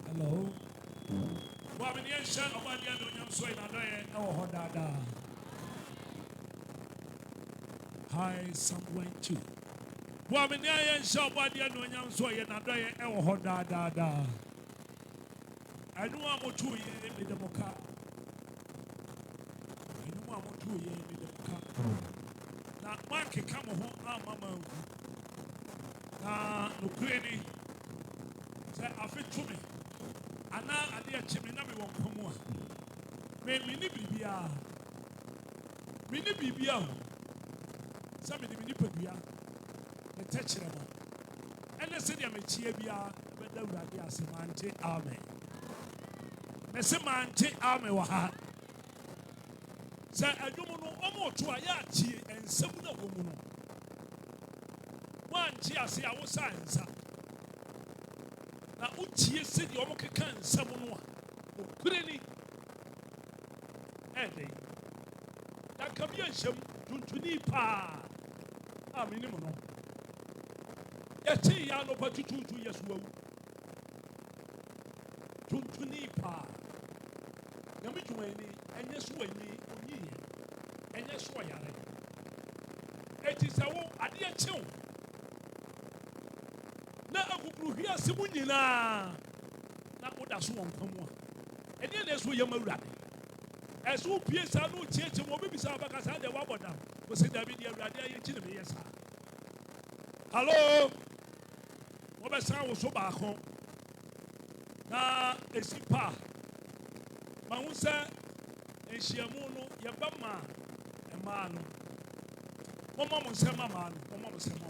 Hello. Hi, someone too. Woman, I am so bad. You know, I'm so you're not doing da. I know I'm 2 years in the Moka. I know I'm 2 years in the Moka. Now, Mark can come home, Mamma. Now, no cleaning. Say, I fit to me. And now I dear Chimney, we won't come on. May Minnie Bibia. Minnie Bibia. Somebody Minipia. The touch them. And the city of Chibia, but the Radia Semante Army. The Semante Army were hard. Say, I don't know almost to a yachi and some of the woman. One tea, say, I was science. Now, Uchi City, Omokan, someone. Couldn't he? That can be a shame to Nipa. A minimum. Yet, I know but 2 years ago. To Nipa. Yamijuani, and yes, when me, and yes, why it is our idea too. na akukuru hia se mu nyina na oda so won kwamu a ene na so yam awurade eso pie sa no chieche mo bi sa baka sa de waboda wo se da bi de awurade aye chi ne me yesa hello wo be san wo so ba ko na esipa ma hu se ehyiamu no ye ba ma e ma no mo mo se ma ma no mo se mo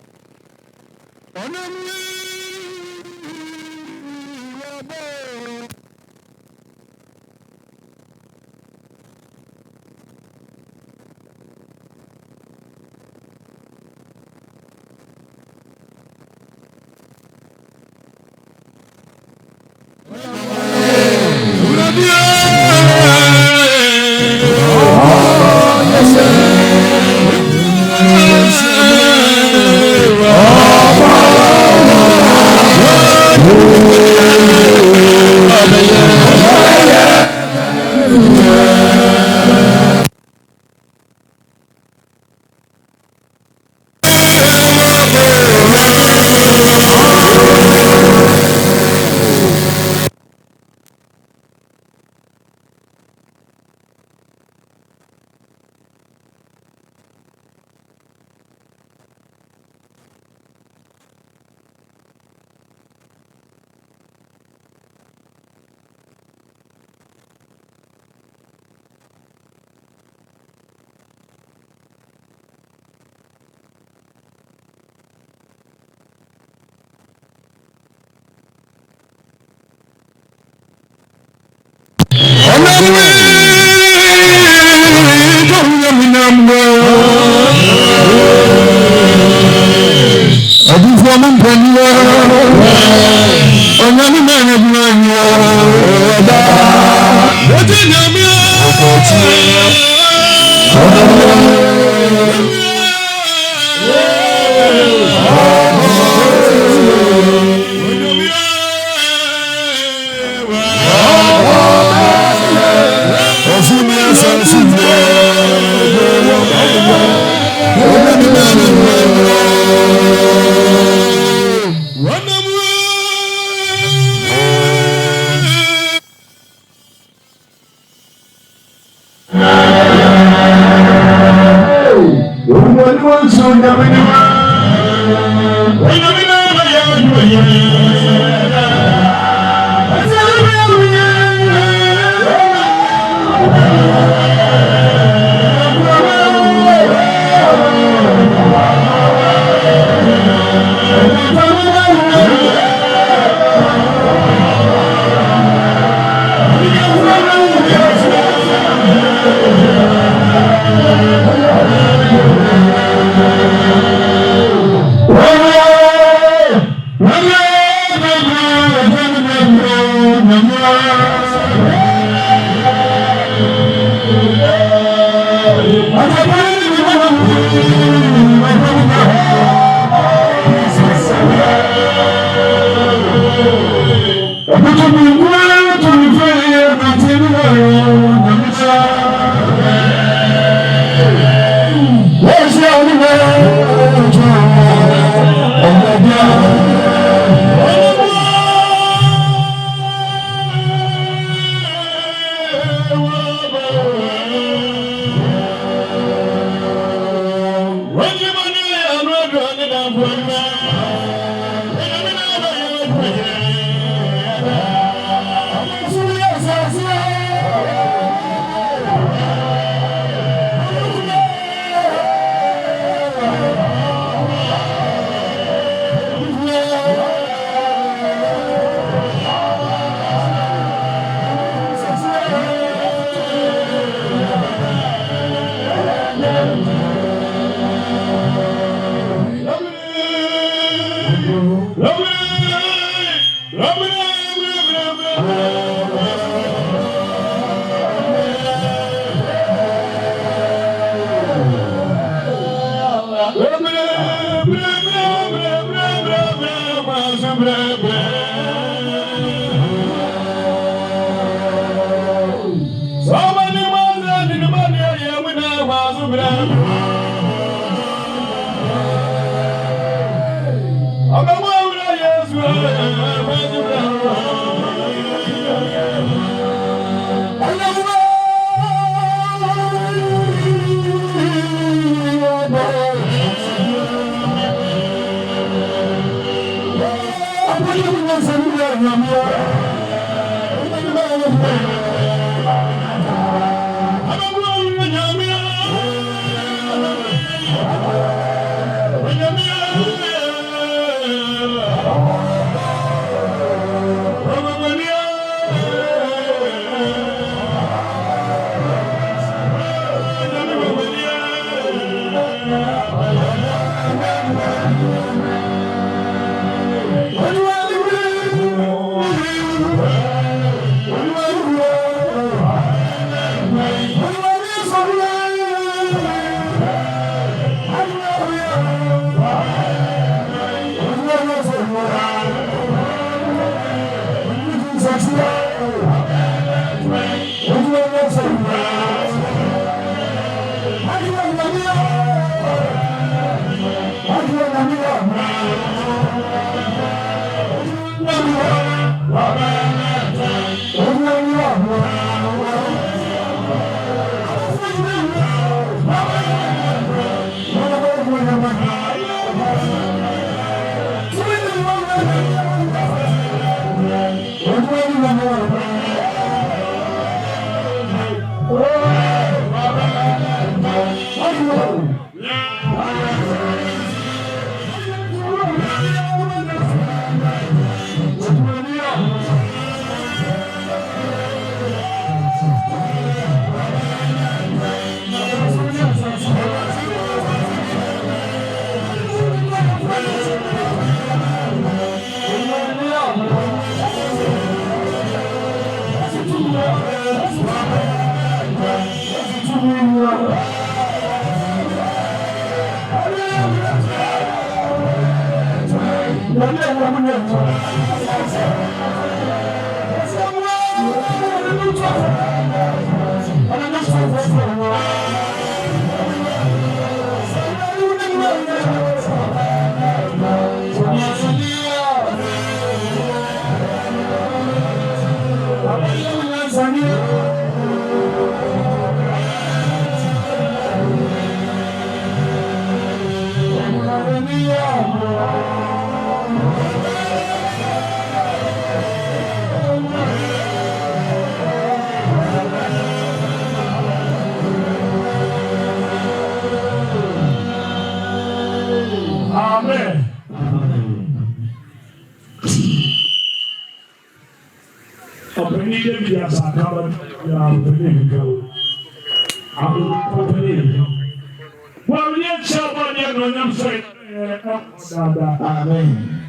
Amen.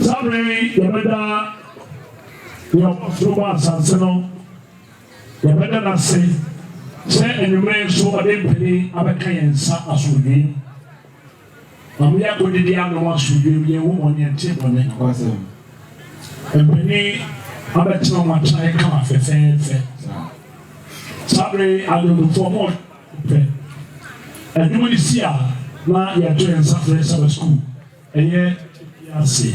Sorry, the better your super Sansano. The better not say and you may so a day penny Abakai and Sa as we be. And we are going to the other ones who give you one year tip on it. And penny Abacho much I come off a fair. Sorry, I will look for more. And you will see na ya to en safre sabe school eye ya se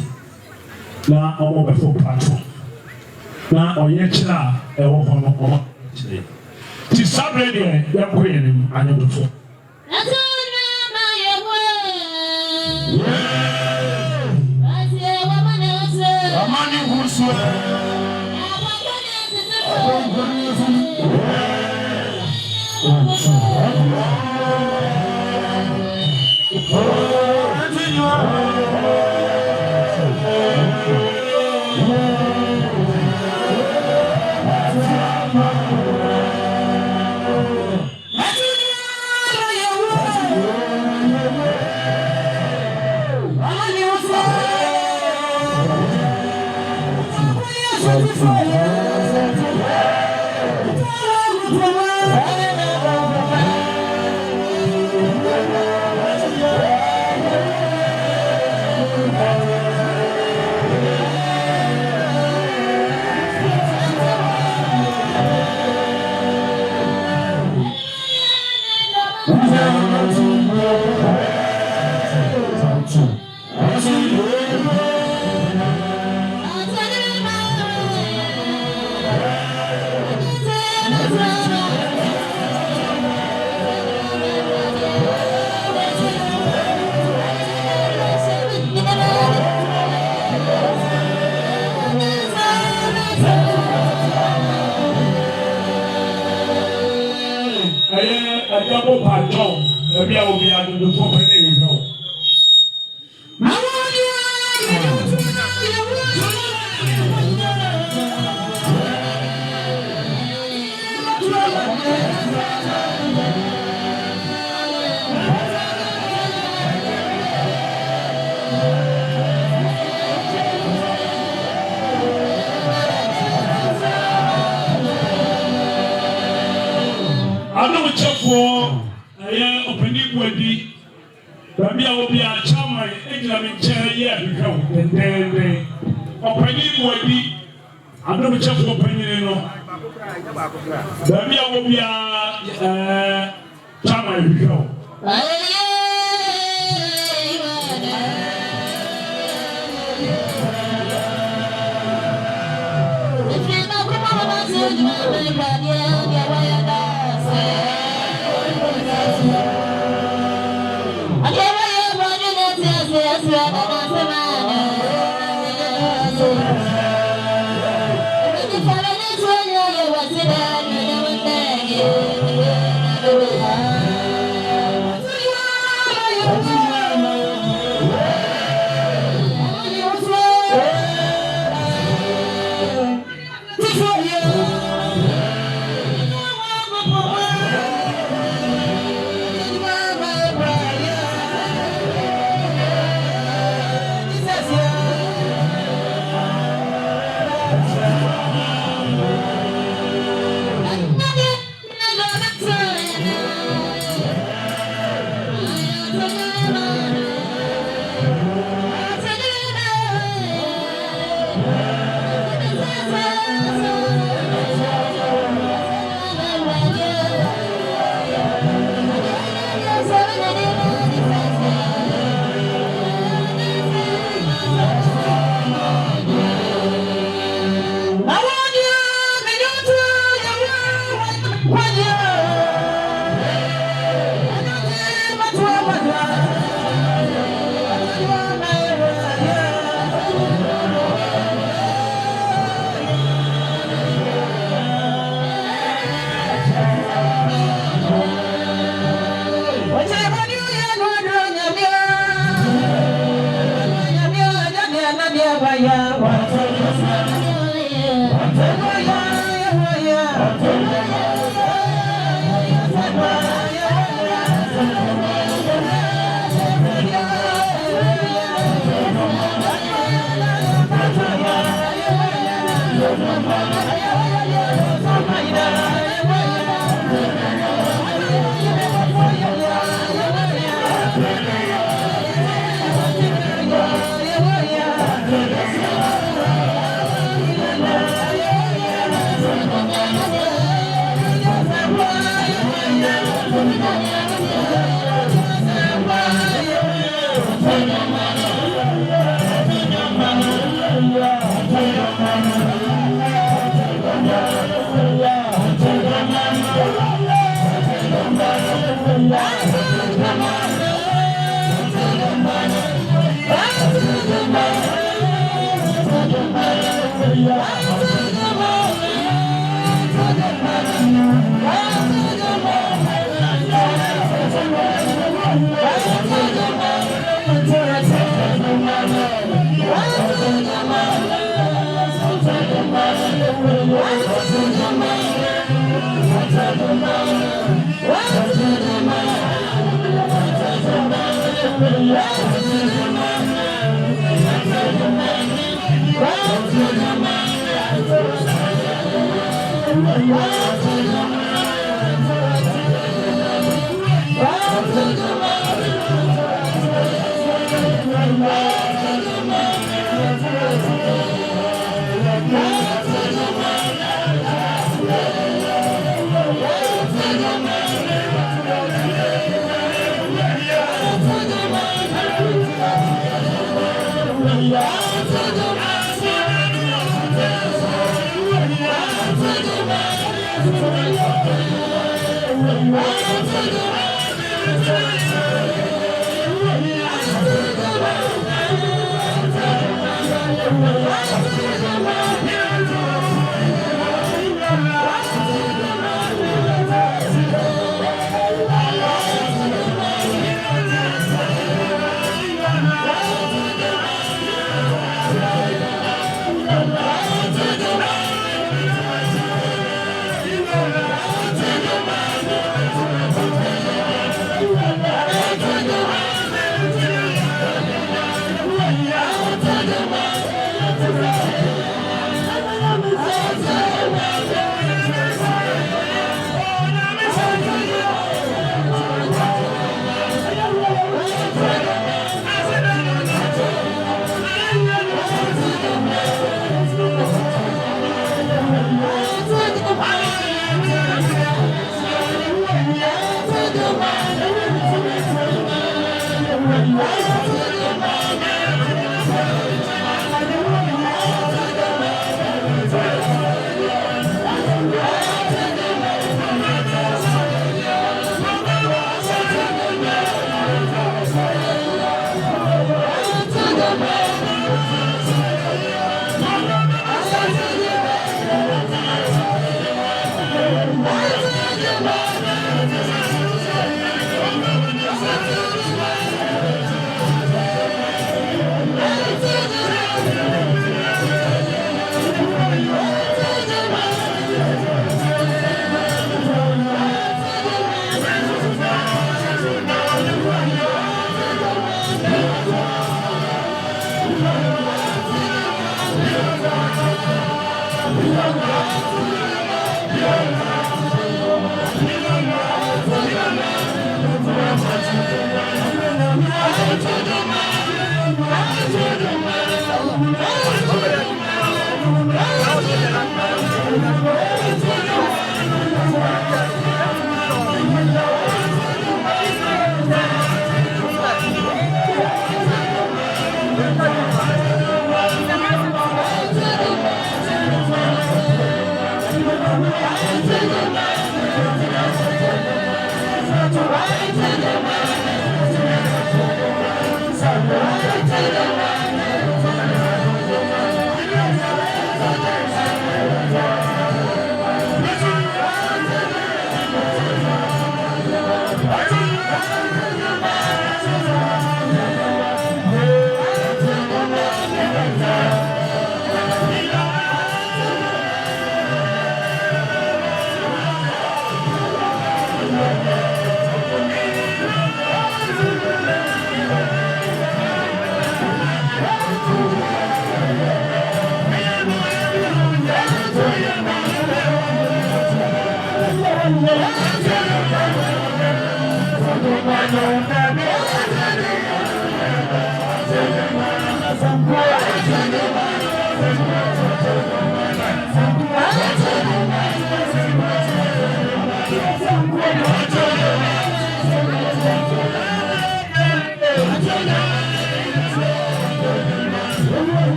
na omo be for platform na oye kira e wo ho no omo kire ti sabre de ya ko yen anyo do fo Baby, I will be able to talk her name. I know what you're for. I am opening body. Baby, I will be a charmer, examining chair, yeah, become the opening body. I know what you're for opening. Baby, I will be a charmer, become.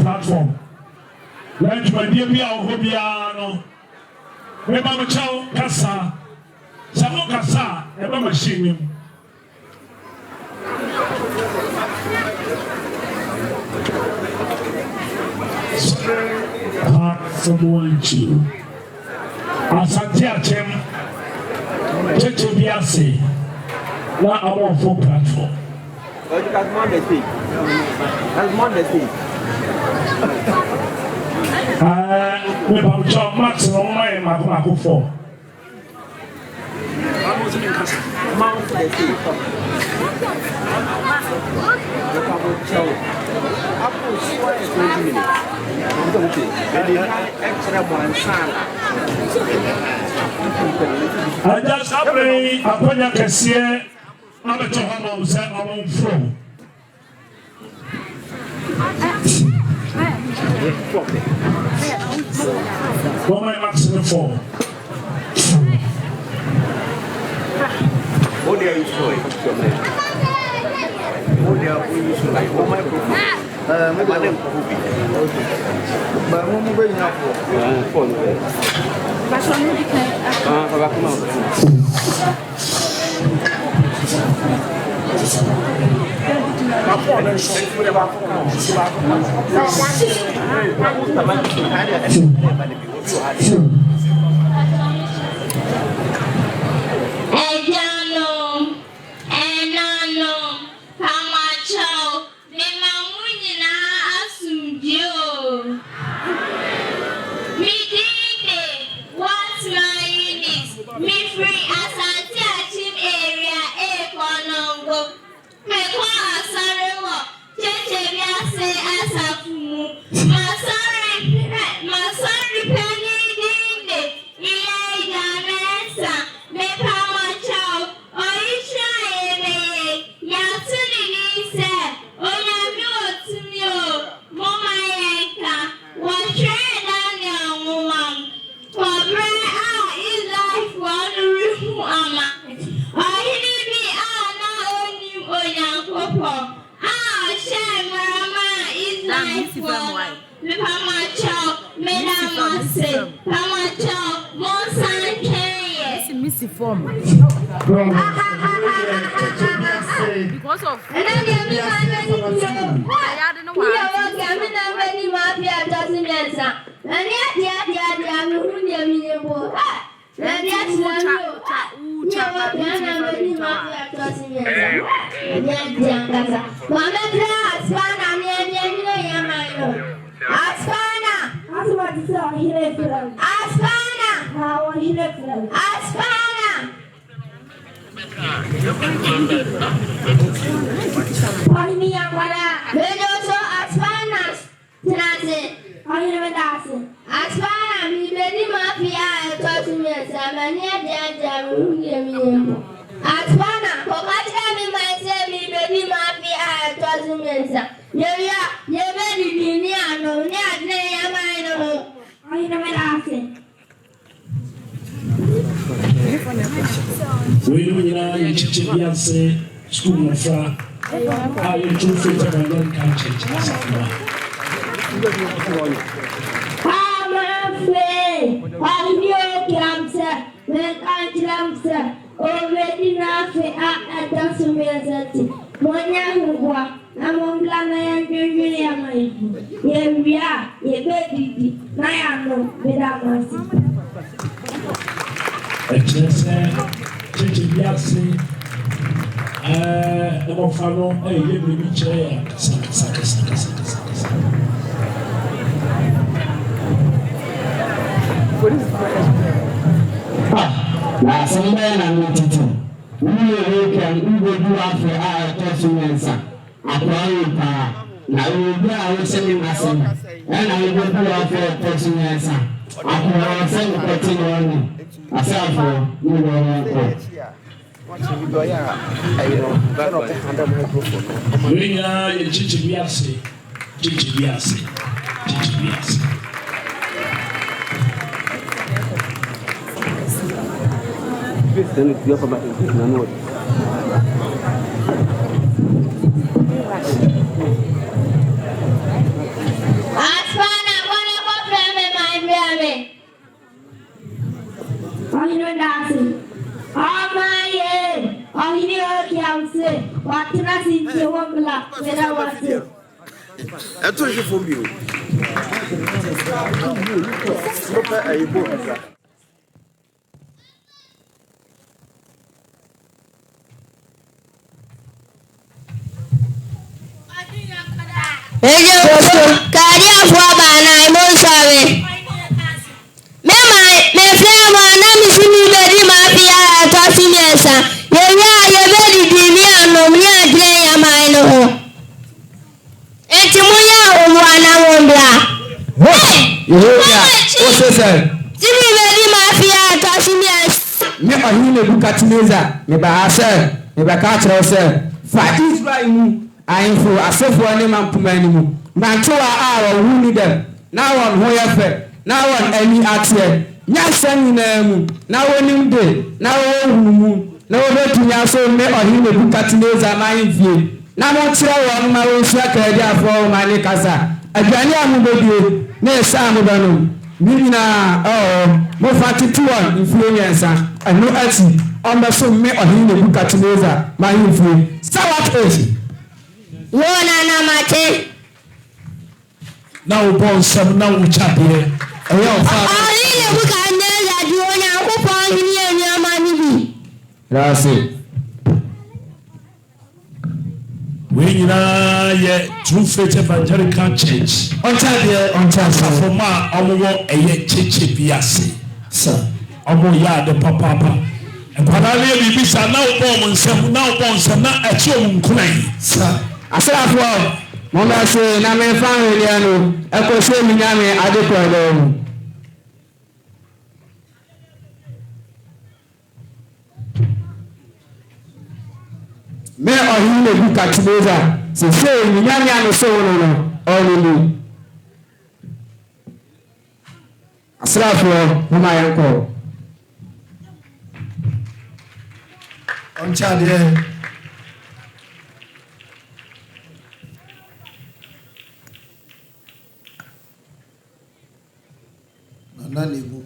Platform. Let my dear be our hobiano. Remember, Chow Cassa, Samo Cassa, ever machine. from 1 2. Asante Achem, Church Biase, now I'm on full platform. That's Monday. We have John Max and my Mako 4. I just have a Aponya Cassia. I'm a Tohama, I'm on floor. What my maximum for? What do you use for it? What do you use for like? What my madam but I'm going up for because of we know you are in Chichibiase school of how you do fit and then can change. I'm afraid. I'm your cancer. When I cancer. Already nothing at the university. Monya, I'm on Glana and Julia. Here we are, a baby. I am no without myself. Chichibiase, the Mofano, a living chair. Some men are not eating. We can go do after our testaments. Acquiring power. Now we will be our sending us, and I will go do after testaments. I can send the continuing. Aside from you know. We are in Chichibiase. Then it's your command. I told you for you. Career for Bana, I'm sorry. My friend, I'm missing very mafia at Tosinesa. You're very dear, no, me, I play a mine. And Timoya, one hour. Hey, what's it? Jimmy, very mafia at Tosinesa. Me, I hear the Bucatinesa, me by herself, me by catcher herself. For Israel, I am for a self one name and Pumanimu. Mantua hour, who need them. Now on Hoya now on any art. Yasan name, now winning day, now moon, no way to Yaso me or him a Bucatinesa, my view. Now what's wrong, my own swagger for my Nicasa. A Ganya baby, near Samudano. Mina, more 42 influencer, and no Elsie, on the so me or him a Bucatinesa, my view. Start up, Mate. Now, born some now chat here. That's it. We are Tfec Evangelical Church. On time for ma, a church biase. Sir, the papa. And Padale be now born some now born some not at your claim. Sir, I said, Mama say, na me family anu, e ko se mi na me ade ko lo. Me o hin le bi Katineza, se mi na me anu so no only. Asrafo, mama yanko. On chade. Nalibu.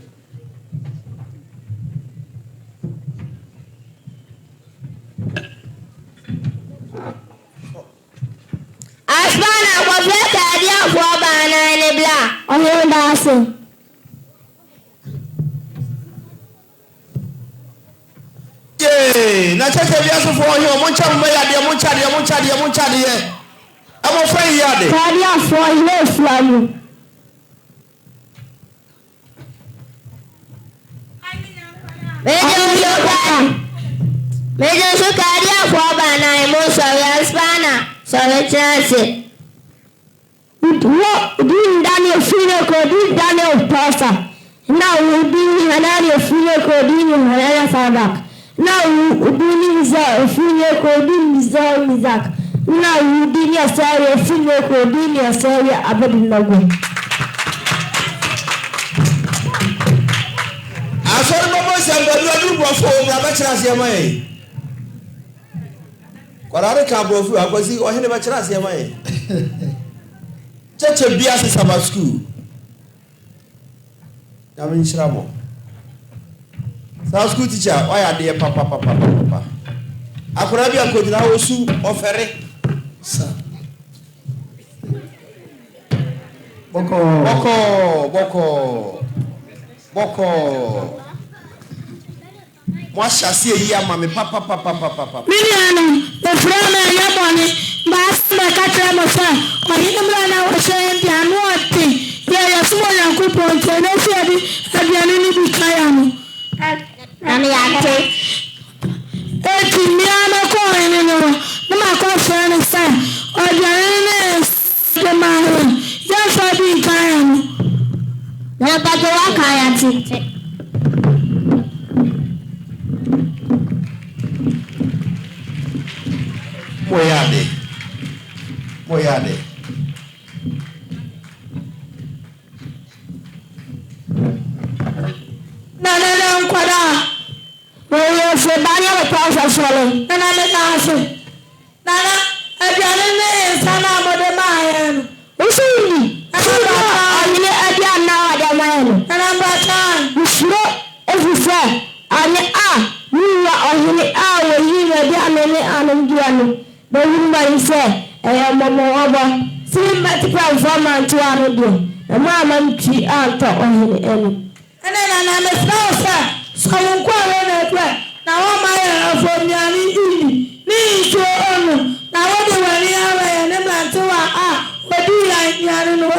Asbana was better idea for Bana and Bla. On your dancing. Yay! Na church of Yasu for you, Muncha. I'm afraid yard. Career for you. Major Sukaria for Bana, I'm sorry, Spana. Sorry, Chelsea. What do Daniel Fino do Daniel Pasta? Now we'll be Daniel Fino Codini and Helena Sadak. Now we'll be Fino Codini Zach. Now we'll be a Saria Fino Codini a Saria Abedinago. I saw no more than the group of four bachelors here, my. What other couple of you are going to see or any bachelors here, my. Church of Bias is about school. I mean, Shramo. South school teacher, why are they papa? I could have been a good now, soon offer it. Sir. Boko. Moi, chassis hier, maman, papa. Miliano, the friend of your money, Master Catramosa, or Himana was saying, Pianote, there are small and coupons, and I said, I can only be Kayano. And I take 18 Miano coin in the Marco Friend son, or the man, just for being Kayano. Never go a Kayati. Moyade. No, Quada. Well, for Daniel Paul's swallow, and I make answer. Nana, I can't stand up with the man. You see, I'm now at the man, and I'm back. You slow every fair. You are on the hour, you are the Alan. The woman said, I am a more see multiple woman to our door. Mamma, she out on the end. And then I'm a small sir, so I'm quite now all my from the need to own. Now what do I hear and then to what do you like? I don't know.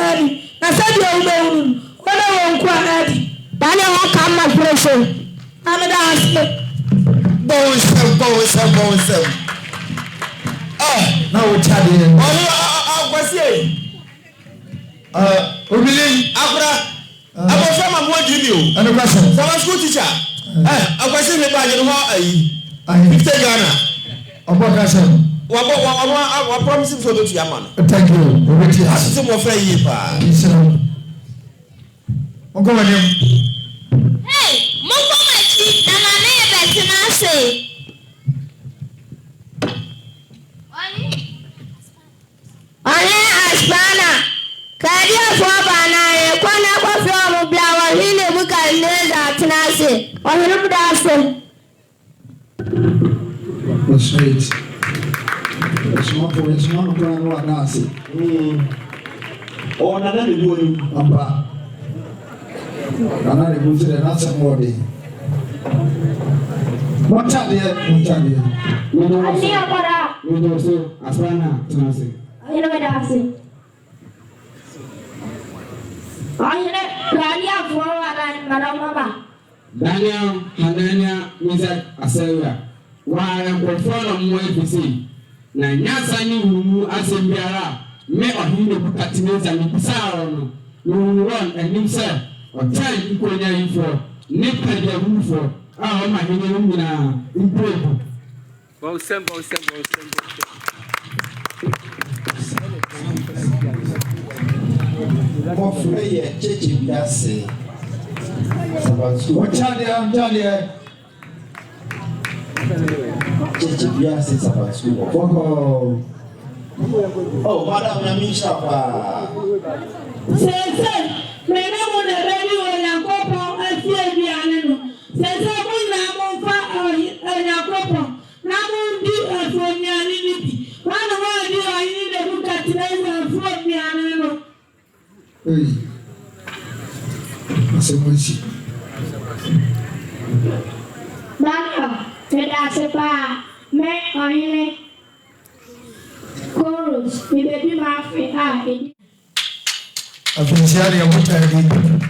I said you what I won't quite. Daniel won't come my pressure. I'm an ass. Bones. Oh, now Charlie. Oh, what's here? Abra. I was from a more junior. And a question. Someone school teacher. A question about you. I take Ghana. A question. What promises for the Yaman? Thank you. I see more fair year. Hey, Moko Machi, and my neighbor, and I say. Aspana, Cadia for Banana, Quana from Blower, Hile Muka Neza, Tenase, or Hilda. That's right. It's not going to Nancy. Oh, another good Amba. Another good answer more. What time you know, so Aspana, Tenase. I know what I say. I for Madame Daniel, Hanania, Mr. Aselia. Why I'm performing more to see. Nanyasani, who Asembiara, may or him the Bucatinas and Pissaro, you run and himself, or time equal for Nipa the roof for our Mahina improve. Mofreye cheche biase sabansu ochalia cheche biase sabansu oh madam yamisha pa sese mena mo na ready o yankopo afie biane no sese mo na mo fa yankopo na mo di afonyani ni wana mo di ayi de bukatina na afonyani no. Hey, what's the music? Daniel, that's a bar. May I chorus? We baby my feet. I've been sharing a good time.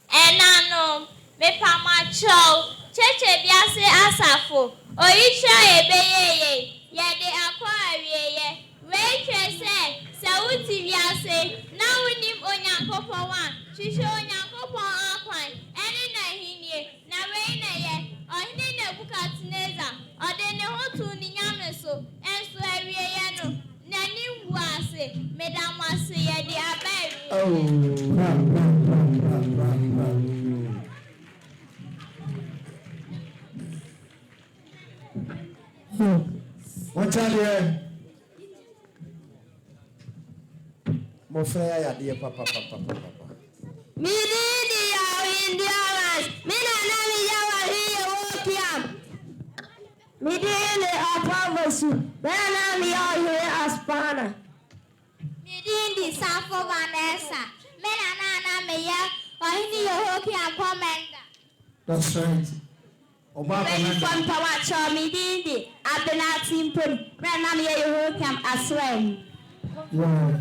Enano, me pamacho, cheche biase asafo, oisha ebeye, ye de akwa we sauti biase, na unim onyankopo wan, shisho onyankopo akwan, eni na hinie, na we na ye, ohini ne bukatineza, ode ne hotu ni nyameso, enso ewiye no, nani wase, medamwase ye de abai. What's that? Mofraya ya dia papa. Midini ya Indianas, mina nami yawa hiyo wokiam. Midini apavosu, mina nami yawa hiyo Aspana. Midini Safo Vanessa, mina nami yawa hiyo wokiam komenda. That's right. When from Pawacho, Midini, Abenati Impun, mina nami yawa wokiam aswem. Wow.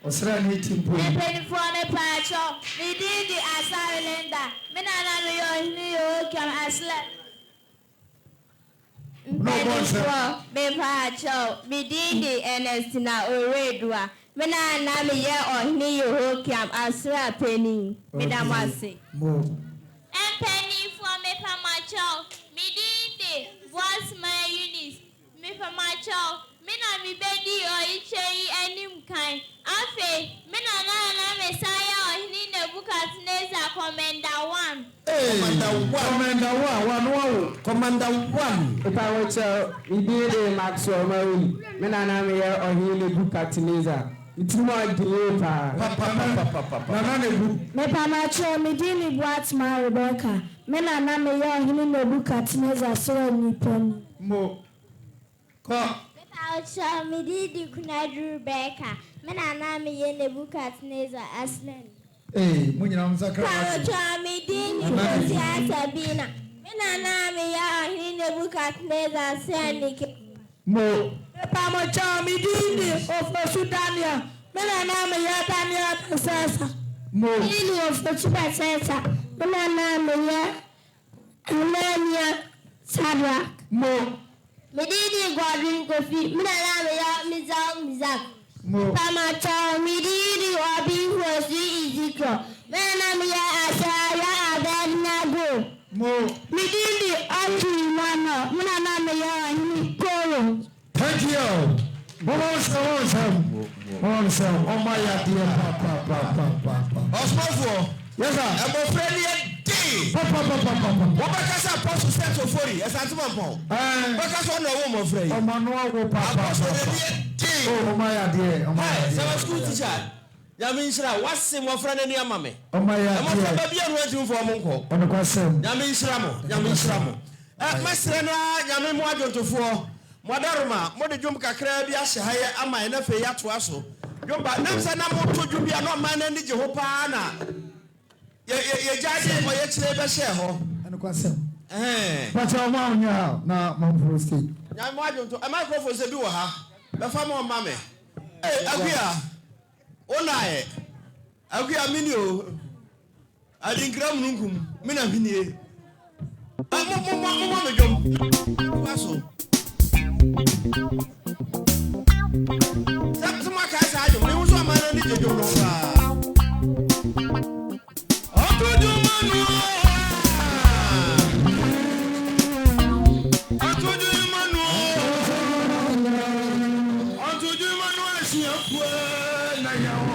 Osra ni timpo. Epeni fone pacho, midindi asailenda. Mina nami yo kam asla. Epeni fone be pacho, midindi enestina oredwa. Mina nami ye ohni yo kam asra peni. Mina mwase. Epeni fone pamacho, midindi was my unis. Me pamacho. Mina mi bedi o ichei enim kan. Afe, mina na Messiah o hini Nebuchadnezzar Commander 1. Commander 1. If I were to be a Maxwell Mary, mina na me o hini Nebuchadnezzar. It's more deeper. Me pamacho me dini buat ma Rebecca. Me na me ya hini Nebukadnezar so nipon. Mo. Ko. Me pamacho me dini kunadu Rebecca. Me na me ye Nebukadnezar aslen. Mo nyina msakra. Pamacho me dini Hosea Sabina. Me na me ya hini Nebukadnezar senike. Mo. Me pamacho me dini Ofosu Daniel. Me na me ya Daniel Sasa. Mo. Ili Ofosu Sasa. Me na me ya Anania Sadrak. Mo. Mididi Godwin Kofi. Me na me ya Mizak. Mo. Pamacho mididi Obi Hosi Ezekiel. Me na me ya Asaya Abednego. Mo. Mididi Otu Mano. Me na me ya Nikoro. Thank you. Awesome. Oh my papa. Osmofo. Yes sir. I'm afraid day. Papa. What because apostle sent to 40. Yes, I'm pon. Because on the woman afraid. Oh man, no papa. Oh my dear. Oh my. So school teacher. Yaminsra, what's some of friend any amame? Oh my dear. I'm baby waiting for monko. On the question. Yaminsra mo. Master na yamimu ajonto fo. Modaruma, mode dwom kakra bi ahye haye ama na fe ya to aso. Dwomba namsa na moto dwom bi na man na ni je ho pa na. Ye jaje mo ye kire be hye ho. Eno kwasem. But o ma onya na mamfo state. Nya mo ajonto, microphone se bi wo ha. Be fa mo ma me. Agua. Onae. Agua mini o. Adinkram nunkum. Me na minie. Mo me dwom. Waso. Sama casa ajo, me uso amana ni jojo no ba. Otuju manu. Otuju manu asia kwa na yawo.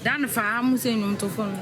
Dan fahamu sɛ nnwomtofo no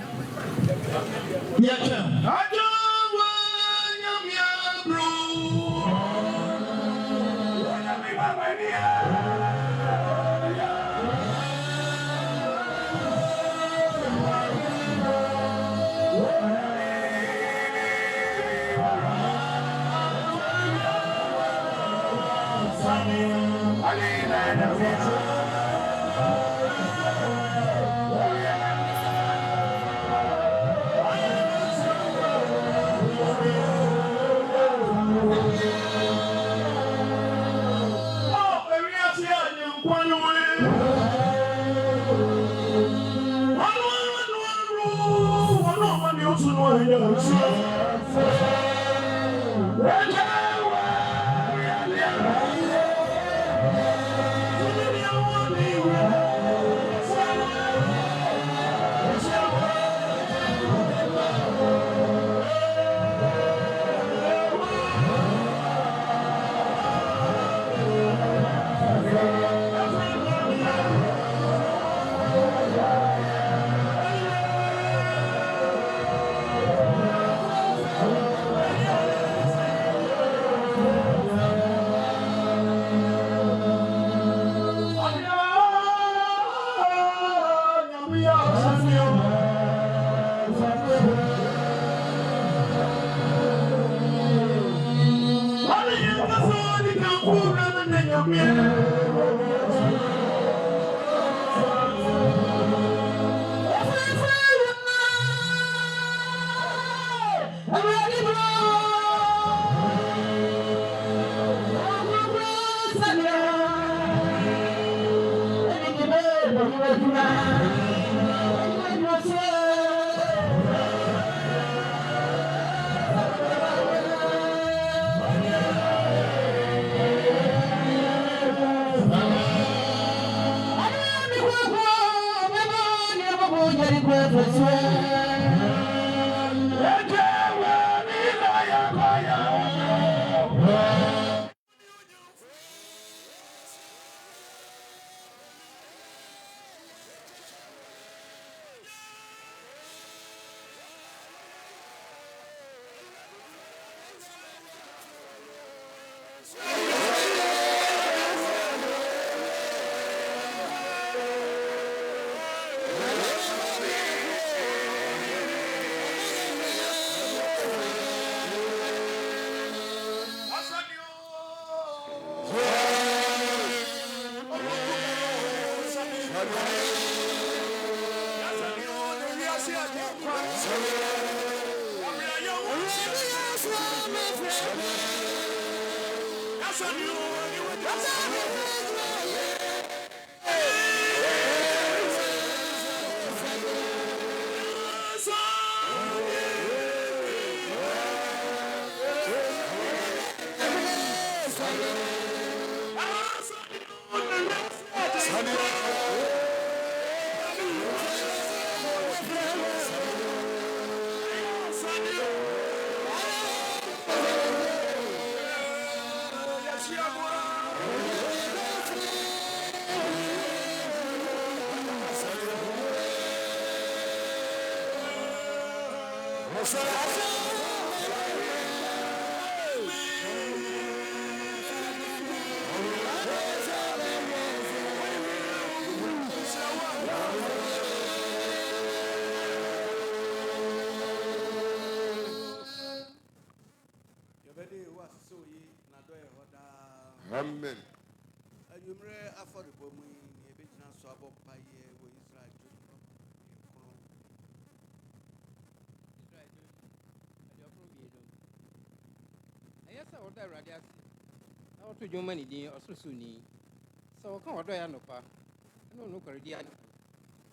Amen. Ayumre affordable me, a bit now so about by year with Israel. Yes, I order radias. I want to do many days or so soon. So come order ya no pa. No no cordial.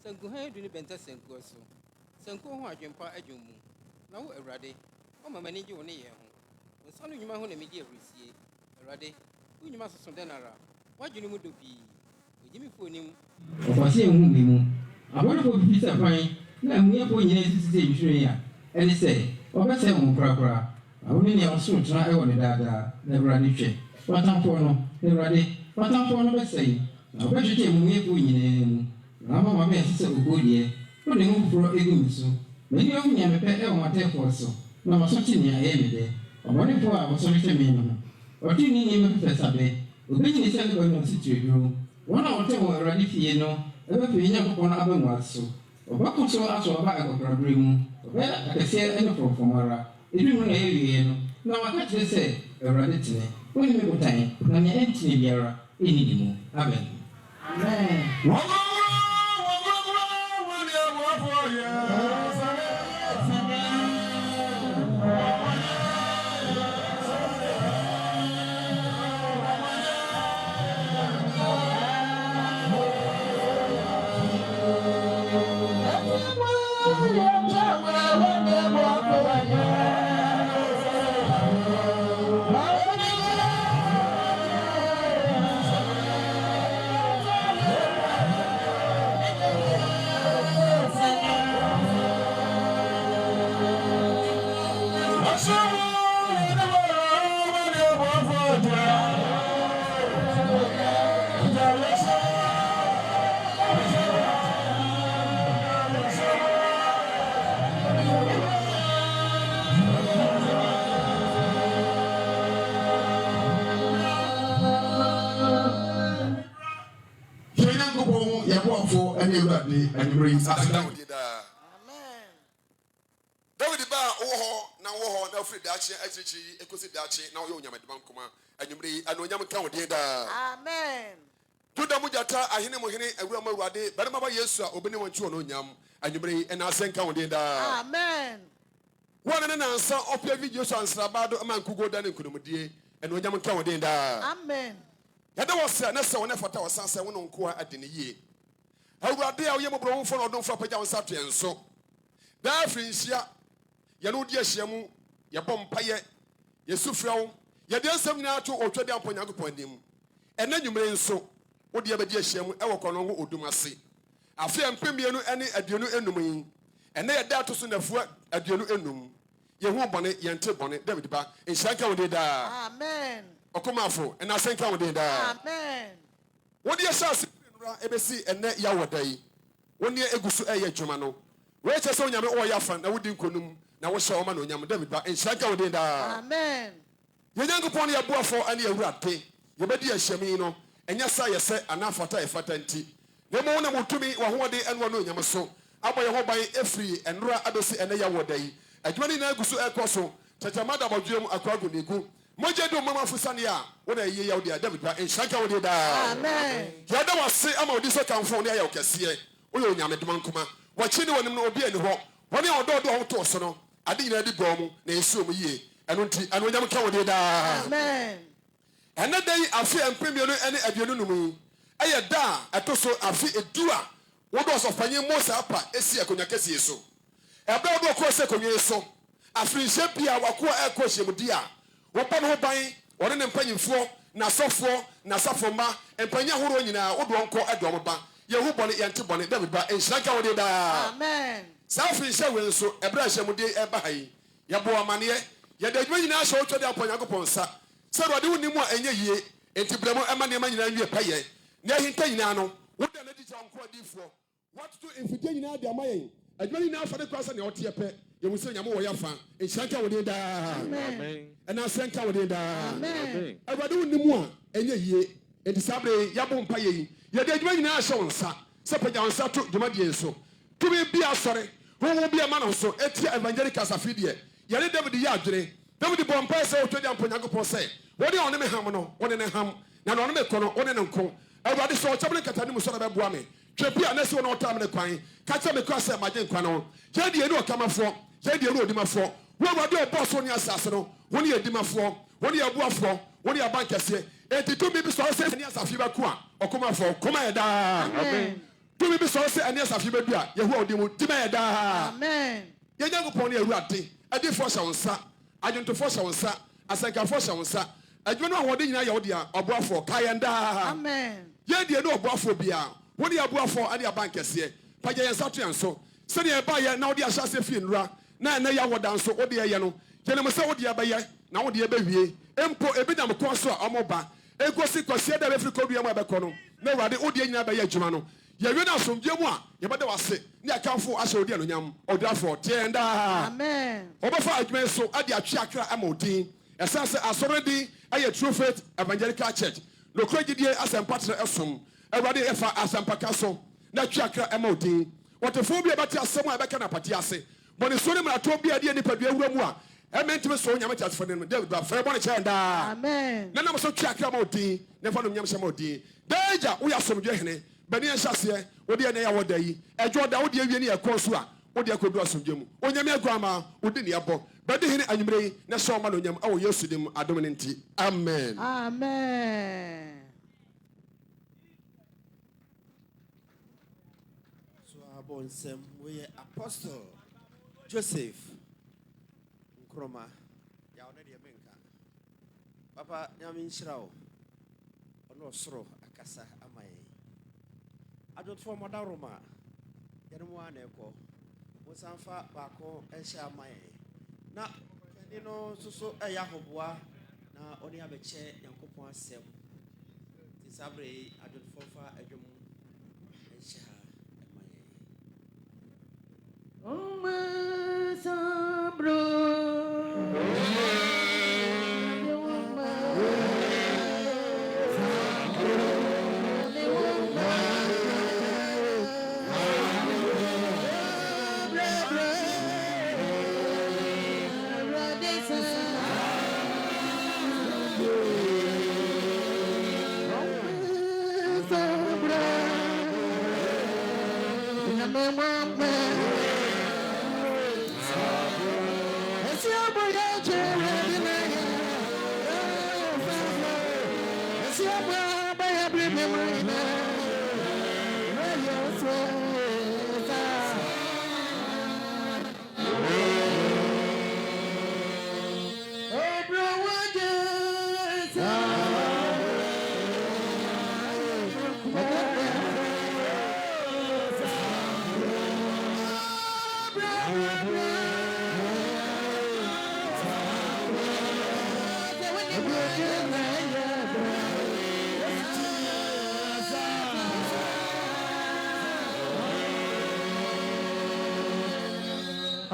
Sanku ha do ni benta sanku so. Sanku ho adwempa adwumu. Na wo awrade. O ma manage wo ne ye ho. Wo sanu nyuma ho na me di awrisie. Awrade. Wo nyuma so denara. Wadwene mu do bi. Ojimi fo nim. Ofase hu bi mu. Abona fo bi sa fan. Na hu ya fo nyina sisi nhwere ya. Ene se, obese mu krakra. Awoni ne oso tra e woni dada na awrade hwe. Watamfo no, awrade. Watamfo no besei. Na obetwete mu yefo nyina mu. Na mama me sisi ogodie. Wo de mu furo egu miso. Meni o nya mepe e won atefo so. Na maso tini ya e mede. Obone fo a boso rete me no. Oti ni ni me pesa be. Obenyi ni sele ba no situeduro. Wona wote wo awrade fie no. Ebe fe nya kokon na abenwa so. Obako so aso aba akokrabre mu. Obe akese ene profomara. Ebi mu na ewie no. Na wakati se awrade tene. Woni me botan. Na nya entini biara eni di mu. Amen. Amen. Amen. David ba wo na wo na free dachi echichi ekosi dachi na wo nyama de bankoma anyumre anonyam ka wo de da. Amen. Tuda mujata ahene mo hene awura ma ruade bare ma ba Yesu a obene wonchi ono nyam anyumre na asen ka wo de da. Amen. Wona na ansa opia video so ansra ba do ma nkugo da ne nkunumdie anonyam ka wo de da. Amen. Yada wo se na se wo ne fata wo sanse wo no nko adene yie. Awurade a wo yem bro wo fo no do fa pagya wo sa to enso. Da frinhia ye no di ahia mu ye bom paye ye sufrawo ye de nsam nyina to otwade amponyanko pɔndim ena nwumre nso wo de abedi ahia mu e wo kono ngo odum ase afi empemienu ene aduonu enum yi ene ye da to so nafua aduonu enum ye hu bone ye nte bone David ba enhyanka wo de da Amen. okomafo ena senka wo de da Amen. wodi ye sha se nura ebesi ene ya wodai woni egusu eye adwuma no we che se onyame o ya fa na wodi nkonum na wo hye o ma na onyame David ba enhyanka wo de da Amen. ye nyankopon ye boafo ane awurade ye bedi ahyami no enya sa ye se anafata e fata nti nemo na mutumi wa ho de eno no onyame so abɔ ye ho ban efri enura abesi ene ya wodai adwuma ni na egusu ekoso chachamada bodwem akwago nigu moje do mama fusane a wo na ye ya wo de David ba enhyanka wo de da Amen. ya da wase ama odi so kanfo ne ya okese wo ye onyame doma nkoma wo chi ne wonim no obi ani ho woni ododo ho to so no ade nyina di bɔ mu na esu mu yie eno nti ano onyame ka wo de da Amen. ene dai afi empemio no ene aduonu num eye da etoso afi edua wo do so fanyi Moses apa esi akonya kese so ebe wo do ko se konye so afi nse bia wako eko hyemdi a wo pa no ho ban wone ne mpanyimfo na sofo na safoma empanya horo nyina wo do nko edom ba yehu bone yente bone David ba enhyanka wo de da Amen. sa afi nse we so ebra hyemdi eba hai yebo amane ye da adwuma nyina hye wo twede aponya koponsa se ro de woni mu a enye yie enti bramo ema ne ma nyina nwie paye na hinta nyina no wo da na dicha nko adifo what to infidie nyina de amayen adwuma nyina fa de kwasa ne ote pe ye mu se nyame wo ya fa enhyanka wo de da Amen. ena senka wo de da Amen. awade woni mu a enye yie enti sabre yabo mpaye yi ye de adwuma nyina hye wonsa se pagya wonsa to dwuma de enso tumi bia asore wo bia ma no so etia evangelical safidie ye ne David ya adwere David bompa se o twede amponya gopo se wode one me ham no wode ne ham na no me kono wode ne nko awade so chable katani mu so na beboa me twepia na se wona otam ne kwan ka che me kwa se maje nkwa no je de enu okamafo je de enu odimafo wo awade oboso ni asase no woni edimafo woni abuafo woni abankese enti to bi so se ni asafi ba ku a okomafo koma ye da Amen. to bi so se ani asafi ba du a ye hu odimu dima ye da Amen. ye nyankopon ne awurade adifo hye wonsa adwontofo hye wonsa asankafo hye wonsa adwuma no ahode nyina ye wode a oboafo kayenda Amen. ye de no oboafo bia woni abuafo ade abankese pagya yensa to yenso se ne ba ye na wode ahyase fie nura na na ya woda nso wode ye no ye ne mse wode ba ye na wode ye ba wie empo ebi na mko so amoba egosi kwase da befri ko bia mu abekọ no na awurade wode nyina ba ye adwuma no ye wi na asomdie mu a ye bede wase ne akamfo ahye wode anonyam odafo tienda Amen. obefa adwuma so ade atwe akra amodin esanse asoredi aye True Faith Evangelical Church no krogidie asempatre esom awurade efa asempaka so na atwe akra amodin wotefo bia bati asem a beka na pati ase bone so ne mrato bia de nipa bia wura mu a ementime so nyame tasfo ne David ba fere bone chenda Amen. na nam so twe akra amodin ne fa no nyam hyɛ amodin danger wo ya somdwe hene bani enhyase wode ne ya woda yi edwo da wode awie ne yakɔ so a wode akodu asomdwe mu onyame aguama wode ne yabɔ bade hene anyumre yi na hyɛ ma no nyam awo Yesu dim adom ne nti amen. Amen. So abonsem we Apostle Joseph Nkroma ya one de menka papa nyame nhyira wo ono soro akasa amaye adotfo moda Roma yene mo aneko mo sanfa baako ehye amaye na kani no soso eya hoboa na oni abeche yankopon asem ti sabre adotfo fa adwom ehye ha Uma sabro.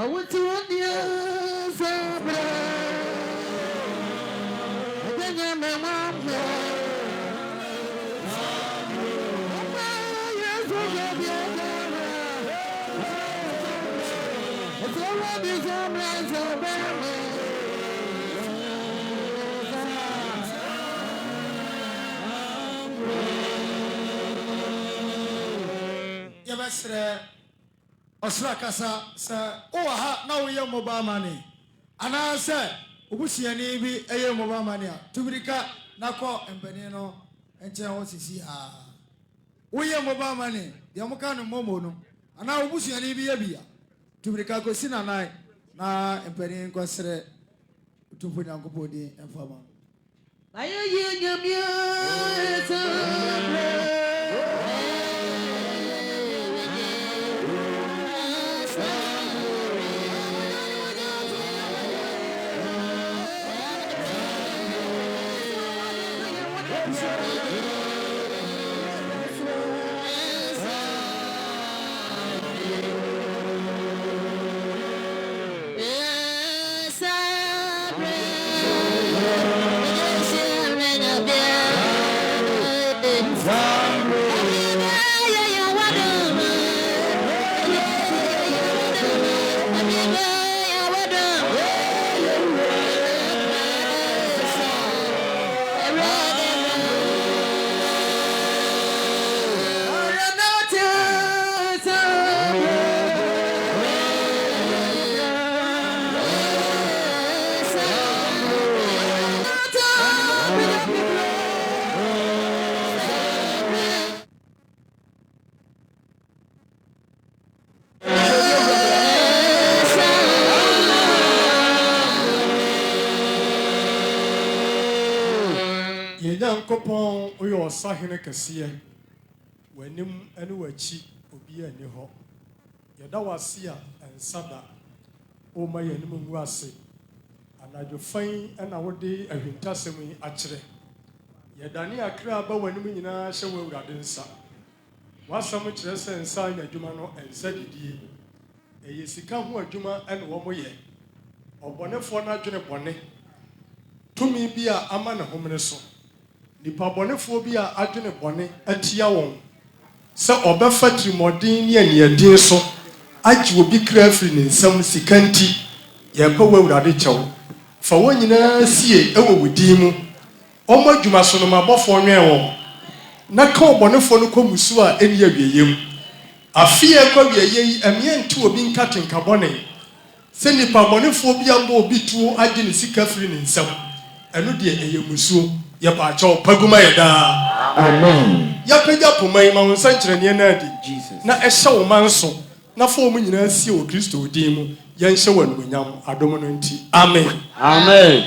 want to run the Sabra. I think I'm a mama. It's already Sabra, Sabra. Yabasra Osrakasa, sir, oh, now we are mobile money. And I said, Ubusiani be a mobile money. Tubika, Nako, and Benino, and Chelsea. We are mobile money, the Amokan Momono, and now Ubusiani be a beer. Tubika Cosina night, na and Penin Quasre to put Uncle Body and Farmer. I Yankopon, we are Sahina Cassia. When him anywhere cheap will be any hop. Yadawasia and Sada, oh my enemy was and I do find an hour day a wintasemi actually. Yadania crab when we na show Radinsa. Was so much less and sign a Jumano and said it. A Yesika who a Juma and one way. Or bonnet for not June bonnet. To me be a man of homeneso. Nipa bɔnefo bi a adwene bɔne atia wɔn sɛ ɔbɛfa trimɔden ne aniɛden so agye obi kra afiri ne nsam sika nti yɛpɛ wɔ Awurade kyɛw fa wɔn nyinaa sie ɛwɔ wo din mu ɔmo adwuma so no mabɔfo nwɛn wɔn na ka ɔbɔnefo no kɔ musu a ɛni awieyem afie kɔ awieye yi ɛmeɛ nti obi nkatenka bɔne sɛ nipa bɔnefo bi abɔ obi tuo agye ne sika afiri ne nsam ɛno deɛ ɛyɛ musuo Yapacho Paguma Yada. Amen. Yapega Pumay Mount Sanctuary Jesus. Na Esha Manso. Na 4 million see o Christo Demo. Yan Shawan Winyam Adomonanti. Amen. Amen.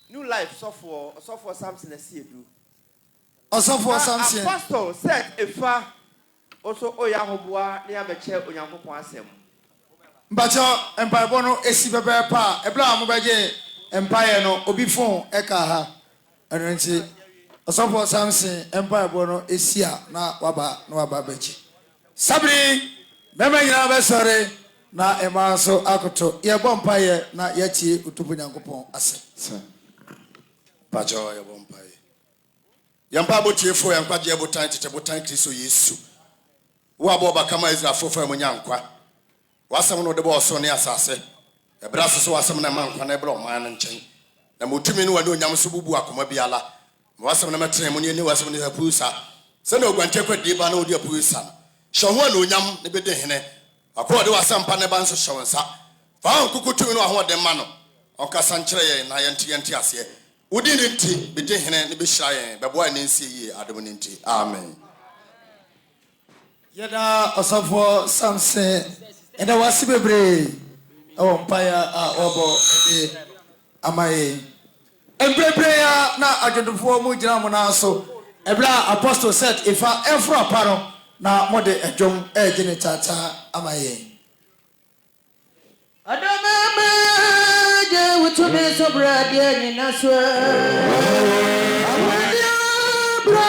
New life software Samson Asiedu. Apostle said Efa also Oyahobua near Meche Onyankopon asem. Mbacho empire bono esi bebe pa ebla mo beje empire no obi fon eka ha enanti Osofo Samson empire bono esia na waba beji. Sabri mema nyina be sore na ema so akoto ye bompaye na ye tie utupu Nyankopon ase. Pacho ye bompaye. Yampa botiefo yampa je botan tete botan Kristo Yesu. Wo aboba kama Israel fofo mo nyankwa. wasam no de bo so ne asase e bra so wasam na man kwa na bra o man nchen na motumi no wani onyam so bubu akoma biala wasam na metre mu ne ni wasam ne apusa se na ogwante kwadi ba na odi apusa hye ho na onyam ne bede hene akode wasam pa ne ba nso hye wonsa fa nkukutumi no ho de ma no okasa nkyere ye na yente ase udi ne nti bede hene ne be hira ye beboa ne nsi yi adom ne nti amen. Yada osafo samse eda wasi bebre o mpaya a obo e amaye emprebre ya na adwodofo mu gira mo na so ebla apostle set ifa efro aparo na mode edwom gene tata amaye adamama je wutume so brade ni na so amaye bro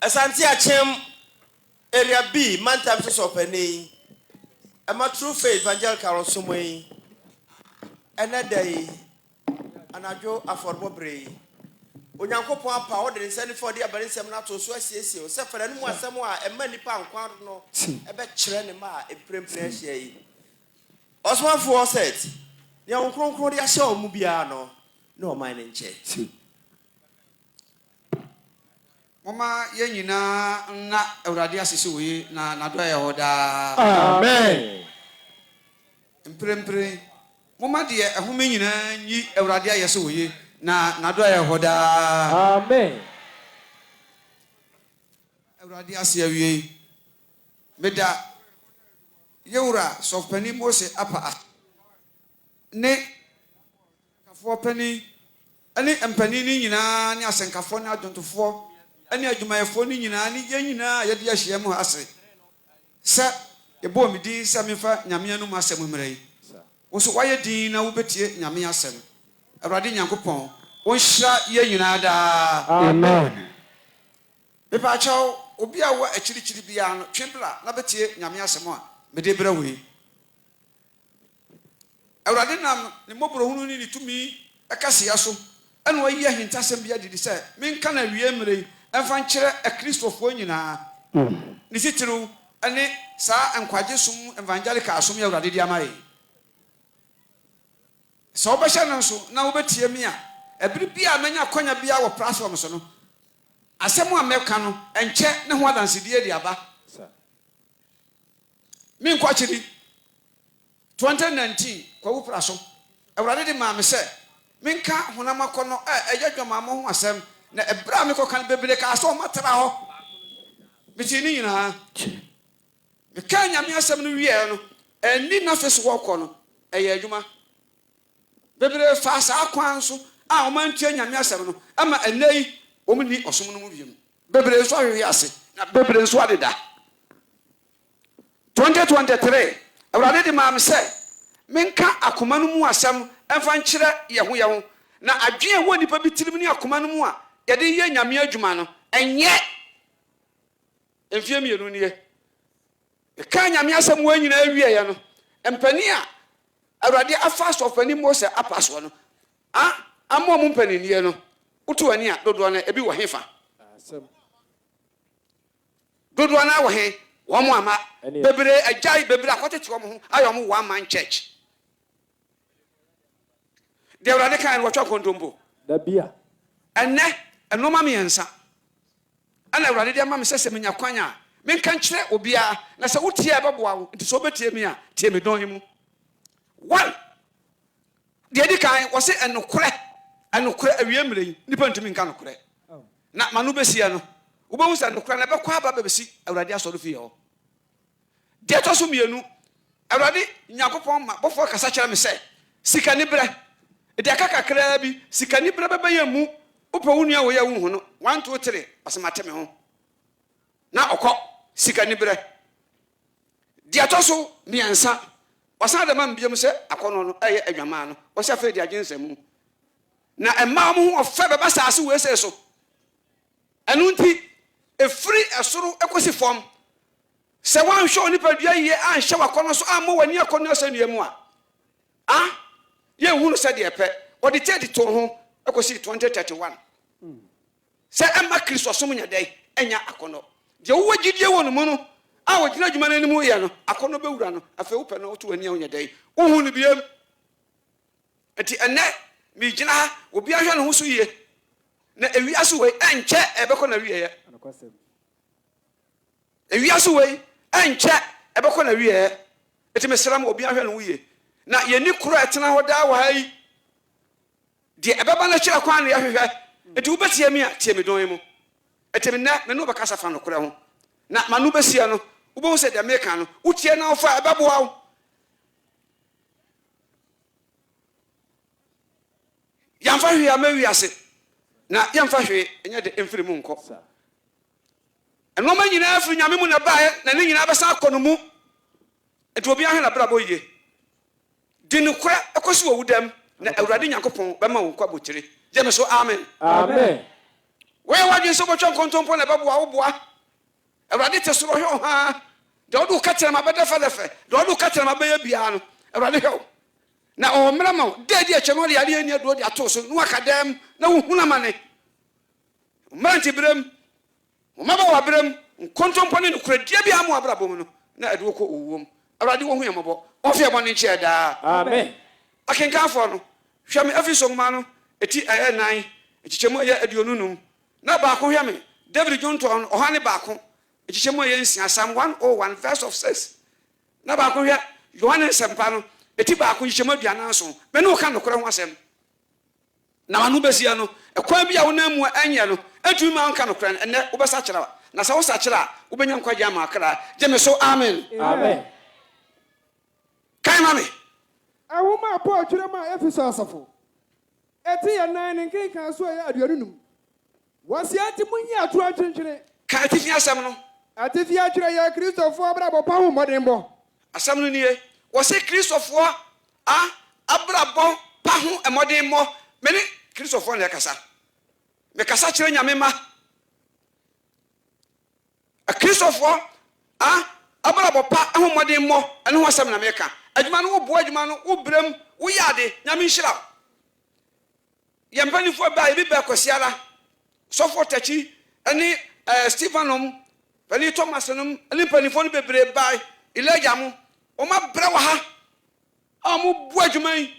Asante Achem area B Mantam Sopeni ama True Faith Evangelical Somwe day anajo aforbobre onyankopon apa o de nsani for de abaresem na to so asiesie o se fere no mu asem a ema nipa nkwa no ebe kire ne ma eprempre ahia yi osmanfo set ne onkronkron de ahia o mu bia no na o man nche Mama yenyina na Awurade asese we na nado ya hoda. Amen. Mprempre. Mama de ehome nyina nyi Awurade ayese we na nado ya hoda. Amen. Awurade ase awie. Meda yewura sofpani Mose apa ne kafo pani ani empani ni nyina ni asenkafo ni adwontofo ani adwumayefo ni nyina ni nyina yede ahia mu ase sa ebo midi sa mefa nyame anu asem mmerei wo so waye din na wo betie nyame asem Awurade Nyankopɔn wo hira ye nyina da amen bepa chawo obi a wo akirikyiri bia no twebra na betie nyame asem a mede bra we Awurade nam ne mobro hunu ni tumi akase ya so eno ayi ahintasem bia didi se menka na wie mmerei enfa nkyere akristofo nyina ni titiro ene sa enkwaje sum evangelical asum ya Awurade di amaye so obehye no so na obetie mi a ebiri bia menya konya bia wo platform so no asem a meka no enche ne ho adansedi edi aba min kwachiri 2019 kwa wo praso Awurade di ma me se minka honamako no eyadwama mo ho asem na ebra me kokan bebere ka so matara ho bitini nyina me kan nyame asem no wie no eni na feso woko no eye adwuma bebere fa sa kwan so a o man tua nyame asem no ama enei o mni osom no mu biem bebere so ahwe ase na bebere so adeda 2023 awurade de maam sɛ menka akoma no mu asɛm ɛmfa nkyerɛ yɛho na adwene wɔ nipa bi tirim ne akoma no mu a yɛde yɛ nyame adwuma no ɛnyɛ mfie mmienu nie ka nyame asɛm wɔ nyina awie yɛ no mpani a awurade afa sɔfani Mose apaso no ama mu mpaninie no wotu ani a dodoɔ no ebi wɔ hefa dodoɔ no wɔ he wɔn ama bebree agyae bebree akɔtete wɔn ho ayɛ wɔn one man church deɛ awurade kan no wɔtwa kontompo da bia ɛnɛ ɛnoma mmiɛnsa ana awurade de ama me sɛ sɛ menya kwan a menka nkyerɛ obiara na sɛ wotie ɛbɛboa wo nti sɛ wobɛtie me a tie me dɔn mu one deɛ di kan wɔ se ɛnokorɛ awie mmerɛ yi nipa ntumi nka nokorɛ na ma no bɛsia no wobɛhu sɛ nokorɛ na ɛbɛkɔ aba bɛbɛsi awurade asɔre fie hɔ deɛ ɛtɔ so mmienu awurade nyankopɔn ma bɔfoɔ kasa kyerɛ me sɛ sika ni berɛ ɛde aka kakraa bi sika ni berɛ bɛbɛyɛ mu wopɛ wo nua wɔyɛ wo hu no 1 2 3 ɔsɛmate me ho na ɔkɔ sika ni berɛ deɛ ɛtɔ so mmiɛnsa ɔsan dama mbiam sɛ akɔnɔ no ɛyɛ adwamaa no ɔsɛ afei de agyensamu na ɛmaa mo ho ɔfɛ bɛba saase wɔ ese so ɛno nti efiri ɛsoro ɛkɔsi fam sɛ wanhwɛ onipa dua yie anhyɛ wakɔnɔ so amma wani akɔnɔ asɛnnua mu a yɛnhunu sɛ deɛ pɛ wɔde tɛdi to ho ɛkɔsi 2031 sɛ ɛma kristo som nya dɛn ɛnya akɔnɔ deɛ wowɔ gyidie wɔ no mu no a wɔgyina adwuma no anim yɛ no akɔnɔ bɛwura no afei wopɛ no woto w'ani a wonya dɛn wohu no biam nti ɛnɛ megyina ha obi ahwɛ ne ho so yie na ewiase wei ɛnkyɛ ɛbɛkɔ na wieɛ ewiase wei ɛnkyɛ ɛbɛkɔ na wieɛ ɛti mesrɛ m obi ahwɛ ne ho yie na yɛni koro ɛtena hɔ daa wɔ ha yi deɛ ɛbɛba no kyerɛ kwan ne yɛhwehwɛ ɛti wobɛtie me a tie me dɔn mu ɛti me nnɛ me ne wobɛkasa fa nokorɛ ho na ma no bɛsia no wobɛhu sɛ deɛ meka no wotie na wofa ɛbɛboa wo yɛmfa hwee a mawi ase na yɛmfa hwee ɛnyɛ de ɛmfiri mu nkɔ ɛnɔma nyinaa firi nyame mu na baeɛ na ne nyinaa bɛsa akɔ no mu ɛnti obi ahwɛ na brabɔ yie di nokorɛ ɛkɔsi wɔ wo dam na awurade nyankopɔn bɛma wo nkɔ abotire gye me so amen wɔyɛ wadwen sɛ wobɛtwa nkontompo na ɛbɛboa wo boa awurade te soro hwɛ wo haa deɛ wode wo ka kyerɛ ma bɛdɛfɛdɛfɛ deɛ wode wo ka kyerɛ ma bɛyɛ biara no awurade hwɛ wo na ɔmmerɛ ma wo deadi akyɛ no ɔde adeɛ ani aduɔ de atoo so na waka dɛm na wohunu ma ne mmerɛ nte berɛm ɔmaba wɔ berɛm nkontompo ne nokoradua biara ma wabrabɔ mu no na ɛde wo kɔ owuwom awurade wɔhu yɛ mmɔbɔ ɔmfeɛ bɔne nkyɛɛ daa amen akenkanfoɔ no hwɛ me afi sɔngoma no ɛti ɛyɛ 9 ɛkyikyɛmu ɛyɛ 25 na baako hwɛ me David Jonton ɔha ne baako ɛkyikyɛmu ɛyɛ 6 Psalm 101 verse of 6 na baako hwɛ Yohane nsɛmpa no ɛti baako kyikyɛmu 29 mɛne wo ka nokorɛ ho asɛm na wano bɛsia no ɛkwan bi a wonam mu ɛnyɛ no ɛtumi ma nka nokorɛ no ɛnɛ wobɛsa kyerɛ na sɛ wosa kyerɛ a wobɛnya nkwagye ama akra gye me so amen kan ma me ahoma Paul twerɛ ma Efeso asafo ɛti yɛ 9 ne nkenkan so ɛyɛ aduanum wɔsi ati munyi ato atwentwene ka atifi asɛm no atifi atwerɛ yɛ Kristofoɔ abrabɔ pa ho mmɔdenbɔ asɛm no nie wɔsi Kristofoɔ abrabɔ pa ho mmɔdenbɔ mene Kristofoɔ na ɛkasa mekasa kyerɛ nyame ma Kristofoɔ abrabɔ pa ho mmɔdenbɔ ɛne ho asɛm na meka adwuma no woboa adwuma no wobrɛm woyɛ ade nyame nhyira yɛmpanifoɔ baa yɛbi bɛɛ kɔsiara sɔfoɔ takyi ne Stephanom pani Thomas nom ne mpanifoɔ no bebree baa Elijah mo ɔma brɛ wɔ ha a ɔmo boa adwuma yi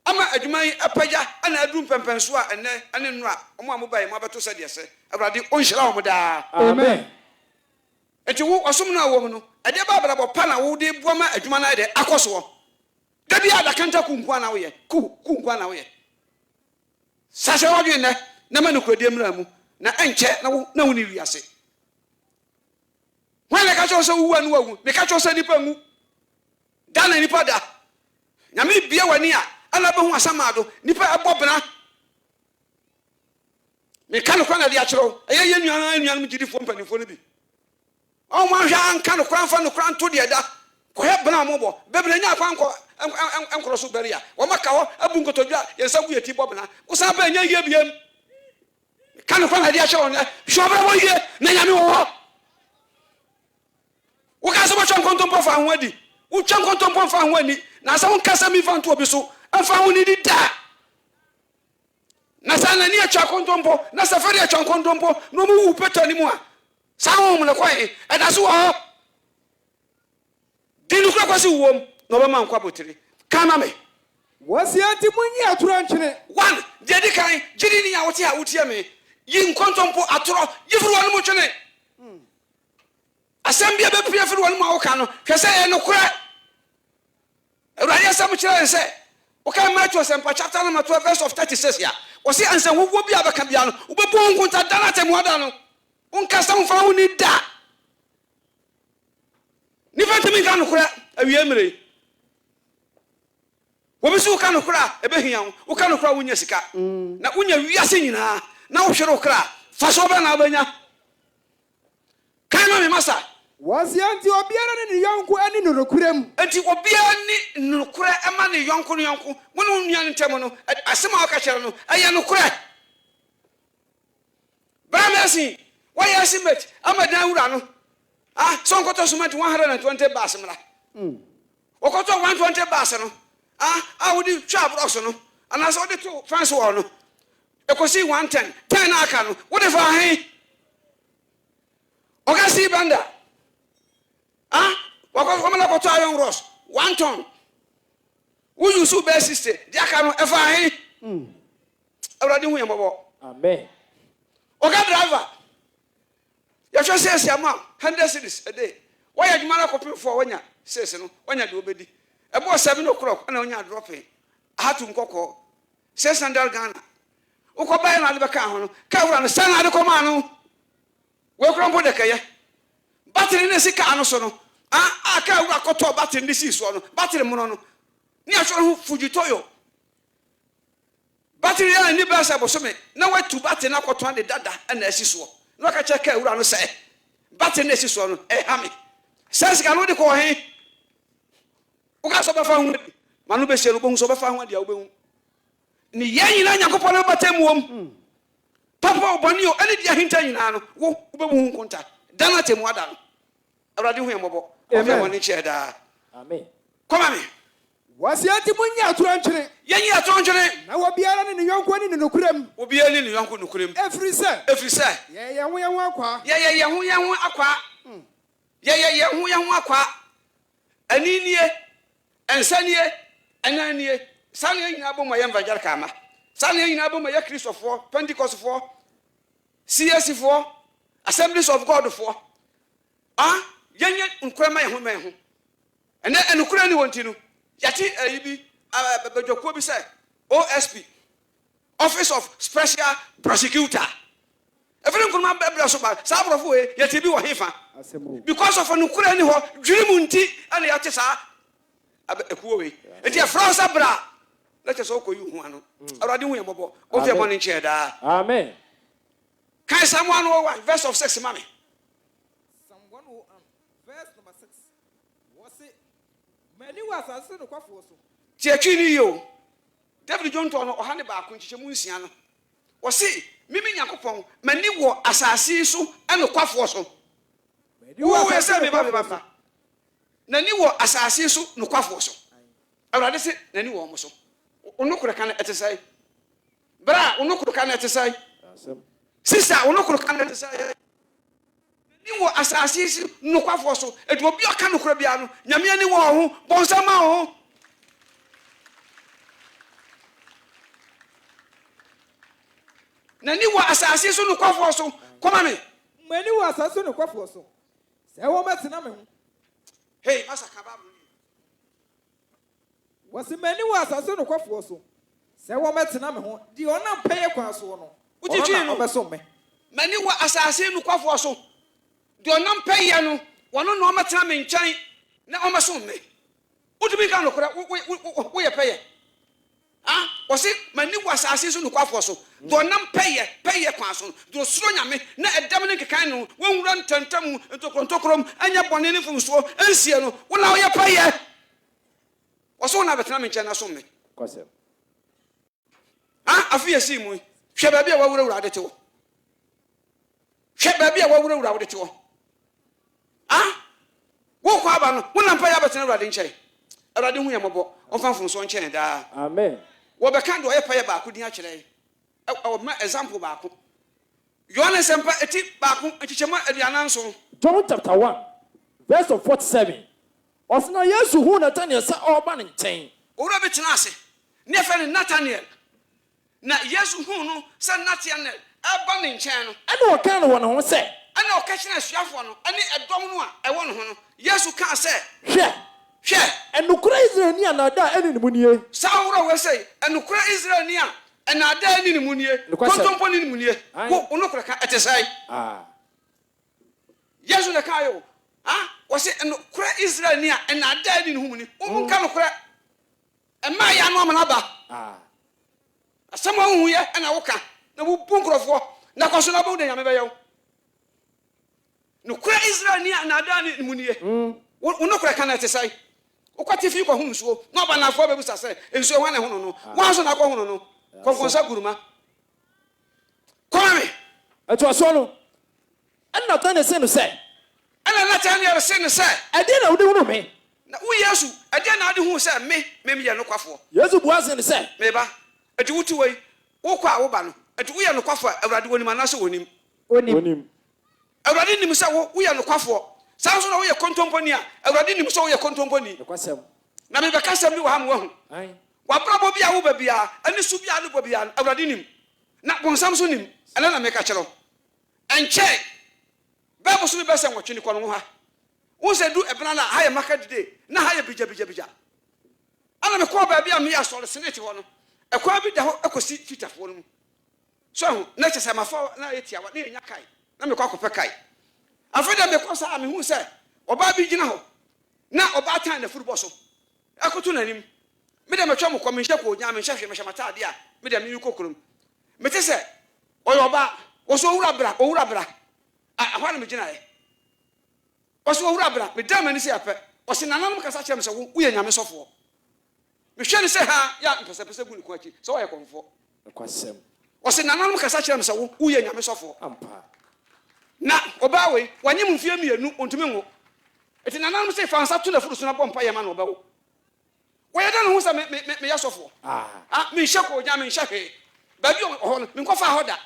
ama adwuma yi apagya ana adu mpɛmpɛnso a ɛnɛ ne nnora ɔmo a mo baa yi mo abɛto sɛ deɛ sɛ awurade ɔnhyira wɔ mo daa amen enti wo ɔsom no a wɔ mu no ɛdeɛ ba abrabɔ pa na wode boa ma adwuma no ayɛ dɛ akɔ soɔ da bi a dakanta kunku ana woyɛ kunku ana woyɛ sasɛ wɔdwe nnɛ na ma nokoradie mmra mu na ɛnkyɛ na wo ne wiase wɔn na ka kyerɛ sɛ wowu a no wawu meka kyerɛ sɛ nipa ngu da na nipa da nyame bie w'ani a ana bɛhu asamaado nipa ɛbɔ bena meka no kora na de akyerɛ wo ɛyɛ yɛ nnuanom gyidifoɔ mpanimfoɔ no bi Oh, my young kind of crown from the crown to the other. Quite Brambo, Bebrina Panko, and Crossuberia, or Macao, a bunko to that, yes, we are Tibobna, was up and Yabium. Can find idea shown, show me here, Nayano. What can so much on Contempo found Wendy? Who chunk Contempo found Wendy? Now someone Casami found to Abisu, and found it that. Nasana near Chacontompo, Nasafaria Chacontompo, no more better anymore. Sound the quiet, and that's all. Didn't look like a woman, no man quabutry. Come me. What's the antimunia to One, Dedikai, Jenny, I would hear me. Yin Contompo atro, everyone much in it. Assembly of the everyone Maocano, Casay no crack. Raya Samuel said, okay, Matthews and Pachatana 12 verse of 36 here. Was he answer who will be a Cabiano, who will go on Danate Modano? Uncasam found it that. Never to me can crack a yemery. What was who can crack a behiam, who can cry when Jessica? Now, when you're singing her, now she'll crack. Fasoba Nabena. Come on, Master. Was the anti Obian and the young Quani no Kurem? And you Obian no crack a man, young Kunyanku, one young Temono, a similar Cachano, a young crack. Bramasi, why has he met? I'm a down. Ah, some got us 120 basamla. Or got 120 basano. Ah, I would do trap Rossano, and I saw the 2 France one. I could see 110, 10 Akano. What if I Ogasi Banda? Ah, what was woman of Young Ross? 1 ton. Who you so best sister? Diakano, if I already win about. Amen. Oga driver. You just say, Yama, 100 cities a day. Why are you man copying for when you say, when you do obedi? About 7 o'clock, and when you drop it. I had to go 600 Ghana. Ukoba na alibaka hono ka wura no san ade komano we kron de kaya battery ne sika ano so no ka wura koto battery ne si so no battery mu no ni aso ho fujitoyo battery ya ni ba sa bosome na watu battery na koto ande dada na asi so no ka che ka wura no se battery ne si so no ha me sense ka no de ko he uka so ba fa hu manu be se no bo so ba fa hu dia wo be hu ni yen na Nyankopon na batemuom papa obonio ene dia hinta nyina no wo bebu hunkunta dana temu ada no awrade hu yembo ofe woni cheda amen koma me wasi antimunya aturanchire yen ya aturanchire na wo biara ne yonko ni nokurem wo biara ni yonko nokurem every say ye hu akwa ye hu akwa ye hu akwa aninie ensanie ananie Sani nyina bo ma yemvajar kama. Sani nyina bo ma ya Christopher, Pentecost for, CSC for, Assemblies of God for. Ah, yenye unkrema ye ho men ho. Ene enukura ni wontinu. Yati ayibi bejoko bi say OSP, Office of Special Prosecutor. Every nkuruma bebra so ba sa brofo e yati bi wo hefa. Because of enukura ni ho dwirimu nti ene yati sa ekuwo we. Enti e France bra. Let us all go you one. Already we are of your money chair. Amen. Can someone over verse of 6, mommy? Someone who verse number 6. Was it many was as soon as Tiachini you. David John Tono or Hannibal Kunchimusiano. Was it Mimi Yakupon, many war assassins and a quaffo. You were saying about Papa. Nani war assassins no quaffo. I rather say Nani war so. Unukura kana etesai bra unukura kana etesai sister unukura kana etesai ni wo asasisi nukwafo so edu obi aka nukura bia no nyame ani wo ho bonsama ho nani wo asasisi nukwafo so koma me mani wo asasisi nukwafo so se wo metena me ho hey masaka babu wasi many was as no kwafo so se wo metena me ho di ona peye kwa so no ujichi no obeso me many wa asase no kwafo so di ona peye no wono no metena me nkyan na omeso me udumi ka no kora wo ye peye Ah, was it my new was assassin to Quafoso? Do not pay a quason, do Sronyame, not a Dominic Cano, won't run Tantamu into Contocrum, and your bonnet from Swo, and Siano, one hour pay. Was one of a time in China Summit. Ah, I fear Simu. Shall I be a woman around it all? Shall I be a woman around it all? Ah, walk up one umpire but in a riding chair. A riding him about often from Swan Chain. Amen. What can't do I pay back with the actually? Our example back. You understand a tip back and teach him at the announcement. John chapter 1, verse 47. Osna Yesu hu Nathaniel sa oba ne nchen. Ora betenase. Nefa Nathaniel. Na Yesu hu no sa Nathaniel aba ne nchen no. Ana o kan no ho se. Ana o ka kire asuafo no, ane edom no a ewo no ho no. Yesu kan se, hwe enukura Israel ni anada eni mu nie. Saura we say enukura Israel ni a anada eni mu nie. Kontompo ni mu nie. Wo onukura ka etesai. Yesu na kayo. Was it enukura Israel ni a anada eni mu ni. Wo kan nukura. Ema ya no amanaba. Asama hu ye ana woka. Na wo bunkrofo na kwaso na bo de nyame be yew. Nukura Israel ni a anada eni mu nie. Onukura kan etesai. Ukwati fi kwa hu nsuo na ba na afọ be busa se nsuo hwan na hu no wan so na kwa hu no konkonsa guruma kwame eto aso no enna ta ne se no se ana na ta ne se no se ade na wudi hu me na wo Yesu ade na ade hu se me ye no kwafo Yesu buase ne se me ba ade wuti wei wo kwa wo ba no ade wo ye no kwafo awrade wonim anase wonim awrade nim se wo ye no kwafo Sanso na wo ye kontomponi a awrade nim so wo ye kontomponi na me beka sem bi wo ha mo hu wa brabo bi a wo ba bia ani su bia no bo bia awrade nim na bonsam so nim ana na me ka kero enche bebo so be se nwotwe ni kono ha wo se du ebna na ha ye maka dide na ha ye bija ana me ko ba bia me ya so senete ho no ekwa bi da ho ekosi fitafo no so na chese mafa na yetia wa na enya kai na me ko akopɛ kai afeda me ko sa me hu se oba bi gina ho na oba tan na furubɔ so akoto nanim me de metwa mo ko me hye ko nya me hye me mata ade a me de me kokorom me te se oyo oba wo so owura bra ahwa na me gina e wo so owura bra me da mani se apɛ wo se nananum kasa kyerɛ me se wo ye nyame sɔfo me hwe ne se ha ya pese gu ni ko achi so wo ye konfo kwasem wo se nananum kasa kyerɛ me se wo ye nyame sɔfo ampa na oba we wanyem mfie mienu ontumi ngo eti nanam se fansa to na furu so na bompa yema na oba wo we yeda no hu sa me yasofo me hye ko nya me hye he ba bi ho no me nkofa hoda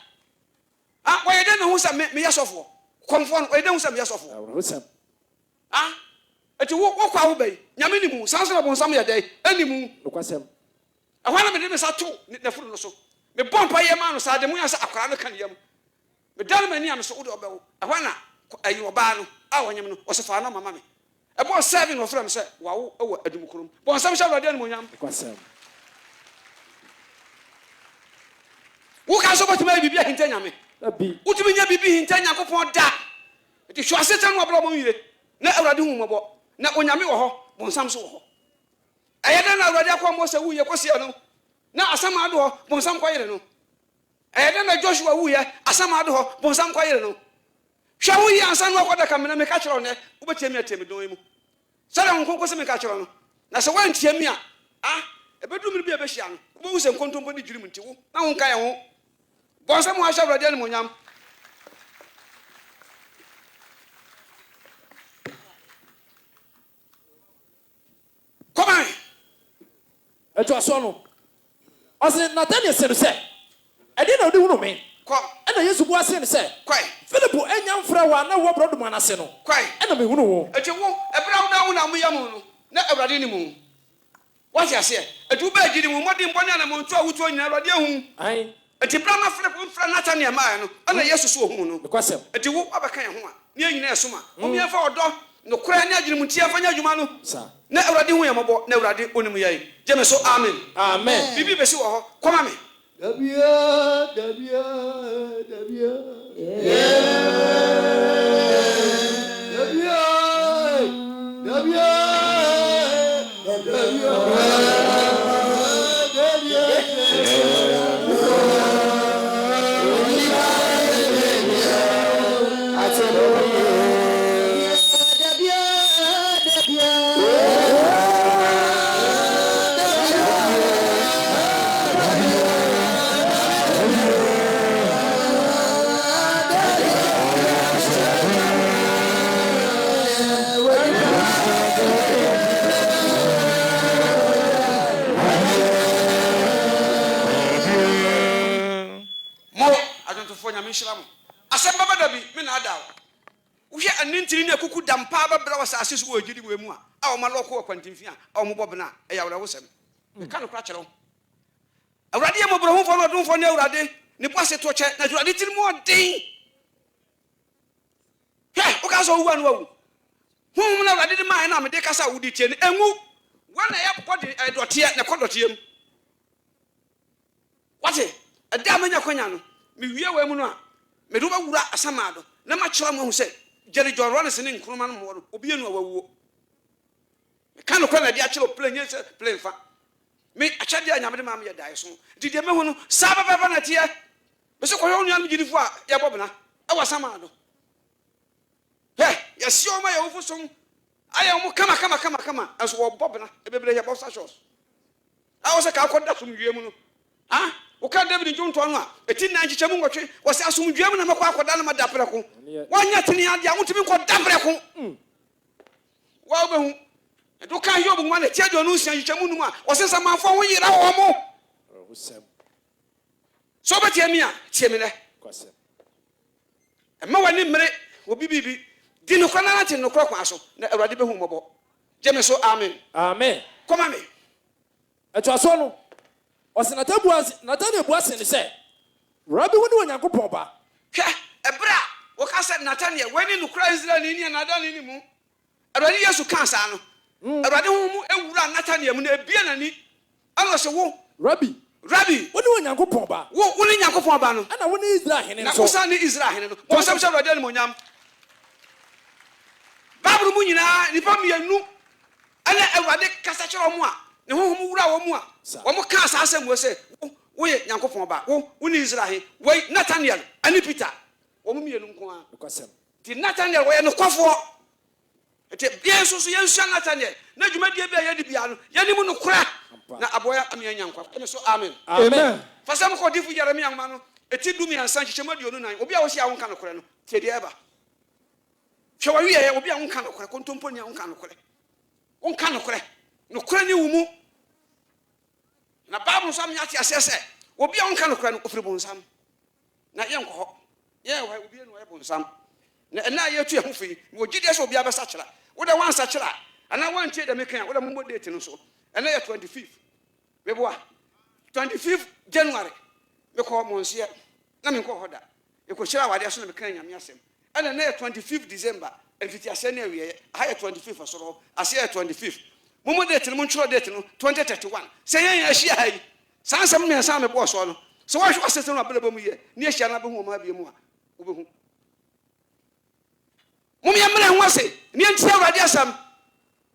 we yeda no hu sa me yasofo komfo no we yeda hu sa me yasofo eti wo kwa wo bai nyame ni mu sanso na bonsam ya dai animu nokwasem ahwana me de me sa to na furu no so me bompa yema no sa de mu ya sa akwara no kan yam me dal mani am so wo do obawo ahwana ayi oba no a wonyem no osefa na mama me ebo 7 no from say wawo ewo adumukurum bon sam sha brade no monyam kwasem wo ka so botima bibia hintanya me abi utimi nya bibi hintanya kopon da eti hwa setan no abro mo yire na awrade hu mobo na onyame wo ho bon sam so wo ho ayeda na awrade akwa mo se wuye kosia no na asama ado ho bon sam kwa yire no ayeda na Joshua wuye asama ado ho bon sam kwa yire no hwa wuye ansan no akoda kamena me ka kiro ne wo betie me atemi don mu sala nkonko se me ka kiro no na se wantie mi a ebedu mi bia be hia no wo wu se nkontompo ni dwiri mu nti wo na wo nka ye ho bon sam ha sha brade no monyam come on eto aso no ose Nathaniel se no se ade na odi hunu me kwa ena Yesu bu ase ne se kwai Philip enya mfra wa na wo brodo manase no kwai ena me hunu wo eti wo ebra wo da wo na mo yam no na awrade ni mu what you say etu ba gidi mu modi mboni na mo ntu awutu nyina awrade hu ai eti bra ma Philip mfra Nathaniel ma no ena Yesu so hu no kwasem eti wo abaka ye ho a ne nyina esoma o mi afa odo no kura nya gidi mu tia fa nya adwuma no sa na awrade hu ye mobo na awrade onimu yayi jeme so amen bibi besi wo ho koma me Dabia. we are an interior kuku dampa bra was assis wo gidi we mu a o ma loko kwantimfia a o mo bobna e ya wura wosem me ka no kra kyerɛ wo awurade ye mo bro ho fo no dum fo ne awurade ne bose to kye na awurade tiri mo den o ka so wu anu wu hu na awurade de ma na me de kasa wo di tie ne enwu wana ya podi dotie ne kodotiem wate ada manya kwanya no me wie we mu no a me do ba wura asamado na ma kyerɛ mo hu sɛ Jerry John Rollins ne nkroma no mo obi enu awuo me ka no kwa na de a kyerɛ plane nyɛ plane fa me akyade anyame de ma me yɛ dae so dide me hu no sa baba na tie me se ko hwe onuan gidifo a yɛ bobna e wasamado ya si o ma yɛ ofu som ayɛ mo kama aso wo bobna e bebre yɛ bossa shows a wo se ka akɔda som wie mu no ha o ka David Njonto no a eti na nchiche mu ngotwe wo se asom wie mu na makɔ akɔda na ma dapre ko wonya tene ade a wotumi kɔ dapre ko wa obehu do kan yobu ma na tie de onu sia nchiche mu num a wo se samanfo ho yira wo mo so betie mi a tie mi ne e ma wani mmere obi bibi di no kwana na tin no kro kwa so na awurade behu mobo jeme so amen koma me eto aso no Nathan Buasin say, Rabbi woni Onyankopon ba. Hwɛ ebra wo ka sɛ Nathaniel wani no kra Israel ni na da ni mu. Awurade Yesu ka sa no. Awurade hu mu ewura Nathaniel mu na ebie nani. Ano se wo Rabbi woni Onyankopon ba. Woni Nyankopon ba no. Ana woni Israel hene so. Na ko sa ni Israel hene no. Wo sam sɛ Awurade ni monyam. Babru mu nyina nipa mienu. Ana Awurade kasa kyerɛ mo a ne honhom wura wo mu a wo mo ka sa asɛm wo sɛ wo ye Nyankopon ba wo ni Israel wo Nathaniel ani Peter wo mo mienu nko a ukasɛm ti Nathaniel wo ye no kɔfo ete yesu so yensu Nathaniel na dwumadie bia ye di bia no ye ni mu no kora na aboya amia nyankwa eme so amen fasam ko difu Jeremia ngma no eti dumi ansan chichema dionu nan obi a wo sia wo nka no kora no tie de eba hwe wa wiye obi a wo nka no kora kontompo ni a wo nka no kora wo nka no kora no kora ni wo mu na babu sam nya ti asese obi a wonka no kra no ofiri bonsam na ye nkɔ hɔ ye wa obi no ye bonsam na na ye tu ye hofi wo gide so obi abesa kyera wo da wansa kyera ana wantie da mekan wo da mo date no so na ye 25 beboa 25 January me ko monse na me nkɔ hɔ da e ko kyera wade so na mekan nyame asɛm ana na ye 25 December enfiti asɛ na wiye ha ye 25 asoro asɛ ye 25 Momo date no montro date no 2031 say yen ahia hai sansam me san me bo so no so wa hwe asese no abelebo mu ye ni ahia na be hu ma bia mu a wo be hu mum ye mra ho ase ni anti awrade asam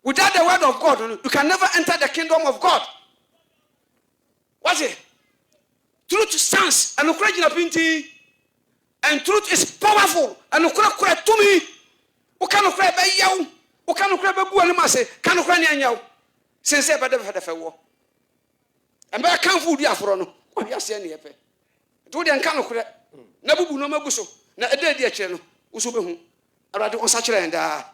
without the word of God you can never enter the kingdom of God what it truth stands and ukra gina pinti and truth is powerful and ukra to me o kan ukra be yaw o kan okra be buani mase kan okra ne anyaw sense be de fe wo embe kan fu du aforo no o bia se ne yepe do de kan okra na bubu no maguso na ede de akire no uso be hu arade on sa kire nda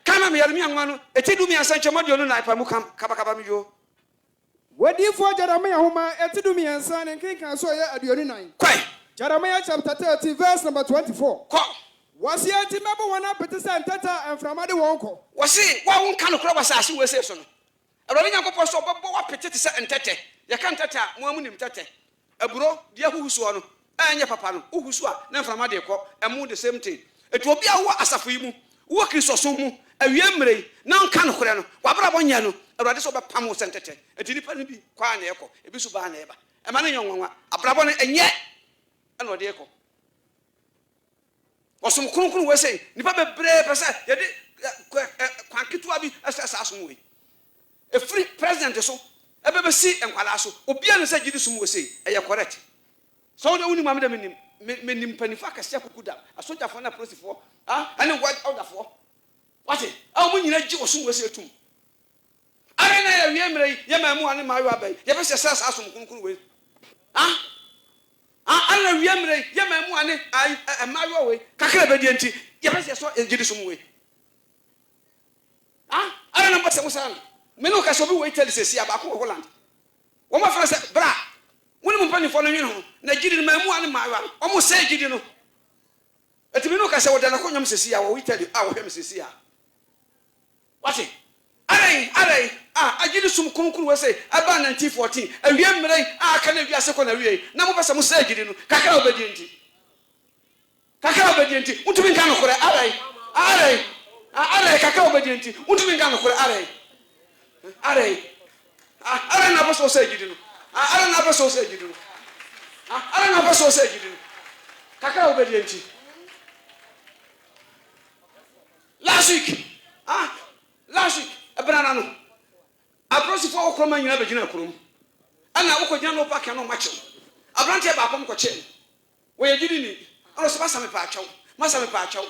kama me yarmi anwa no etidu mi ansa nchema dio no na ipa mu kam kaba mi jo wadi fo Jeremiah homa etidu mi ansa ne nkenkan so ye aduonu nan kwai Jeremiah chapter 30 verse number 24 ko wasi enti mebo wana petese ntata enframade wonko wasi wa won kan okra wasase we se so no arade nyankopɔ so bebo wa petete se ntete ye kan ntata mo amunim tete aburo dia huhuso no anya papa no uhuso a na enframade kɔ emu the same thing etu obi a wo asafo yi mu wo Kristo so mu awie mmerei na nka no kore no wabra bonya no arade so bepam wo sentete eti nipa no bi kwa na ekɔ ebi so ba na eba e ma no nyonwanwa abrabo no enye ana ode ekɔ osum kronkron we say nipa bebre pesa ye de kwanketwa bi asasa asom we e free president so e be si enkwala so obi an say gidi sum we say e ye correct so de woni mam de menim panifa kase akukuda asoja fo na police fo ani what order fo what e awu nyina gi osum we say tum are na ye wie mre ye mamu ani mayo abai ye be se sasa asom kronkron we ana wiemre ye mamu ane mayo we kakra be die nti ye be so gidi sum we ana na bose musan me no ka so bi we tell sesi aba ko Holland wo ma fra se bra woni mu pani fo no nwene ho na gidi mamu ane mayo o mo say gidi no Etimino ka se wo dana ko nyam sesi a wo Italy a wo hwem sesi a. Wati? Arai agidi sum konkuru we say aba 1914 awia mmerɛ aka na wiase kɔ na wie na mo pesa mo sɛ agidi no kakra obedi enti utumi nka no kore arai kakra obedi enti utumi nka no kore arai na pesa sɛ agidi no na pesa sɛ agidi no na pesa sɛ agidi no kakra obedi enti last week Abrana no. Aprosi fo okroma nyina be gina krom. Ana wo ko gina no park no macho. Abrante ba kom ko che. Wo ye gidi ni. Ono so basa me pa acho. Masa me pa acho.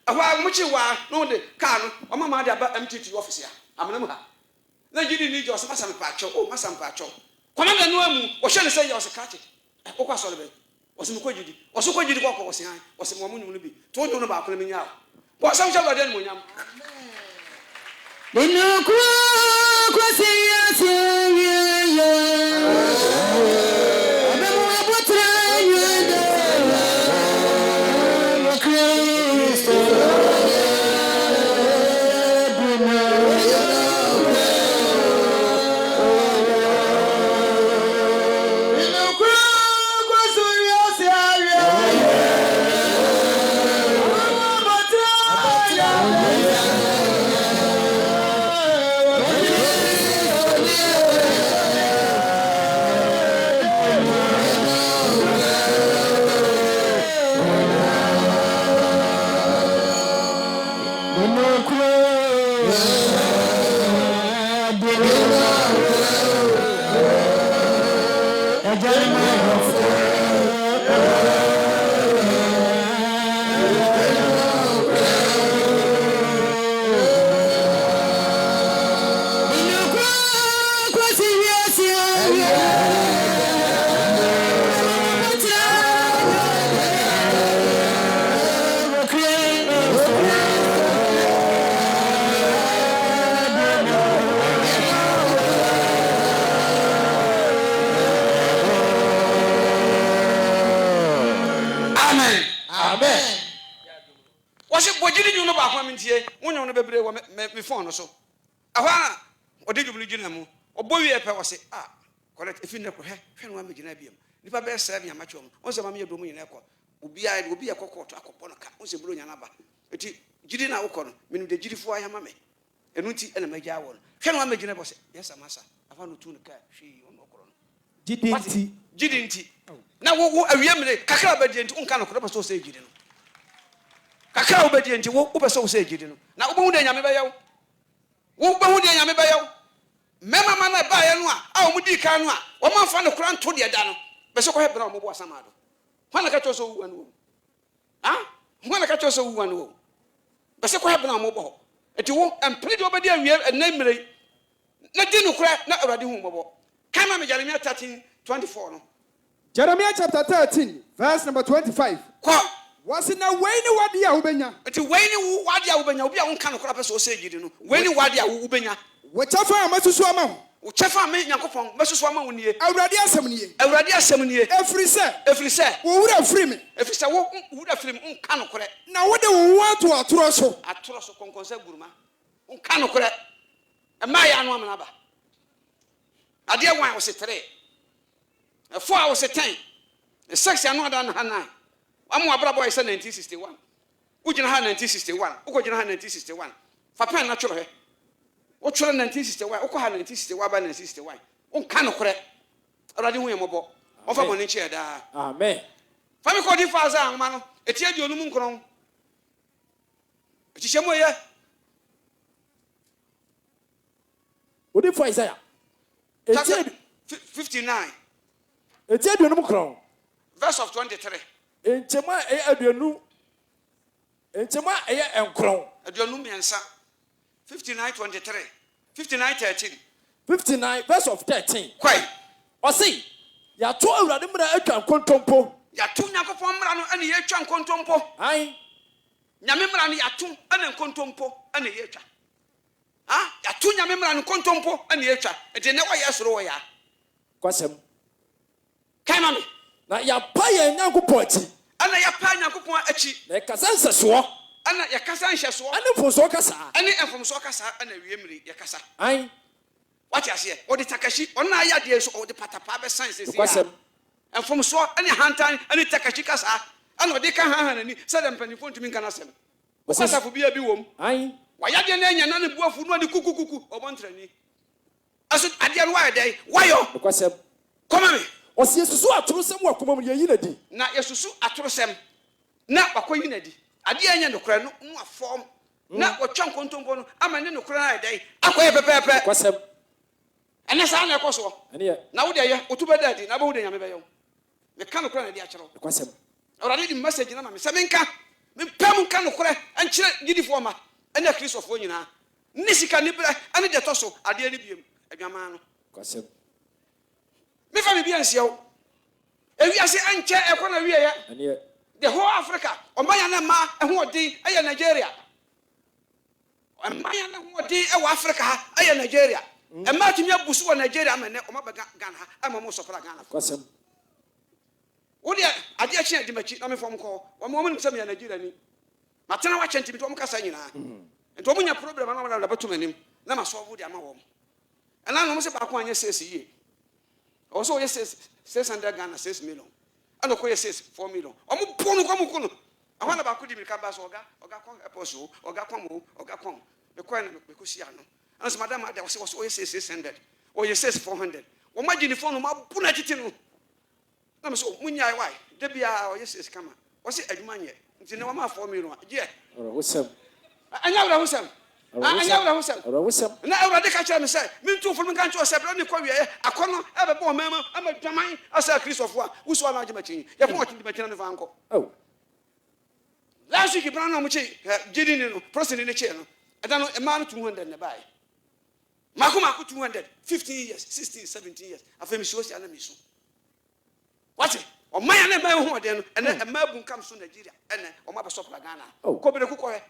Ahwa mo chi wa no de car no. O mama de aba MTT office ya. Amena mu ha. Na gidi ni jo so basa me pa acho. O masa me pa acho. Komanda no amu. Wo hwe ne say ya o se kache. Wo kwa so le be. Wo se me ko gidi. Wo so ko gidi ko ko se han. Wo se mo mu nyum no bi. To nyu no ba ko na me nya. Wo sam cha ba de mo nyam. Nino kwa siyasi Abemu abutra yende Kristo Nino kwa siyasi me phone no so ahwa odi dwum gina mu obowie pe wo se correct if ne ko hwe no ma gina biam nipa be serve ya machom on se ma me domu nyina ko obi akokɔto akɔpɔ no ka on se bro nya na ba eti gidi na wokɔ no menu de gidi fo ayama me enu ti ena magya wo no hwe no ma gina bo se yes amasa afa no tu no ka hwe on okoro no gidi nti na wo awie mre kakra ba di nti unka no ko so se gidi no kakra obedi enti wo be so se gidi no na wo behu de nyame be yawo wo behu de nyame be yawo mema ma na ba ye no a wo di kan no a wo man fa no kura nto de da no be so ko hebra wo bo asama do hwana ka choso wu anu hwana ka choso wu anu be so ko hebra wo bo enti wo empre de obedi awie enamre na di no kura na awrade hu mo kan ma me Jeremiah 13:24 no Jeremiah chapter 13 verse number 25 kwa wasi na weni wadi ya ubenya enti weni wadi ya ubenya obi a wonka no kora pese o se gidi no weni wadi ya ubenya wo chafa amasusu ama wo chafa me Nyankopɔn masusu ama wo nie awurade asɛm nie efiri sɛ wo wura firi me efiri sɛ wo wura firi me nka no kora na wo de wo ato atoro so konkonsa guruma nka no kora ma ya no amana ba ade wan wo se 3 4 wo se 10 6 ya no ada na hanan amu abrabo is 1961 ugina ha 1961 ukogina ha 1961 fa pen na tworo he wo tworo 1961 ukọ ha 1961 ba 1961 unka no kore awrade hu yemobo o fa boni che da amen fa mi ko di fa za anma no etie di onum nkron echichemo ye odi fa Isaiah etie 59 etie di onum nkron verse of 23 enchema aduanu enchema enkron aduanu miensa 59:23 59:13 59 verse of 13 kwai osi ya to awurade mra atwa nkontompo ya to Nyankopɔn mra no ane ye atwa nkontompo ai nyame mra no ya to ane nkontompo ane ye atwa ya to nyame mra no nkontompo ane ye atwa ede ne wa ye soro wo ya kwasem kai mami na ya pa ye Nyankopɔn ti ana ya pa nyankopɔn achi na kasa nseso ana ya kasa nhyeso ana mfonso kasa ana mfonso kasa ana wiemri ya kasa ai wati ase odi takashi ona ya de so odi patapa be science sia kwasem mfonso ana hantan ana takashi kasa ana odi ka hanani se dem panifo ntumi nka na sem wasafo bia bi wom ai waya de na nya na ne buafu no odi kukukuku obontrani aso ade no wa dey wayo kwasem koma me osi esusu atorosem wa koma mu ye yi na di na yesusu atorosem na wakoyi na di ade anya no kora no afom na otwa nkontompo no ama ne no kora na dey akoye pepepe kwasem ene sa na ekoso ene na wo de ye otuba dadi na ba wo de nyame be yo me kan no kora na di akero kwasem already the message na me se menka me pam kan no kora ankire gidifo ma ene kristofo nyina ne sika ni bra ane de toso ade ani biem adwama no kwasem me fa me bia nsiawo ewiase anche ekona wie ye ene the whole Africa omanya na ma eho odin eye Nigeria omanya na ho odin e wa Africa ha eye Nigeria e ma tumi abusu wa Nigeria ma ne oma ba Ghana ha ama mo sofra Ghana kwasem wodi ade a chie dimachi na me fom ko wa mo mo nsem ya Nigeria ni matena wa chenti to mo kasa nyina ento mo nya problem na na batum anim na ma solve di ama wo ana no mo se ba ko anya 6 yie o so ye 600 Ghana 6 million ano ko ye 4 million omo ponu ko mo kuno ahwana ba ko di mirika ba so oga kon eposo oga kon me ko na me ko sia no anso madam ada wo ye 600 o ye 400 wo ma gini phone ma bu na titi no na me so munya why de bia o ye 6 kama wo se adwuma nye nti ne wo ma 4 million je ora wosam anya wura wosam ora wosam na awurade ka kira me say me ntu fo me kan cho say bro ni kwa wiye akono e be bo mama ama dwaman asa kristofo a wuso na agema chin ye ko tin be chin na fa anko oh last week brand no mo chi jidi ni no person ni chi no ada no e ma no 200 ne bai mako 200 15 years 16 17 years afemi so si ana mi so what o man na ba ho de no ene e ma bu kam so Nigeria ene o ma be so pra Ghana ko be ku ko he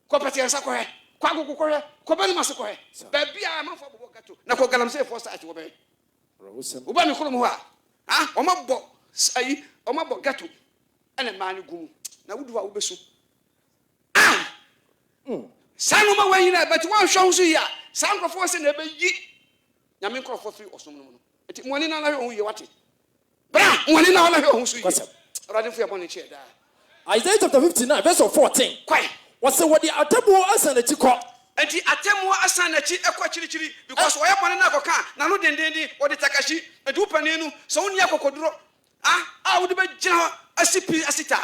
ko pete ansa ko he kwa gugu ko he ko be no mas ko he ba bia ma fo bo gato na ko galam se fo sa ati wo be wosam wo ba mi kuro mo ha o ma bo ayi o ma bo gato ene ma ni gumu na wudu a wo be so sanu ma wanyina but one show so ya san krofo se na be yi nyame krofo free osom no eti mwani na na ho ye wate bra mwani na na ho so yi rade fu ya bone che da Isaiah chapter 59 verse 14 kwai wase wodi atabo asana chiko enti atemo asana chi ekwa chirichiri because wo ye bone na koka na no dendendi wodi takashi enti upani nu so woni akokoduro wodi be gina asipi asita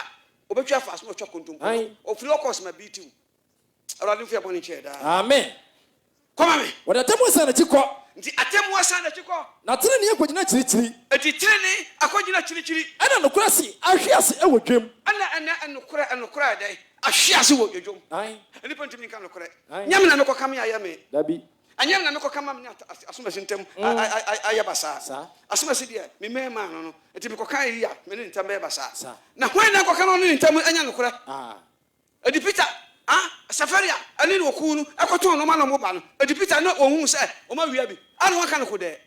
obetwa fast no twa kontompo o free course ma bitiu rade fu ya bone che da amen koma me wodi atabo asana chiko nti atemu asana chiko na tene ne akogina chirichiri eti tene akogina chirichiri ana nokura si ahwiase e wodwem ana nokura dai ahwiase wo dwom ani ponti mi kan nokura nyam na mekọ kam ya me dabi anyam na mekọ kam am asoma sintem ayabasa asoma si dia me mema no eti mekọ kan ya me ne ntam basa na hwan na kọ kan no ne ntam anya nokura edi Peter safaria ani no kunu ekoto no ma no mo ba no edi Peter na ohun se o ma wia bi anu waka no ko de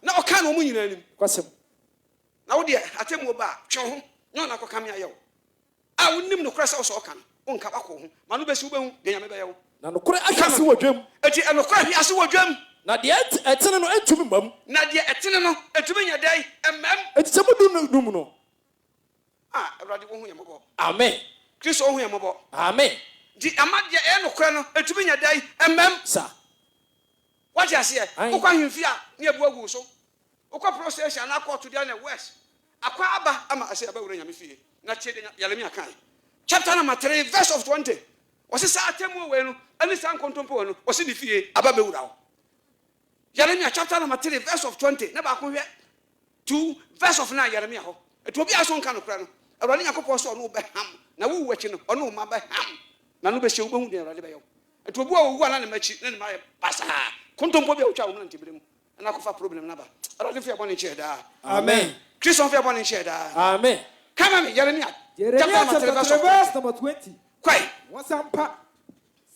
na o ka no mo nyina nim kwasem na wo de atemu ba twe ho no na ko kam ya yo wonim no kura se o so ka no won ka ba ko ho ma no be si wo be hu de nyame be yo na no kura ahase wodwem eti no kura ahase wodwem na de etene no entumi mam na de etene no etumi nya dai emam eti se mudu dum no awrade wo hu yambo amen Kristo hu yambo amen di amadia no kura no etumi nya dai emam sa what you say ukwa hwimfia ne abu agu so ukwa procession na court dia na west akwa aba ama ase aba wura nyame fie na chede Yeremia kan chapter number 3 verse of 20 wose sa atemu we no ani san kontompo no wose ni fie aba be wura Yeremia chapter number 3 verse of 20 na ba ko hwe 2 verse of 9 Yeremia ho eto obi aso nka no kra no awrade yakopɔ so no be ham na wo wachi no ono ma be ham na no be hye wo be hu de awrade be yo eto obi a wo wu na ne machi na ne ma pasa kontompo bi a wo twa wo na ntibirem na ko fa problem na ba awrade fi abone che da amen Christian fi abone che da amen kama me Yeremia chapter verse number 20 kwai wasampa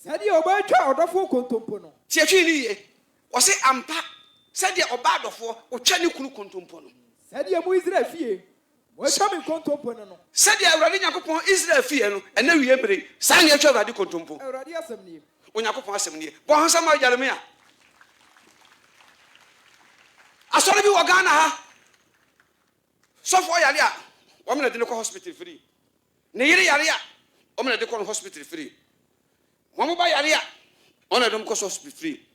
sadi obetwa odofo kontompo no tie twi ni ye wo se ampa sadi oba adofo wo twa ne kunu kontompo no sadi mu Israel fie Wachami kontompo no. Said ya Awurade Nyankopɔn Israel fie no ena wie mere. San ye twa Awurade kontompo. Awurade asɛm nie. Onyankopɔn asɛm nie. Bɔ hansa ma Jeremia. Asɔre bi wɔ Ghana ha. Sɔfo yare a wɔn na de no kɔ hospital free. Ne yere yare a wɔn na de kɔ hospital free. Wɔn ba yare a wɔn na de kɔ hospital free.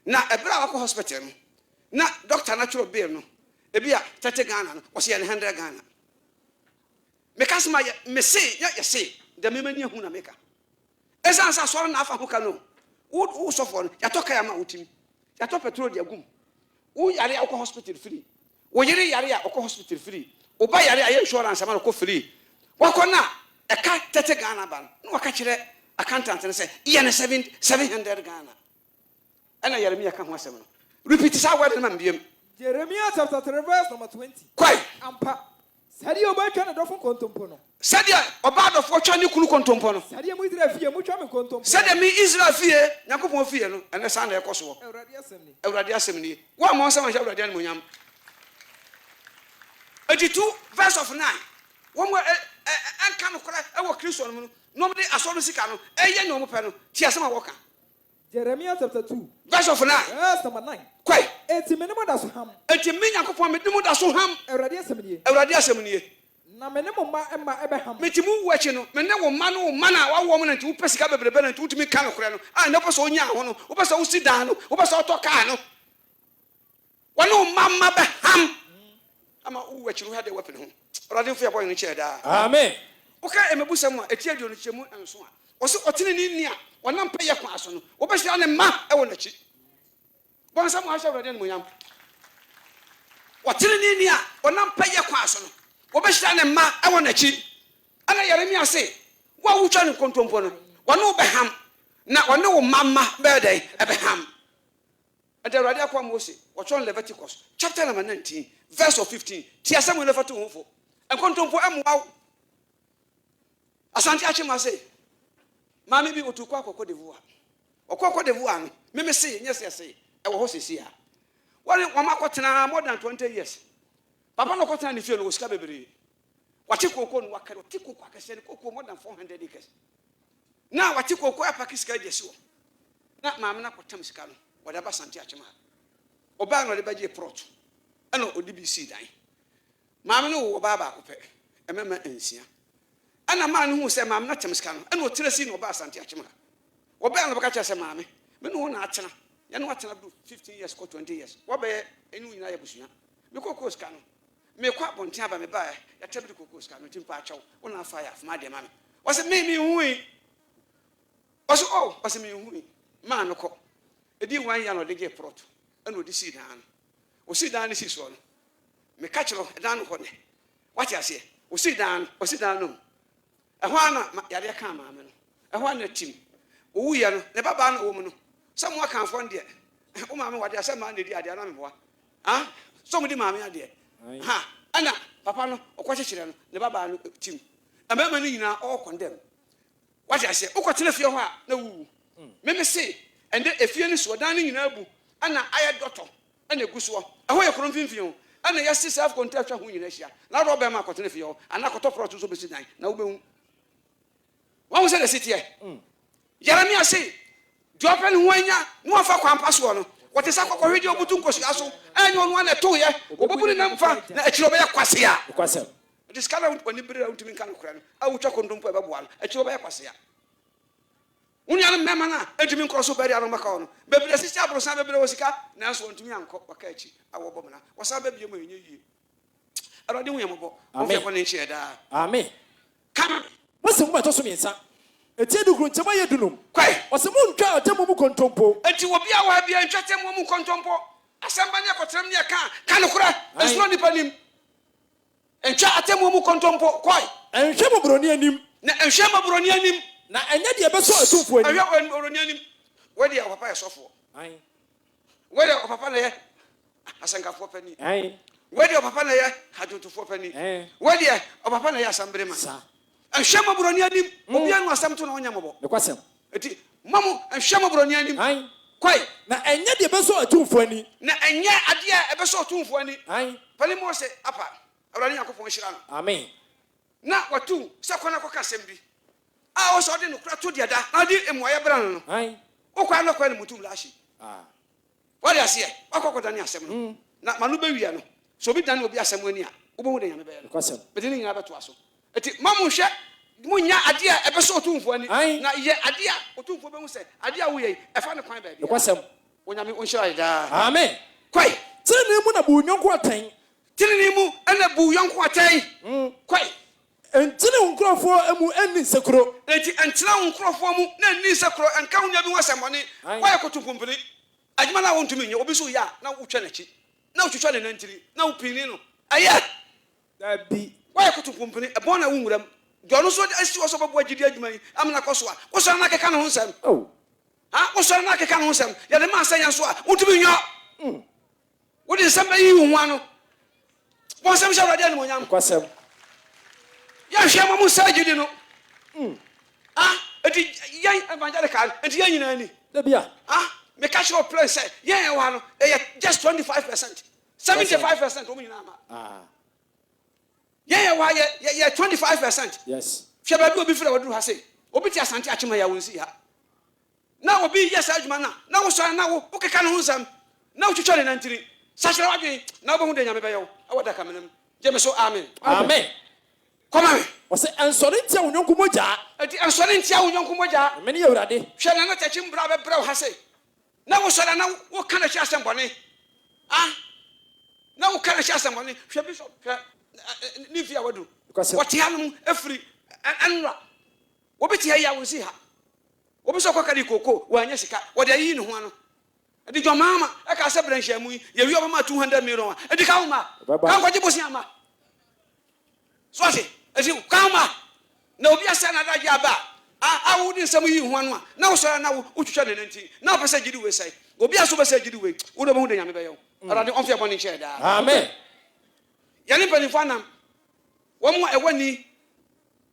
Na ebra akɔ hospital no. Na doctor natural bill no. Ebi a 30 Ghana no, wɔsi yɛ 100 Ghana. Meka sema me say ya say da me mani hu na meka. Esa sa sɔre na afa ho ka no. Wo sɔfo no ya toka ya ma wotimi. Ya to petrol dia gum. Wo yare akɔ hospital free. Wo yere yare a akɔ hospital free. Wo ba yare a insurance ama ko free. Wakɔ na eka 30 Ghana ban. No waka kyerɛ accountant ne say iye ne 700 Ghana. Ana Jeremia ka ho asɛm no. Repeat sa word na mbiem. Jeremiah chapter 3 verse number 20. Kwai. Ampa. Sadi oba twa na dofo kontompo no. Sadi oba dofo twa ne kunu kontompo no. Sadi mu Israel fie mu twa me kontompo. Sadi mi Israel fie, Nyankopɔn fie no, ene sa na ekoso wo. Awurade asɛm ni. Awurade asɛm ni. Wa mo nsɛm ahya Awurade no nyam. 82 verse of 9. Wo mo anka no kora e wo Kristo no no. No mo de asɔre sika no, eye no mo pɛ no. Ti asɛm a wo ka. Jeremiah chapter 2 verse of 9. Verse number 9. Kwai. Eti me ne mo da so ham. Eti me Nyankopɔn me de mo da so ham. Awurade asɛm ni. Awurade asɛm ni. Na me ne mo ma ebe ham. Me ti mu wu achi no, me ne wo ma no na wa wo mo na nti wo pesika bebrebe na nti wutumi ka no kora no. Ah na pɛ so onya ho no, wo pɛ so wo si dan no, wo pɛ so to ka no. Wo no ma be ham. Ama wu achi no ha de weapon ho. Awurade mfo ya boy no che da. Amen. Wo ka emebusa mu a eti adio no chemu enso a. Wo se otene ni ni a, wo nam pɛ ye kwa so no. Wo bɛ hia ne ma e wo na chi. Bonsa mo ha hia Awurade no nyam. Otene ni ni a, wo nam pɛ ye kwa so no. Wobɛhyira ne ma ɛwɔ n'akyi ana Yeremia se wo awutwa ne kontompo no wɔne wo bɛham na wɔne wo mama bɛdɛn ɛbɛham ɛde Awurade akɔ Mose wɔtwɔn Leviticus chapter number 19 verse of 15 ti asɛm wo lefa to ho fo kontompo ɛmoa asante akyi ma se maame bi otu kɔ akɔkɔ devoa ɔkɔkɔ devoa no meme se nyɛ se ɛwɔ hɔ sesi a wɔne wɔn akɔtena more than 20 years. Papa no kɔtena ne fie no osika bebree. Wate koko no wakare, wate koko akɛse ne koko more than 400 acres. Na wate koko apaki sika de si wo. Na maame na kɔtam sika no, wɔde ba sante akyema. Oba no de bagye prot. Ɛna odi bi si dan. Maame no wo ba ba akopɛ. Ɛmɛma ensia. Ɛna maa no hu sɛ maame na tam sika no, ɛna otire si no ba sante akyema. Oba no bɛka kyerɛ sɛ maame, me no na atena. Yɛ no atena do 15 years ko 20 years. Wɔbɛ enu nyina yɛ busua. Me koko sika no me kwa bontia ba me ba ya tabiri kokos ka no timpa akyɛw wona fa ya fama de ma me wɔse me hui wɔse wɔse me hui ma no kɔ edi wan ya no de ge prot ɛna odi si dan o si dan ne si so no me ka kyerɛ dan no hɔ ne wate ase o si dan no ɛhɔ ana yare ka ma me no ɛhɔ ana tim o wu ya no ne baba na wo mu no sɛ mo aka afɔ ndeɛ o ma me wade asɛ ma na di ade na me boa ha so mo di ma me ade ha ana papa no okwakyekere no ne baba no tim amama no nyina all condemn what I say okotene fie ho a na wu me se ende efie no so dan no nyina abu ana aye dotto ana eguso ho ye krom finfin ho ana ya self contact ho nyina hia na do be ma akotene fie ho ana akoto prot so be si dan na wo be hu wo se the city Jeremia say do open ho anya no afa kwampa so no what is akwa hwedi obutu nkosu aso enyo no na to ye obobuni na mfa na akiro be yakwase a kwase this kind of when ibira untimi kan kora no awutwa kondompo e beboa no akiro be yakwase a unya no mema na edimi nkroso bari aro maka no bebire sisi abrosan bebire wosika na so ontimi ankọ waka achi awobo mena wasa babie mo enye yie arade hu yembo o fe ko ne nche da amen kan mo se mo beto so miensa etie dugru ntema ye dunum kwai ose mo ntwa atemu mu kontompo enti obi a wa bia ntwa atemu mu kontompo asamba ne kotrem ne ka no kora esuro nipa nim ntwa atemu mu kontompo kwai enhwe mo broni anim na enhwe mo broni anim na enye de beso atumfo anim enhwe broni anim wadi ya papa ya sofo ai wadi ya papa na ye asankafo pani ai wadi ya papa na ye hadutufo pani wadi ya papa na ye asambere ma enhwe mo broni anim obi anu asam to na onya mo bo ne kwasem eti mamu enhwe mo broni anim ai kwai na enye de beso atumfo ani na enye ade a ebeso atumfo ani ai pani mo se apa awurade yakofo nhyira no amen na watu sɛ kɔna kɔka asɛm bi a wɔsɔ de no kura to deɛ da na ɔde mmuayɛ bra no no wokwa no kɔ ne mutum lahye wɔde aseɛ wakɔkɔda ne asɛm no na ma no bɛwia no sɛ obi dane obi asɛm ani a wobɛhu de nyame bɛyɛ no bɛde ne nyinaa bɛtoa so ɛti ma monhwɛ monya adeɛ a ɛbɛsɛ ɔtomfoɔ ani na yɛ adeɛ a ɔtomfoɔ bɛhu sɛ adeɛ a woyɛ ɛfa ne kwan baabi onyame ɔnhyira yɛ daa amen kwae tenene mu na bu nyɔnko atɛn tenene mu ɛna bu yɔnko atɛn kwae ntene nkurɔfoɔ mu ɛni nsekuro enti ɛntena nkurɔfoɔ mu na ɛni nsekuro ɛnka ho nya bi ho asɛmmɔne woayɛ kotopompini adwuma no a wontumi nyɛ obi so yɛ a na wotwa n'akyi na wotwitwa ne nantiri na wopini no ɛyɛ dabi woayɛ kotopompini ɛbɔn na wonwuram deɛ ɔno so asi wɔ sɛ ɔbɛboa gyidi adwuma yi amena kɔ so a wosɔre no akeka ne ho nsɛm wosɔre no akeka ne ho nsɛm yɛde ma asɛ yɛn so a wontumi nyɔ wode nsɛm bɛyi wo ho ano bɔ nsɛm hyɛ awurade animonyam yɛhwɛ ma mo saa gyidi no ɛnti yɛn evangelical ɛnti yɛn nyinaa ni dabia meka kyerɛ wo plan sɛ yɛn ɛwɔ ha no ɛyɛ just 25%, 75% wɔn nyinaa ma yɛn ɛwɔ ha yɛ 25%. yes hwɛ baabi obi fira wɔduru ha se obi te asante akyema yɛ wɔn si ha na obi yɛ saa adwuma na wosɔre na wokeka ne ho nsɛm na wotwitwa ne nantiri sakyerɛ wadwen na wobɛhu de nyame bɛyɛ wo ɛwɔ da kamenam gye me so amen kɔma me wɔsɛ ɛnsɔre ntia wo nyɔnko mogyaa ɛnti ɛnsɔre ntia wo nyɔnko mogyaa mene yɛ awurade hwɛ na takyi mbra bɛbrɛ wo ha se na wosɔre na woka n'akyi asɛm bɔne na woka n'akyi asɛm bɔne hwɛ bi so hwɛ ne mfi a wadu wɔte ha nom afiri ɛnra wobɛte ha yi a wonsi ha wobi sɛ kɔka de koko wɔanyɛ sika wɔde ayi ne ho ano ɛde dwɔmaama ɛka sɛ brɛ nhyiamu yi yɛwi ɔbɛma 200 million a ɛde ka wo ma ka nkɔgye bosia ma so ase ɛti ka wo ma na obi asɛ na adagye aba a wode nsɛm yi ho ano a na wosɔre na wotwitwa ne nanti na wopɛ sɛ gyidi wei sɛe obi aso bɛ sɛ gyidi wei wode bɛhu de nyame bɛyɛ wo awurade ɔmfɛ bɔne nkyɛɛ daa amen yɛne mpanimfoɔ anam wɔn a ɛwɔ ni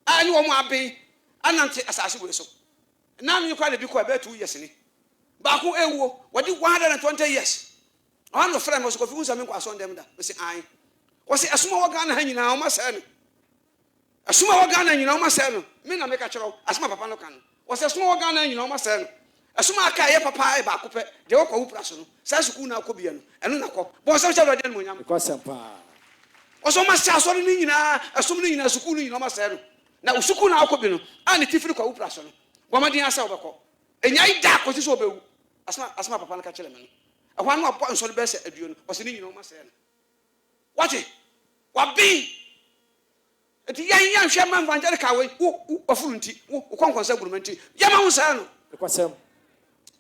a ne wɔn aben anante asase wei so na me kwa le bi kɔ ɛbɛ 2 years ni baako ewuo wɔde 120 years ɔhan no frɛ me so kofi unsa me kwa so ndɛm da me se an wɔse asoma wɔ Ghana ha nyinaa ɔma sɛ no asoma wɔ Ghana nyinaa ɔma sɛ no me na me ka kyerɛw asoma papa no ka no wɔse asoma wɔ Ghana nyinaa ɔma sɛ no asoma aka yɛ papa ai baako pɛ de wɔkɔ wupra so no saa sukuu na akɔ bia no ɛno na kɔ bɔ sɛ kyerɛ wɔde no nyam kwasɛm pa ɔso ma sɛ asɔre no nyinaa asom no nyinaa sukuu no nyinaa ɔma sɛ no na sukuu na akɔ bi no a ne tifiri kɔ wupra so no bɔmɔden asɛ wɔbɛkɔ ɛnya da akɔsi sɛ ɔbɛwu asoma papa no ka kyerɛ me no ɛhɔ ano abɔ nsɔre bɛsɛ aduo no ɔsɛ ne nyinaa ɔma sɛ no wate waben nti yɛnhwɛ ma evangelical wei wo ɔforo nti wo kɔnkɔnsa buruma nti yɛma ho saa no kwasɛm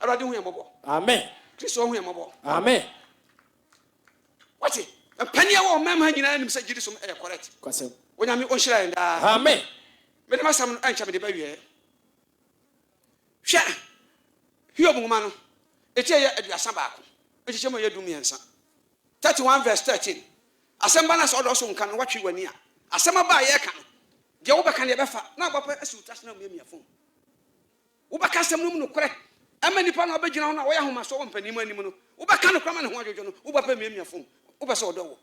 awurade hu yɛ mmɔbɔ amen kristo hu yɛ mmɔbɔ amen wate mpani a wɔ ɔmama ha nyinaa anim sɛ gyidi som ɛyɛ correct kwasɛm onyame ɔnhyira yɛn daa amen mede masɛm no ɛnkyɛ mede bɛwieɛ hwɛ Hiob nwoma no ɛti yɛ 31 ɛkyekyɛ mu yɛ 13 31 verse 13 asɛm ba na sɛ ɔdɔ so nka no watwe w'ani a asɛm aba a yɛka no deɛ wobɛka ne yɛbɛfa na wobɛpɛ asi wo tase na miamiafo wobɛka asɛm no mu nokorɛ ɛma nnipa no wobɛgyina ho no a wɔyɛ ahomaso wɔ mpanimu anim no wobɛka nokorɛ ma ne ho adwodwo no wobɛpɛ miamiafo wobɛ sɛ ɔdɔ wɔ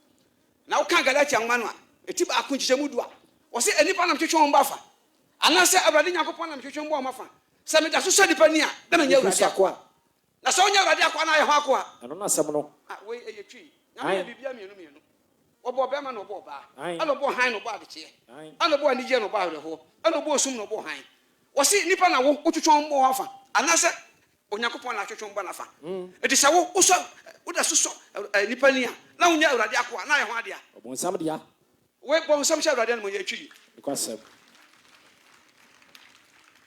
na woka Galatia nwoma no a ɛti baako nkyekyɛ mu 2 a wɔsɛ nnipa nam twetwe wɔn ba fa anaasɛ Awurade Nyankopɔn nam twetwe wɔn ba fa sɛ meda so sɛ nipa ni a na manyɛ Awurade akoa na sɛ wonyɛ Awurade akoa na ayɛ hɔ akoa ɛno na asɛm no wei ɛyɛ twi nyame yɛ bibia mmienu wɔbɔ bɛrima na ɔbɔ ɔbaa ɛna ɔbɔ han na ɔbɔ adekyeɛ ɛna ɔbɔ anigyeɛ na ɔbɔ awerɛhoɔ ɛna ɔbɔ osum na ɔbɔ han wɔse nipa na wotwetwe wɔn bɔ hɔ afa anaasɛ Onyankopɔn na atwetwe wɔn ba nafa ɛti sɛ wosɔ woda so sɔ nipa ni a na wonyɛ Awurade akoa na ayɛ hɔ adea ɔbɔnsam dea wei bɔnsam hyɛ Awurade no yɛ twi kwasɛm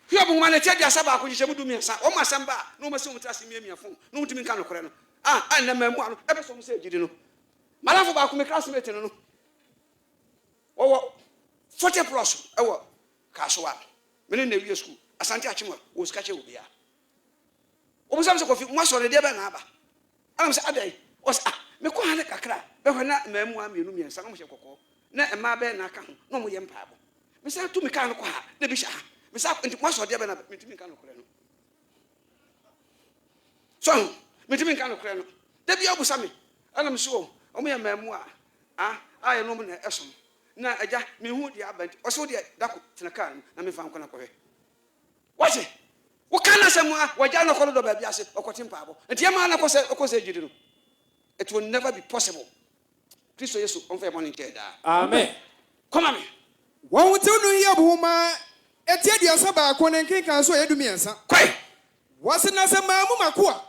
Hiob nwoma ne tiadia saba ko hyehyɛ mu 13 o ma samba no ma se mu trase miamiafo no mutimi nka no korɛ no na mamu ano ebe so mu se gidi no malafo ba ko me classmate no wo 40 plus ewo kasoa me ne na wie school asante achimwa wo sika che obia o mu sam se kofi mo asore de be na aba am se adai o se me ko ha ne kakra be hɔ na mamu amienu miensa no mo hye kokɔ na ema be na aka ho no mo ye mpaabo me sa tu me ka no ko ha na bi hya ha misa nti mo asɔde bɛ na mitimi nka no korɛ no so mitimi nka no korɛ no da bia obusa me ana me so ɔmo yɛ mamu a I no man esom. Na aja me hu dia abant. Oso dia dako tenaka na me fa nkona kohwe. What? What can I say? Waja no kolo do ba bia se okotim paabo. Enti e ma na kose jidi no. It will never be possible. Kristo Yesu on fe morning care da. Amen. Come on me. Won wuti nu hiya buhuma etie dia saba ko ne nkenkan so yedu miensa. Kwai. Wase na se maamu makoa.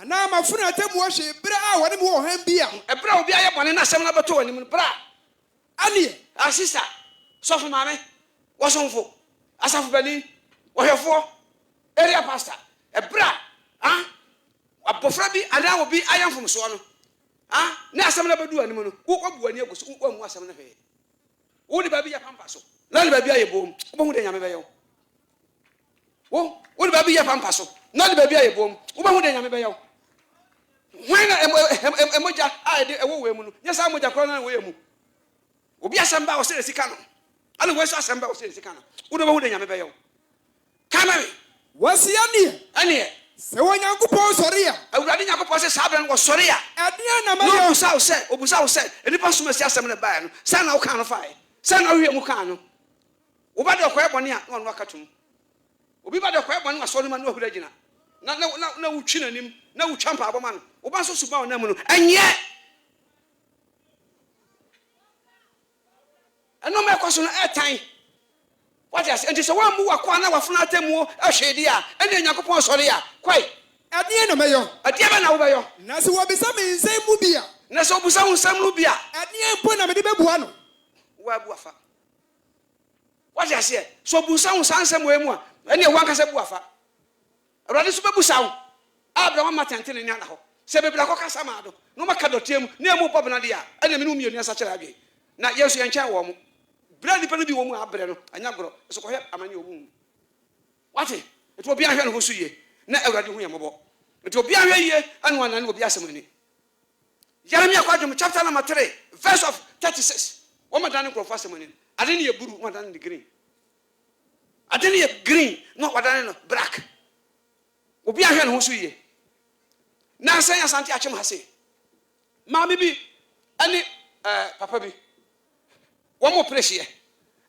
Ana mafuna temu wo hwe bra a wone mo han bia. E bra obi aye bone na asem na beto wani mu bra. Ani asisa sofo mame wasonfo asafo bani ohwefo area pastor e bra abofra bi ada obi ayamfom so no na asem na bedu ani mu no wo bu ani aguso wo mu asem na he wo ni ba bi ya pampa so na ni ba bi aye bom wo hu de nyame be yo wo ni ba bi ya pampa so na ni ba bi aye bom wo hu de nyame be yo when emoja de ewo we mu no nyesa emoja kro na we mu obi asamba o se sika no ana we so asamba o se sika no wo do ba hu de nyame be yo kamari wasi ani se wonyankopon sori a awurade nyankopon se sabra no sori a ade na ma no obusa o se enipa so masi asem ne bae no sa na wo kan no fae sa na hwe mu kan no wo ba de koye bone a no akatum obi ba de koye bone na so no ma no ahura gina na wo twi nanim na wo twampa aboma no wo ba so suba na mu no enye eno me kwaso no etan what is and so one mu wakwa na wafuna atemu ahwedi a ene nyakopon sori a kwai ade na meyo ade ba na wo beyo na se wo bisa me nsem mu bia na so busa wo nsem mu bia ade mpo na me de bebua no wa buafa what is here so busa wo nsem we mu a ene wo anka se buafa awrade so bebusa wo abra ma tantene ni ana ho se bebra ko kasa ma do no maka dotem na emu pop na de a ene me no mienu asa kira adwe na yesu ye ncha wo mu brandi pa no bi wo mu abre no anya gro so ko he amani wo mu wate eto obi ahwe no ho so ye na awrade hu yembo eto obi ahwe ye anu ana na obi asemani Jeremiah kwadum chapter number 3 verse of 36 wo madane kro fa asemani ade ne ye buru wo madane ne green ade ne ye green no wadane no black obi ahwe no ho so ye na san ya sante achem ha se maami bi ani papa bi wo mo pressure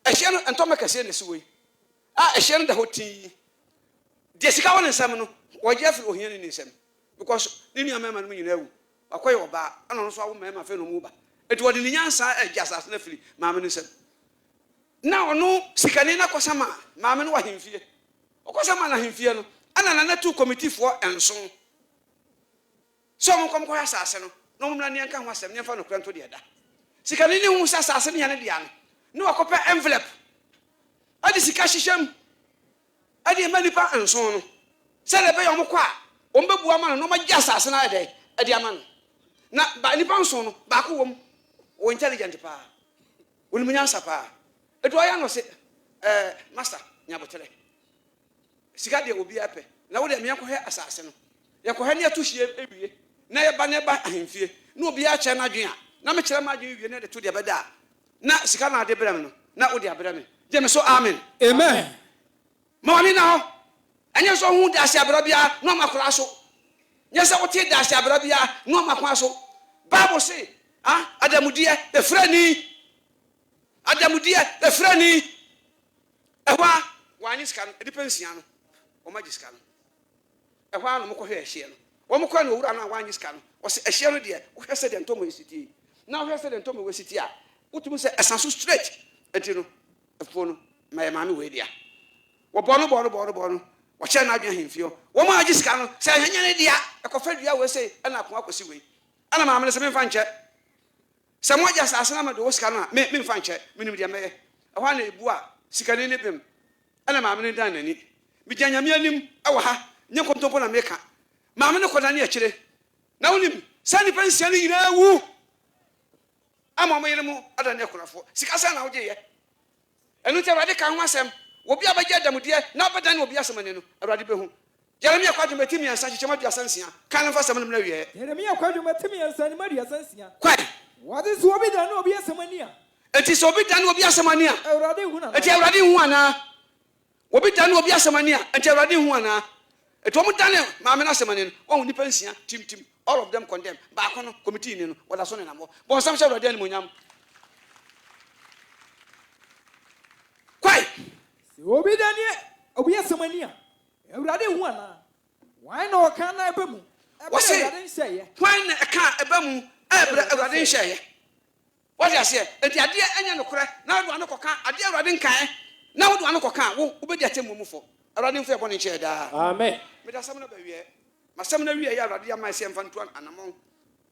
ehye no entoma kase ne suwe ehye no da hoti de sika won nsam no wo je afro ohia ni nsam because ni nua mema no nyina awu akoye oba ana no so awo mema fe no mu ba eti wodi ni nyansa asase na firi maami no nsam na ono sikani na kosama maami no wa hemfie okosama na hemfie no ana na tu committee for enso so mo kom ko asase no no mo na ne nka ho asem ne fa no kranto de da sikani ni hu asase ne ya ne dia no akope envelope adi sika hiham adi manipa enso no se le be yo mo kwa o mbebu ama no ma gya asase na ade adi ama no na ba nipa enso no ba ko wom o intelligent pa woni munyansa pa edo aya no se master nyabotere sika de obi ape na wo de me yakɔ hɛ asase no yakɔ hɛ ne atuhie ewie na ye ba ahemfie na obi a kyɛ na dwen a na me kyerɛ ma dwen wie na de to de bɛda na sika na ade brɛm no na wo de abrɛm je me so amen ma wani na ho anya so hu de ase abra bia no makora so nya se wo te de ase abra bia no makwa so bible say adamudie the frani ehwa wani sika no edipensia no o magiska no ehwa no mokɔ hwɛ ehye no wo mokɔ no owura no wani sika no o se ehye no de wo hwɛ se de ntomo esiti na wo hwɛ se de ntomo esiti a wotum se esanso straight enti no efo no my maame we dia wo bɔno wo kyɛ na adwen hemfio wo ma agiska no se hanya ne dia ekɔfa dua we se ana akon akosi we ana maame se memfa nkyɛ se mo agya sase na ma de wo sika no a memfa nkyɛ menim dia mɛyɛ ehwa na ebu a sika ne bem ana maame ne dan nani bi gyanyame anim ɛwɔ ha nye kontompo na meka maame ne koda ne akyire na wonim sani pensia ne yina wu ama mo yire mu ada ne konafo sika sa na wo gye ye enu te awade kan ho asɛm obi abagye adamudie na abadan obi asɛmane no awade behu Jeremiah kwadwo matimi ansa kyekema du asansia kan fa asɛm no na wie Jeremiah kwadwo matimi ansa ne madu asansia kwai wade so obi dan obi asɛmani a enti so obi dan obi asɛmani a awade hu na enti awade hu ana obi dan obi asɛmani a enti awade hu ana enti omo dan maame na asɛmani no on nipa nsia tim all of them condemn ba ko no committee ni no wada so ne namo bon sam sha awade ani monyam Quite. Obi Daniel, Obi Samania. Everybody one. Why no can I be? What's it? When a car a bum, I didn't say. What I say? The idea any no crack. Now do I know coca? I dare riding car. Now do I know coca? Who be the team for? I ran for one chair. Amen. But that's some of the year. My seminary, I rather myself and one and among.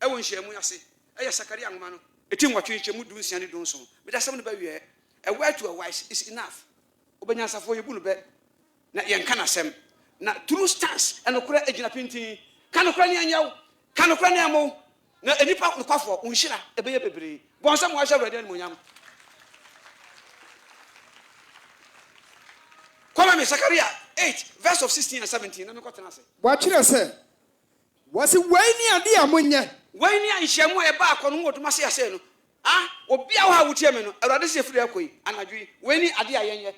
I won't share when I say, I am Sakari young man. A team what you would do, Sandy Donson. But that's some of the year. A word to a wise is enough. Obanyasa for your bullet. Na yan kana sem. Na true stance and okura ejina pinti. Kan okura ni anyaw. Kan okura ni amo. Na enipa no kwafo unhira ebeye bebre. Bon sam wa hwa rede mo nyam. Come me Zechariah 8 verse of 16 and 17. Na me kwatena se. Wa kire se. Was it wani ade amonye? Wani anhyiamu e ba akono woduma se ase no. Ah, obi a wa wutie me no. Awurade se firi akoi anadwi. Wani ade ayenye.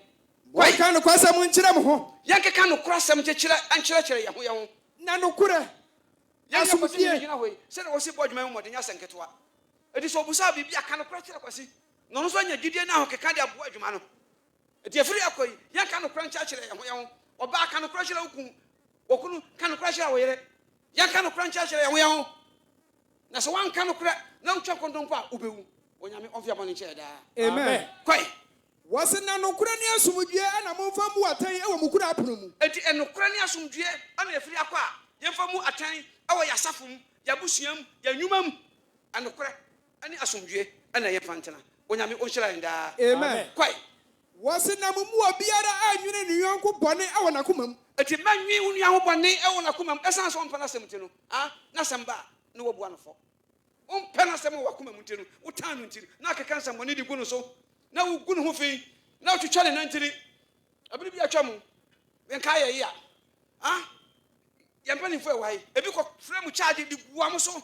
Why can't cross them in Chiramu? Yanka can cross them to Chira and Chira. Nanokura. Yes, I was here. Said I was a boy, my mother, yes, and Ketua. It is Obusabi, I cannot crash it. No, so you did now, Kakandia Boy, it is free. Yan cannot crash it, or back cannot crash it, or cannot crash it away. Yan cannot crash it away. That's one cannot crash, no chop on Ubu, when I'm off your money chair. Amen. Quite. Was it no Ukrainian Sumudia and a move from what I am Mukurapum? And Ukrainian Sumdia, and a free aqua, Yafamu attain, our Yasafum, Yabusium, Yanumam, and Ukra, and Asumdia, and a Yafantana. When I'm Oshla and Amen. Quite. Was it Namu Biara and you uncle Bonnet, our Nakumum? At a man, you young Bonnet, our Nakumam, as I saw Panasamutino. Ah, Nasamba, no one for. Panasam Wakumutino, what time until Naka can some money to go so. Now good hoofing. Now to challenge 90. I believe you are chamu. When Kaya here. Ah? You're planning for a while. If you could frame charge the Guamoso,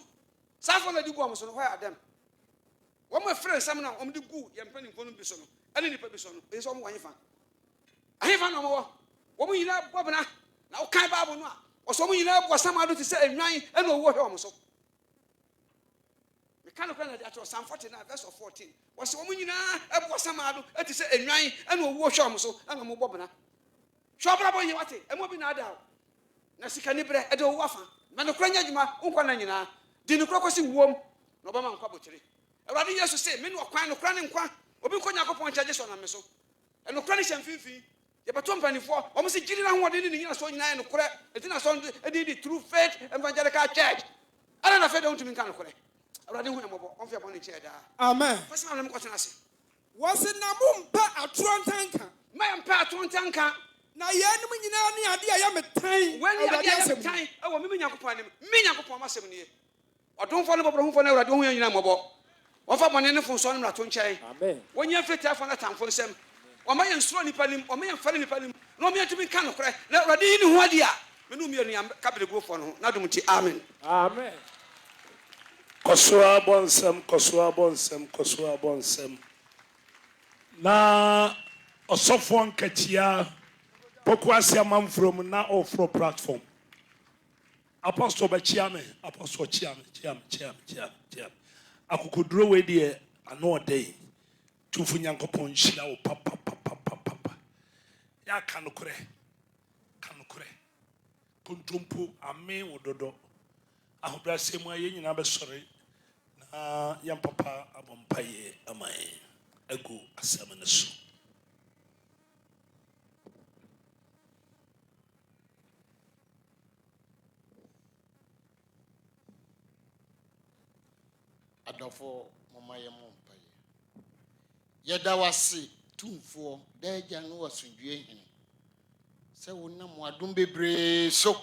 Safon the Guamoso, where are them? One my friend, some now on the goo, you're planning for Bison. And any person is on one fan. I have no more. Woman, you know, Bobana. Now, Kai or someone you know was some other to say, and no what almost. Kind of that was Psalm 49, verse 14. Was a woman, you know, I was some other to say, and no wash almost, and a mobobana. Shababa, you what? And what be not out. Nasikanibre, I don't wafa. Manokrania, Unkanana, didn't crocosy warm, Nobama Cabotry. I rather used to say, men were crying, crying, or be cognac upon charges on a meso. And no cranish and fifi. The Baton 24, almost a gillian one didn't hear so 9 o'clock, and then I saw the true faith evangelical church. I don't know if I don't mean kind of correct. Amen. Was it Namumpa a Trontanka? My empire Trontanka. Now, Yanamina, I am a time. When you are a time, I will mean upon him. Mean upon my 7 years. Or don't follow up on I don't hear you know. Of a man for son, Ratunche. Amen. When you have to tell for that time for some, or my and slowly palim, or my and falling palim, no me to be kind of cry. Let Radin Wadia. Menumi capital go for no. Amen. Amen. Kosua bonsem. Na osofo nkatia pokwasi amam from na ofro platform. Apostle Bachiame, Apostle Chiam. Akukudro we de ano day. Tufu nyankopon hira wo papa. Ya kanukure. Kontumpo ame ododo. Ahobrase mu aye nyina be sore na yam papa abompaye amae agu asam so adofo mama ye mompaye yeda wase tumfo da agya no wasundwe hene se wonam wadom bebre so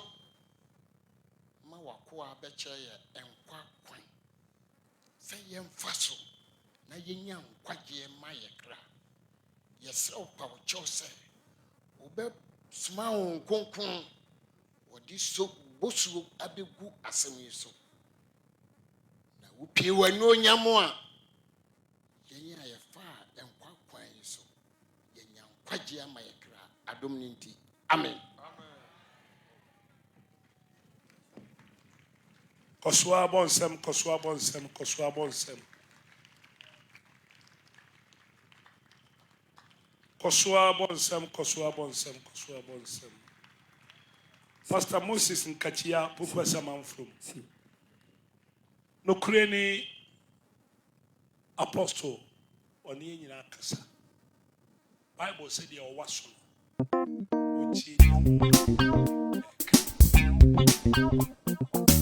wa beche ye enkwa kwan fe ye mfaso na ye nya nkwaje ma ye kra ye se opa wo chose obe suma won konkon wodi so bosu abegu asem yi so na wo pie wani onyamo a ye nya ye fa enkwa kwan yi so ye nya nkwaje ma ye kra adom ninti amen. Kosua bonsem. Kosua bonsam. Pastor Moses Nkachia Pukwa Saman from. No Kreni Apostle Oni in Akasa. Bible said you are washing.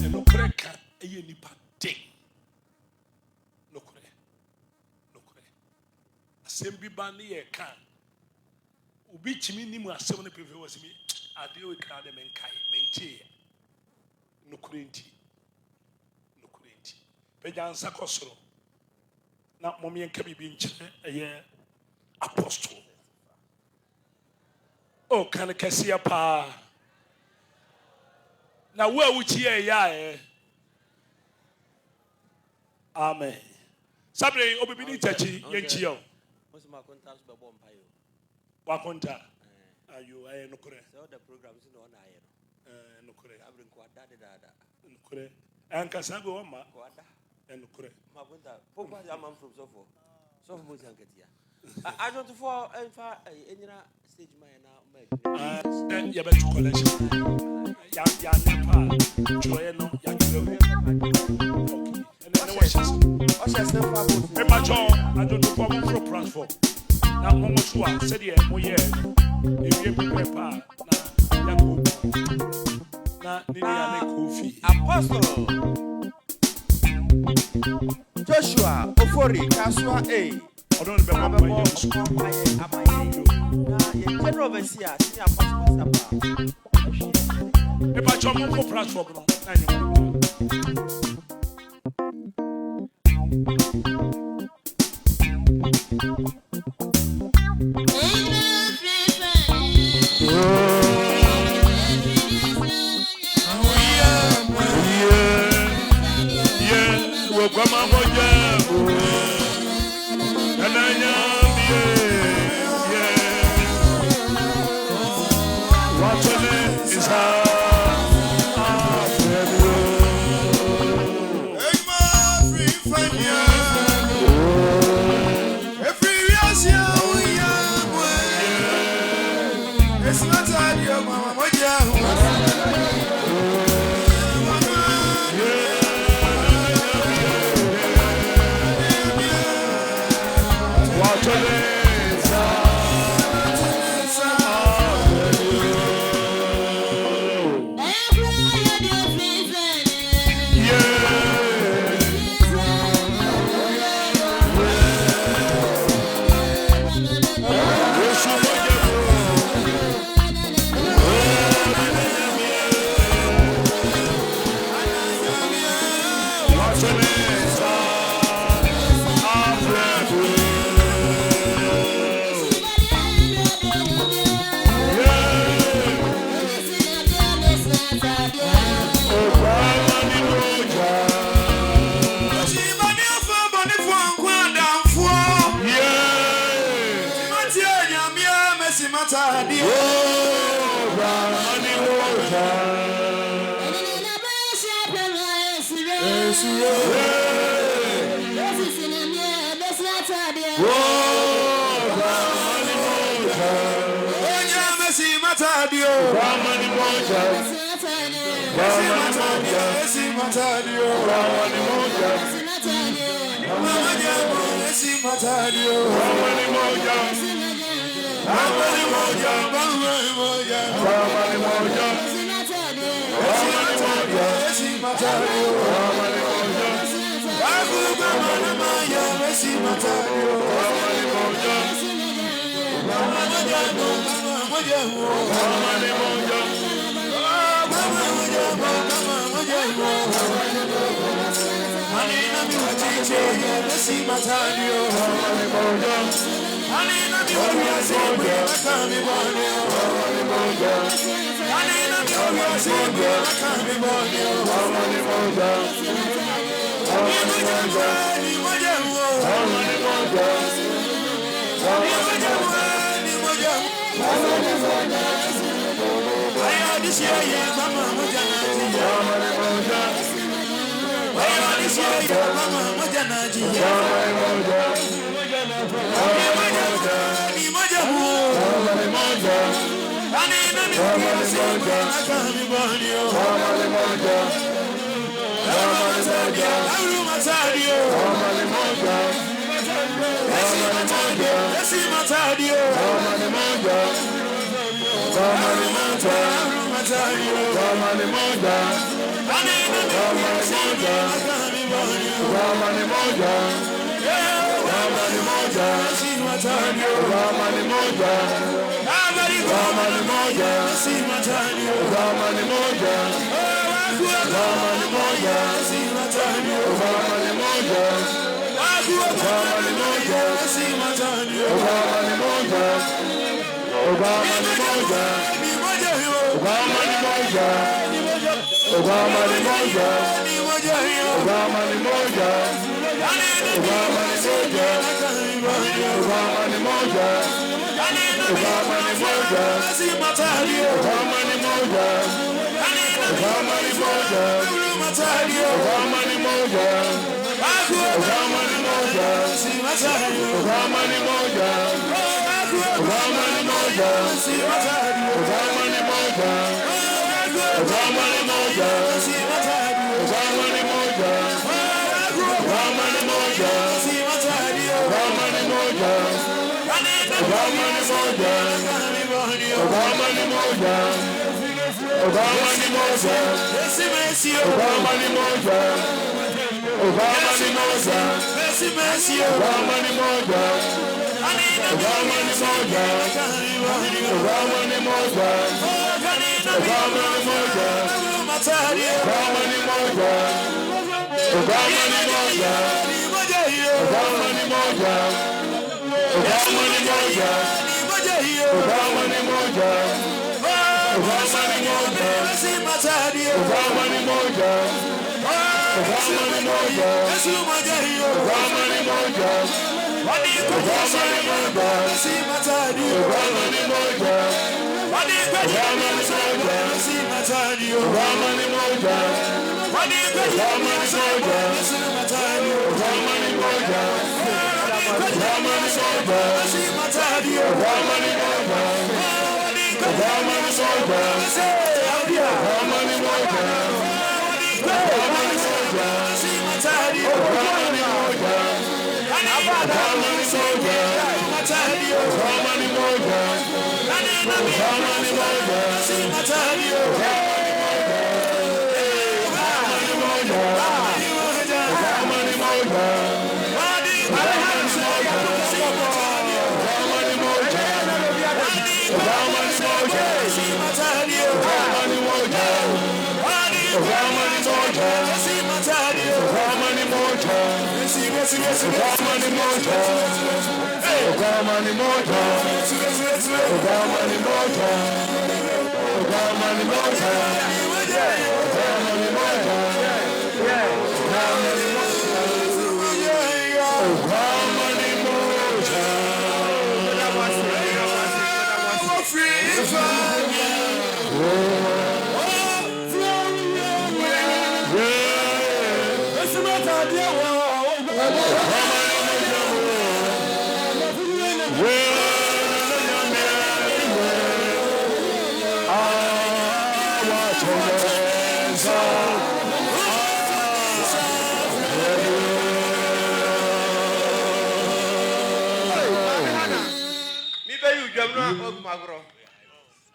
And no cracker, a unipa day. No crack. A sembi banny a can. Ubi chimini was 70 people was me. I deal with crowd and kai, maintain. No crinty. Pejan Sakosro. Not mommy and Cabby being a year apostle. Oh, can I see a pa? Now, where would you hear? Amen. Sabre, Obini Tachi, Yenchio. What's my contacts by Bompayo? Wakonta. Are you a no correct? So the programs in on iron. No correct. I bring quad dada. No correct. And Casago, ma. And no correct. Magunta, Papa, I'm from Sofo. So much Anketia. I don't for any stage my and you better collection. Yapa, Joyano, and then watches. Remember, John, I don't know for platform. Now, Momosua said, yeah, Moye, if you prepare, now, Nina Kofi. Apostle Joshua, Ofori, Kasua, A. I don't remember my general overseer, senior apostle. If I jump on platform, Moja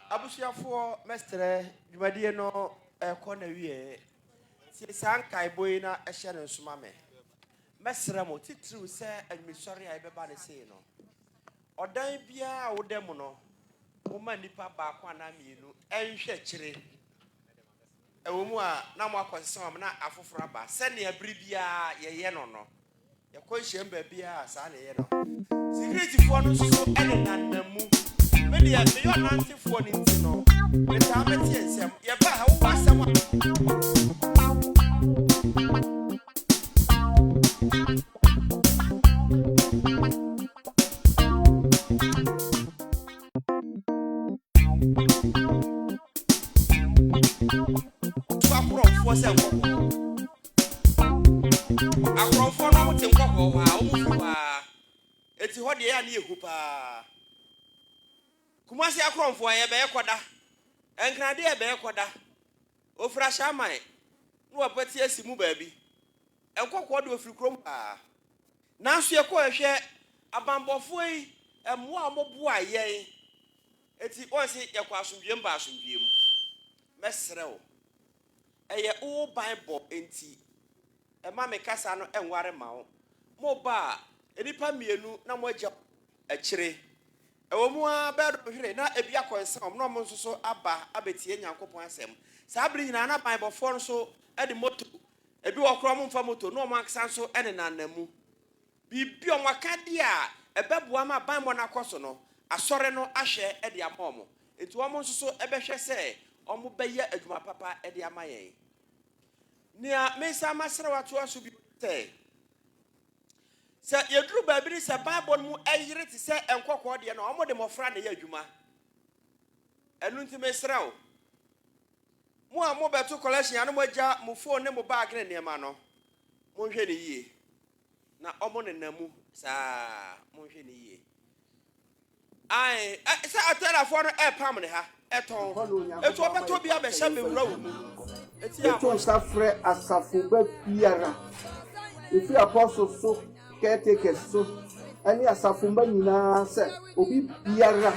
Abusiafo mestre dwumadie no ekọ na wie tie sankai boy na ehye ne nsoma me mesre mo titiriw se admisori a ibeba ne sei no odan bia a wodem no wo ma nipa ba kwa na mienu enhwe kire ewo mu a na mo akonsem na afoforo ba se ne abri bia ye no no ye ko hye mba bia sa ne ye no security fo no so ene nanamu media me yo nanti fo ni ntino me ta meti ensem ye ba ha wo asem for se akronfo no mote nkoko ha o mu fa eti ho de ya na ehu pa kumasi akronfo ye be yekoda enkrade e be koda ofra shaman no wapati asimu baabi enkokwo de ofri krom nanso ye ko ehwe abambofo yi emo amobo ayen eti onse ye kwa asomdwem ba asomdwem mesrew eye o bible enti ema me kasa no enware mawo mo ba enipa mienu na mo agya akire ewo mu a bedo hwere na ebi akonsam no mo nso aba abetie nyankopon asem saa bri nyina na bible for nso e de moto ebi wokro mo mfa moto no mo aksa nso ene nanamu bibi omaka dia ebeboa ma bible na koso no asore no ahwe e de amomo enti wo mo nso ebehwe se omo beye adwuma papa e de amayen nia mesa masere wato aso bi te se yedru babiri se bible mu ayire ti se enkokọ de no omo de mofra na ya adwuma enu nti mesrew mu a mo beto collection ya no mo agya mo phone ne mo bag ne nema no mo hwe ne yie na omo ne namu saa mo hwe ne yie ai se atera for no e pam ne ha eton etu obeto bia be hye me wura wo mu etu safre asafu ba biara ifi apostle so caretaker so ani asafu ba nyina se obi biara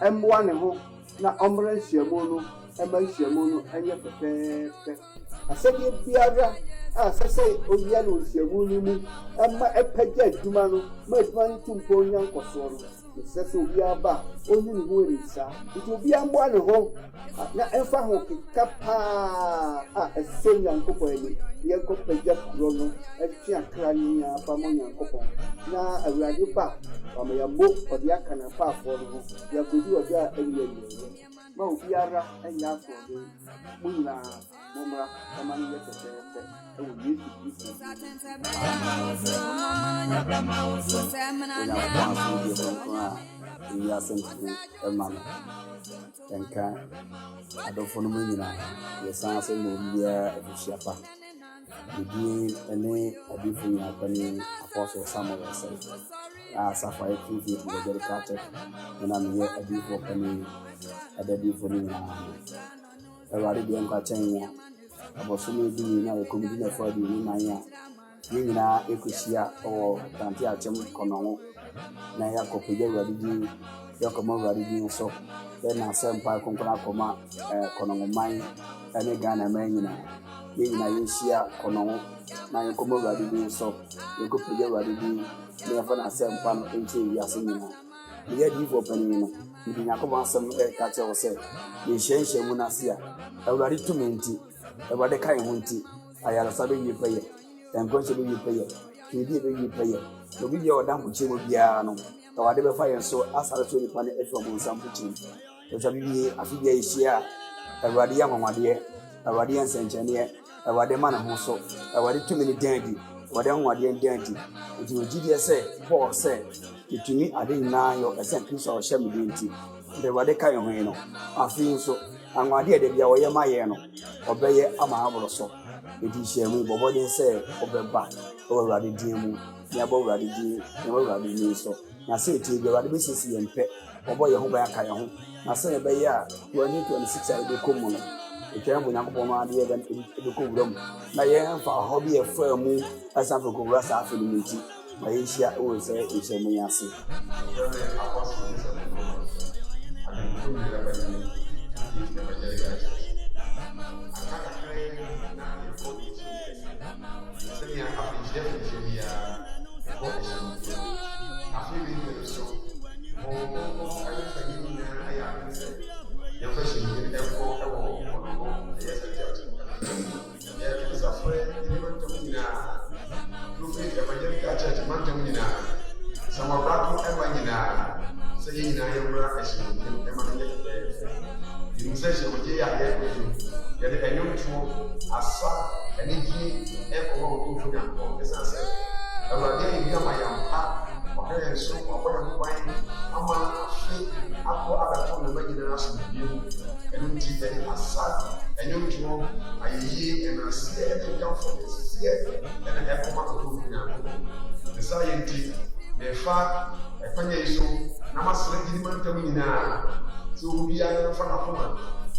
emwa ne ho na omra nhyiamu no ema nhyiamu no anye pepepe asabi biara asase oyia no nhyiamu ni mu ema epagya adwuma no ma adwuma ntumpo nyankoso no sese obi aba oni ne ho erisa nti obi amboa ne ho na emfa ho kapa eso nyankopɔ ani ye ko pagya kuro no atwi akra ni afa mo nyankopɔ na awurade ba ma ya mo odi aka na pa afọ no ya kodi odi a ayi ma obi ara anya afọ do mo nyina mo mra kama ni ye tete ewo Yesu Kristo ya sentu emana enka adofo no nyina ye san se no bia efisiapa di ene adifu ya pani apostle Samuel say safa ekifi the dedicated na me adifu pani adadifu ni na ewari bi enka chenya aboso no di na ekomidi na fadi ni na ya nyina ekosia o tanti achem kono na ya kopeje wadidi ya komo wadidi so na sempa konkona koma kono man ene Ghana manyina nyina yeshia kono na yakomo wadidi so yakopeje wadidi na fa na sempa no enche wiase nyina ye di fo pani no ndi nyakomo asem ka che wo se ye hyenhye mu na sia awari tumenti awade kai hunti ayala sabe yipaye enkonche be yipaye kidi be yipaye obi ye odampo chemo bia no awade be fa yen so asare so ni pane efo mo nsampo chim to sabe bi afibia yeshia awade ya mamade awade ya senchene awade mana ho so awade tumini dandi awade nwade dandi nti ogidi se Paul se itumi ade na yo esen Kristo o hye medinti de awade kai ho no afin so anwade de bia wo ye maye no obeye ama aboro so edi hyemu bobode se obeba owurade din mu ya bo wurade din ya bo wurade ni so na se eti bi wurade be sisi yempe obo ye ho ba aka ye ho na se be ya 2026 ai be komu no etwa mo nyakopo ma de be ko wuram na ye fa ho bi e fa mu asan fa ko wura sa afi ni nti na ye hia o se hyemu ya se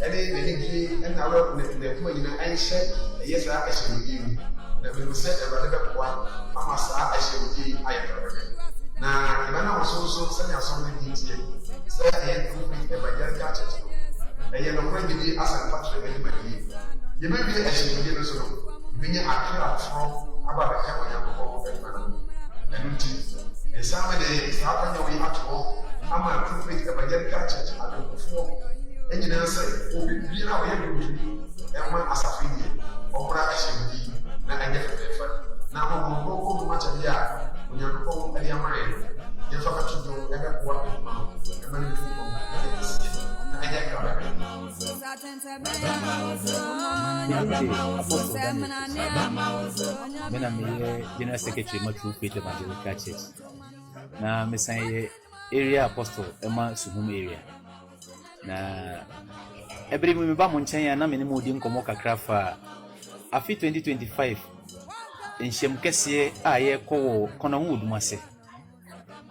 ɛne n'anigye ɛna awɔ ne kuma nyinaa ɛnhyɛ ɛyɛ saa ahyɛnmudie mu na mmiri sɛ Awurade bɛboa ama saa ahyɛnmudie ayɛ fɛrɛfɛ na ɛba na wɔso nso sɛnea asɔm no di tie sɛ ɛyɛ Tfec Evangelical Church no ɛyɛ nɔkora gyidi asɛmpa kyerɛ animadie yɛbɛwie ahyɛnmudie no so no yɛbɛnya akrafoɔ aba bɛka Onyankopɔn adwuma no ɛno nti ɛsan ma de saa akɔnya wɔ yi ato hɔ ama Tfec Evangelical Church adɔkofoɔ nyinaa sɛ obi biara a ɔyɛ biribi ɛma asafo yie ɔmmra ahyɛnmudie na ɛnyɛ fɛfɛɛfɛ na ɔmmɔmmɔ kɔm akyɛdeɛ a Onyankopɔn ɛde ama yɛn yɛmfa bɛto dwom ɛbɛboa adwuma no ɛma no mfiri hɔ ɛyɛ kɛseɛ na ɛnyɛ krabɛ Mena me General Secretary ma Tfec Evangelical Church. Na me san ye area apostle ema Suhum area. Na every me ba mo nchen ya na me ne mo di nkomo kakra fa afi 2025 enhyem kese a ye kɔ kono ho odumase.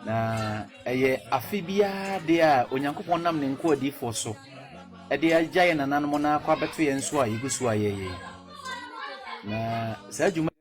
Na eye afi bia de a Onyankopɔn nam ne nko adifo so. Ede agyaye nananom na akwa beto ye nso a yegusu ayeye. Na sa juma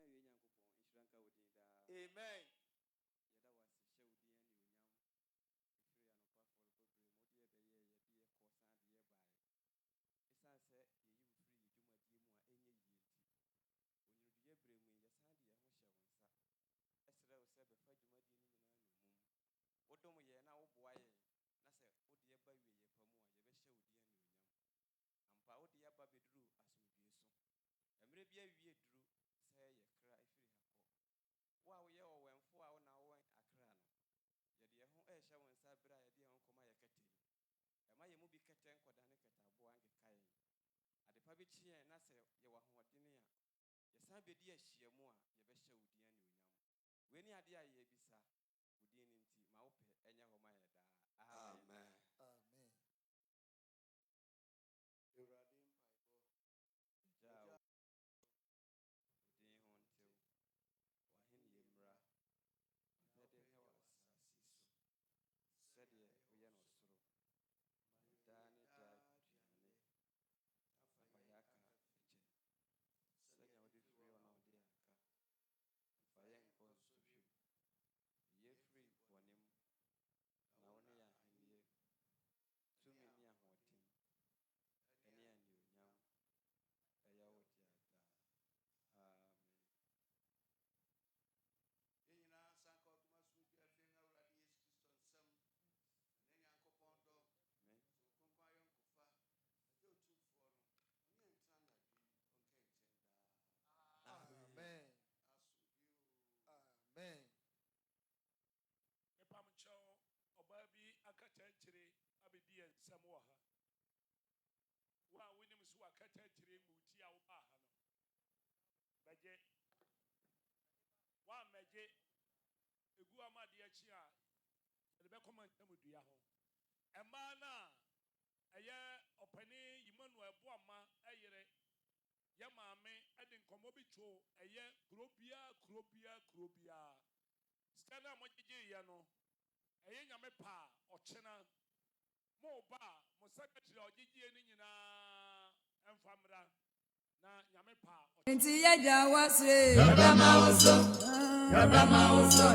Emana aya opani Emmanuel Boama ayere ya maame ede nkomo bitwo eye krobia skana mojeje ya no eye nyame pa ochena mo ba mo secretary ojeje ni nyina emfamra na nyame pa Enti yeja wase Yabama oso Yabama oso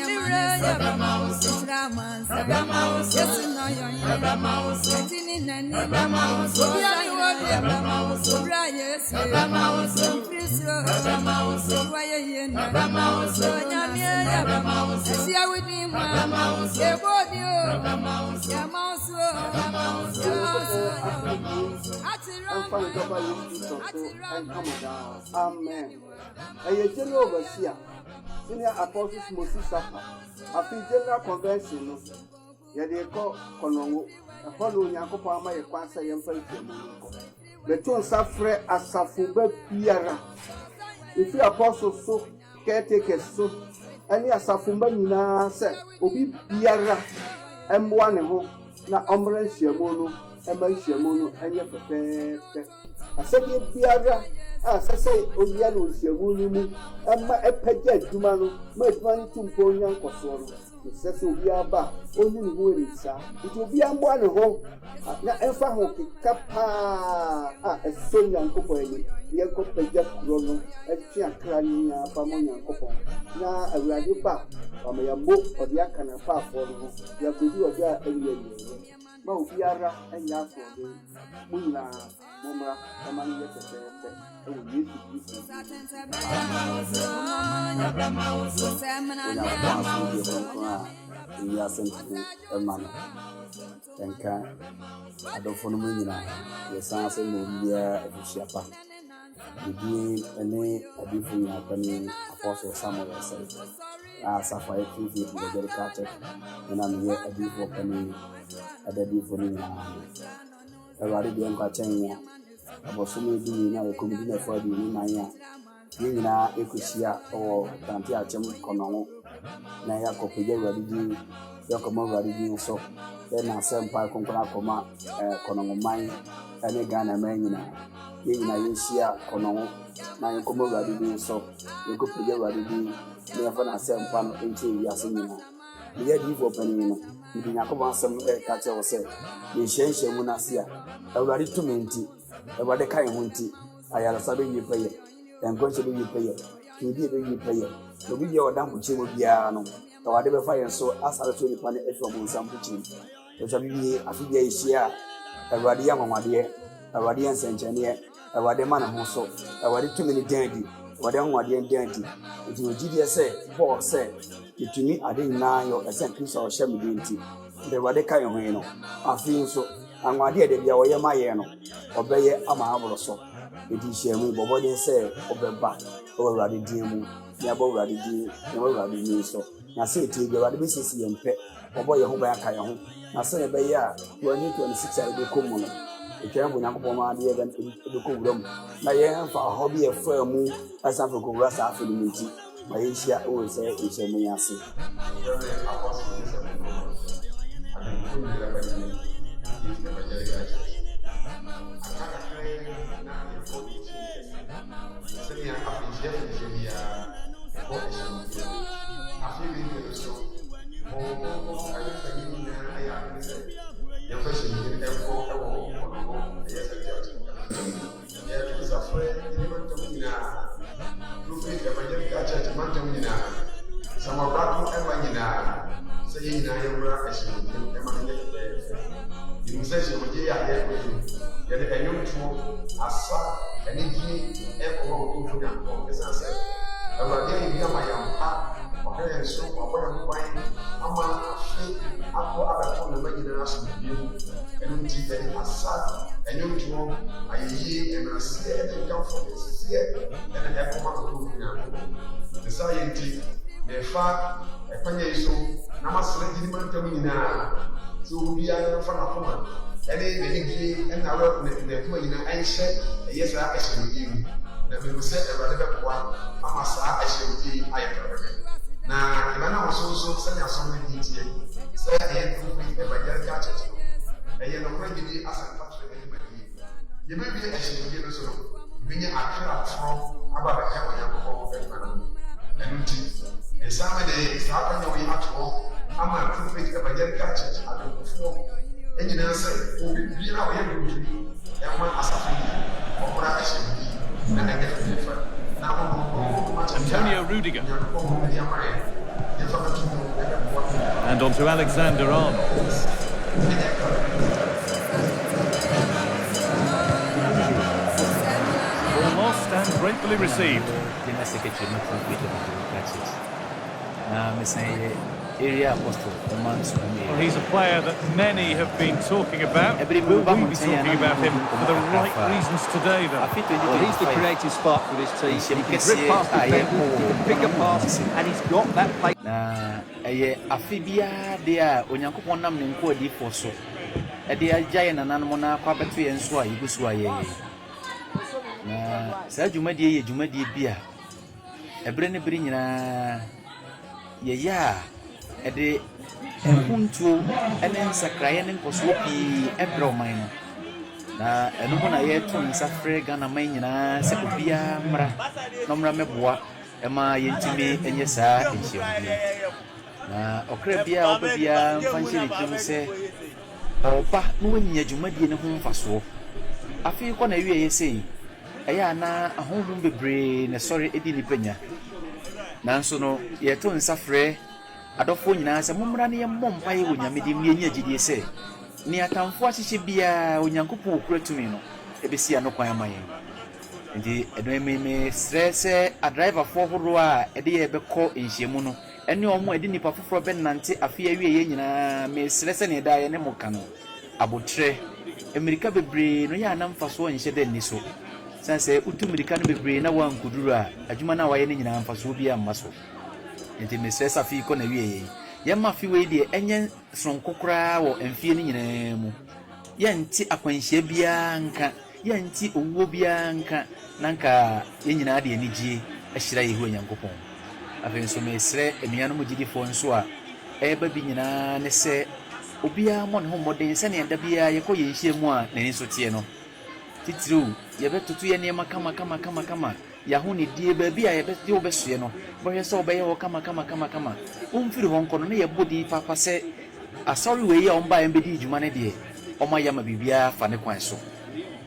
Mire Yabama oso Raman Yabama oso Yesu no Yabama oso Tini nani Yabama oso Yabama oso Bra Yesu Yabama oso Kristo Yabama oso Waye yen Yabama oso Nyame Yabama oso Sia widi mu Yabama oso Ebodi o Yabama oso Yabama oso Amen. A general overseer, senior apostles Moses Sapa, a general convention, they call Konongo, a follow Yakopama, a quasa and the two suffer as Safuba Piara. If you apostles so caretakers so, any Asafumba Nina said, Obi Piara, M1 and home, na Omran Shiamono, Emma Shiamono, and your prepare. I said, Piara, as I say, Oziano Shiamono, Emma Epaget, Dumano, made one to Ponian Cosoro. sɛ sɛ obiara ba ɔnyi ne ho ani saa nti obiara mmoa ne ho na ɛmfa ho keka paa a ɛsɔ nyankopɔn ani yɛnkɔpagya kuro no atwe akra no nyinaa fa ma nyankopɔn na awurade ba ama yɛmmɔ ɔde aka na paafoɔ no ho yɛakɔdi ɔde a ɛnyɛ ma obiara ɛnyɛ asoɔden mo nyinaa mommra ɛma no yɛ pɛpɛɛpɛ ɛwɔ yesu kristo we are sent to a man and can I don't follow me now. The sons and Molia and Shapa. The doing any a different happening apostle Samuel said. As a fire to the dedicated, and I'm here a deep opening at the different now. A radical Catania. I was so many doing now a community for the Naya. Yina Equisia or Tantia Chem Conomo. Naya Copier Radigi, Yacomo Radigi, so then I sent by Concona Coma, Conomo Mine, and a Ghana Manina. Yina Yusia Conomo, Naya Como Radigi, so you could figure Radigi, never sent Pan into Yasimina. The idea of opening, you did not come some catcher or say, the Shenshi Munasia, a ready to minty, a Radical Munti, I had a sudden you pay. And going to be paid. To be a payer. To be your damn Chimo Biano, or whatever fire so as I told the planet from some pitching. Which I be a figure share a radium, my dear, a radiance engineer, a radiman also, a radi too many dandy, whatever my dear dandy. It will GDS say, Paul said, it to me I didn't know your assent piece or shabby dainty. The radical Reno. I feel so, and my dear, they be away my yano, obey a marvel so. It is shame, but what they say, Obeba, or Raddy Dimu, Yabo Raddy D, never Raddy Me so. Now say it to you, Raddy Mrs. and Pet, or boy, your home back. Now say a bayer, 26 I do come. The camp will not come on the event in the cool room. My young for a hobby of fair moon, as I'm for Gorasa after the meeting. My Asia always say, it's a Mayasi. So we are from a woman. And then and our yes, I shall give. That we said a rather one. I shall give. I am now, if I was also sending us some things here, say I had to be a Baghdad church. And you're not going to be as a touch with anybody. You may be a shame to so. When you are clear from about a camera of and some days, happened we have to go. I'm a prophet of a Baghdad church. I don't perform. And you know, say, who will be now able to be a man as a friend or what I should be. And I get a different. Antonio Rudiger. And on to Alexander Arnold. Ball lost and gratefully received. Area apostle, well, he's a player that many have been talking about. Will we be talking about him for the right reasons today, though? Well, he's the creative spark for this team. He can rip past defenders, he can pick a pass, and he's got that play. Afibia, dear, Onyankopon nam ne nko adi for so. E de agyae nananom na kwa beto ye nso a yigusu aye. Na sa dwumadie ye dwumadie bia. Ebre ne bere nyina ye ya ede enkuntu enen sakraye ne nkoso pi ebro man na eno ho na ye to nsafre Ghana man nyina se obia mra no mra meboa e ma ye ntimi enye saa ehia na okra bia obia mfa nche ne tirim se oba no wanya dwumadie ne ho mfaso afi kɔ na wie yesei ɛyɛ ana ahohom bebree na sɔre edi nipanya nanso no yɛto nsafrɛ adɔfo nyinaa sɛ mommra ne yɛmmɔ mpaeɛ wɔ Nyame de mienya gyidie sɛ ne atamfo ahyehyɛ bia Onyankopɔn okura tumi no ebesi ano kwan ama yɛn nti ɛno me srɛ sɛ adriverfoɔ horoɔ a ɛde yɛ bɛkɔ nhyiamu no ɛne ɔmo ɛde nipa foforɔ bɛnante afi awie yɛ nyinaa me srɛ sɛ ne da yɛ ne mo ka no abotrɛ Amerika bebree no yɛ anamfa so nhyɛ da ni so sanse utu Amerika no bebree na wankuduru a adwuma na wayɛ ne nyinaa mfa so bi amma so nti me srɛ safi kɔ na wie yɛma fi wei deɛ ɛnyɛ sonko koraa wɔ mfie no nyinaa mu yɛnti akwanhyia biara nka yɛnti owuo biara nka nanka yɛ nyinaa de anigye ahyira Yehowa Nyankopɔn afei nso me srɛ anuanom gyidifoɔ nso a ɛba bi nyinaa ne sɛ obiara mo ne ho mmɔden sɛnea da biara yɛkɔ yɛnhyia mu a n'ani so teɛ no titiriw yɛbɛtoto yɛ nneɛma kama yɛaho ne die baabi a yɛbɛde wobɛsoɛ no bɛhwɛ sɛ wobɛyɛ wɔ kama womfiri hɔ nkɔ no na yɛbɔ di papa sɛ asɔre wei a ɔmba yɛmbɛdi dwuma no deɛ ɔma yɛama biribiara fa ne kwan so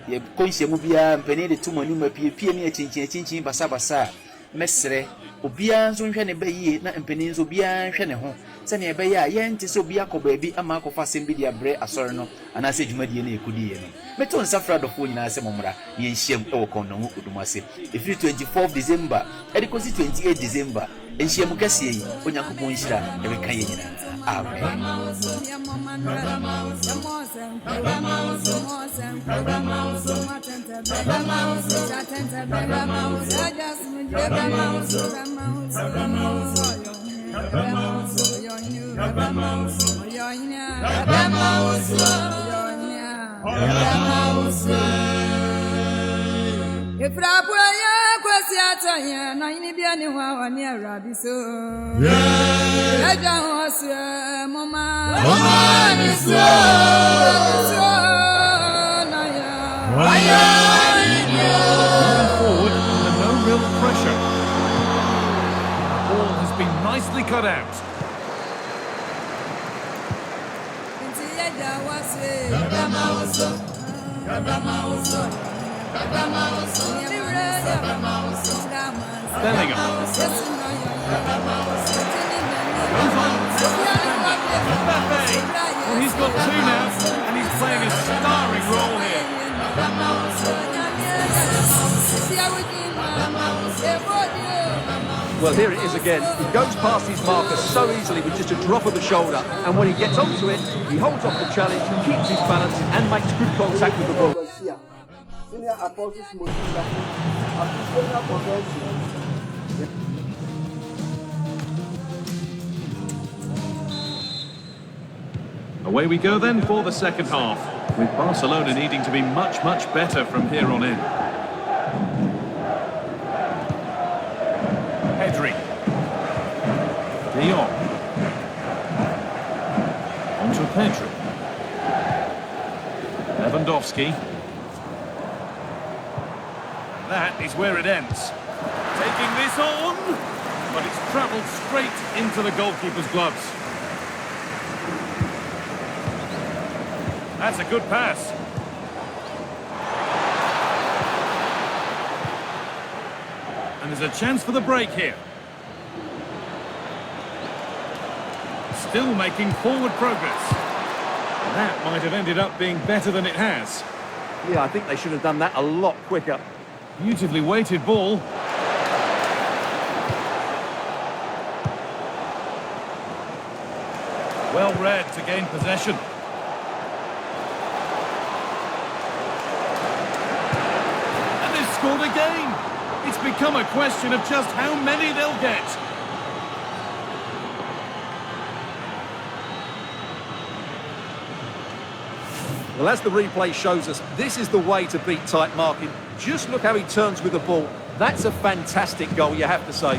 yɛkɔ nhyiamu biara mpanin de to mu anim apiepie ne akyinkyin basabasa a mɛsrɛ obiara nso nhwɛ ne bɛyie na mpanin nso obiara nhwɛ ne ho sɛnea ɛbɛyɛ a yɛnte sɛ obi akɔ baabi ama akɔfa asɛm bi de abrɛ asɔre no anaasɛ dwumadie no yɛkɔdiiɛ no mɛtɔ nsafra adɔfoɔ nyinaa sɛ mɔmmra ne yɛnhyiam ɛwɔ kɔnnɔho odum ase ɛfiri 24 December ɛde kɔsi 28 December nhyiamu kɛseɛ yi Onyankopɔn nhyira ɛbɛka yɛ nyinaa amen Ifrapura ya kwesi atanya na yini bia ni hwa wani Awurade so Eja hosu mama ni so na ya forward under no real pressure. The ball has been nicely cut out. Inti eja wasu Bellingham. Well, he's got two now, and he's playing a starring role here. Well, here it is again. He goes past his marker so easily with just a drop of the shoulder, and when he gets onto it, he holds off the challenge, keeps his balance, and makes good contact with the ball. Senior Apostles Mosina, Apostolic Convention. Away we go then for the second half, with Barcelona needing to be much better from here on in. Pedri. De Jong. On to Pedri. Lewandowski. That is where it ends. Taking this on, but it's travelled straight into the goalkeeper's gloves. That's a good pass. And there's a chance for the break here. Still making forward progress. That might have ended up being better than it has. Yeah, I think they should have done that a lot quicker. Beautifully weighted ball. Well read to gain possession. And they've scored again. It's become a question of just how many they'll get. Well, as the replay shows us, this is the way to beat tight marking. Just look how he turns with the ball. That's a fantastic goal, you have to say.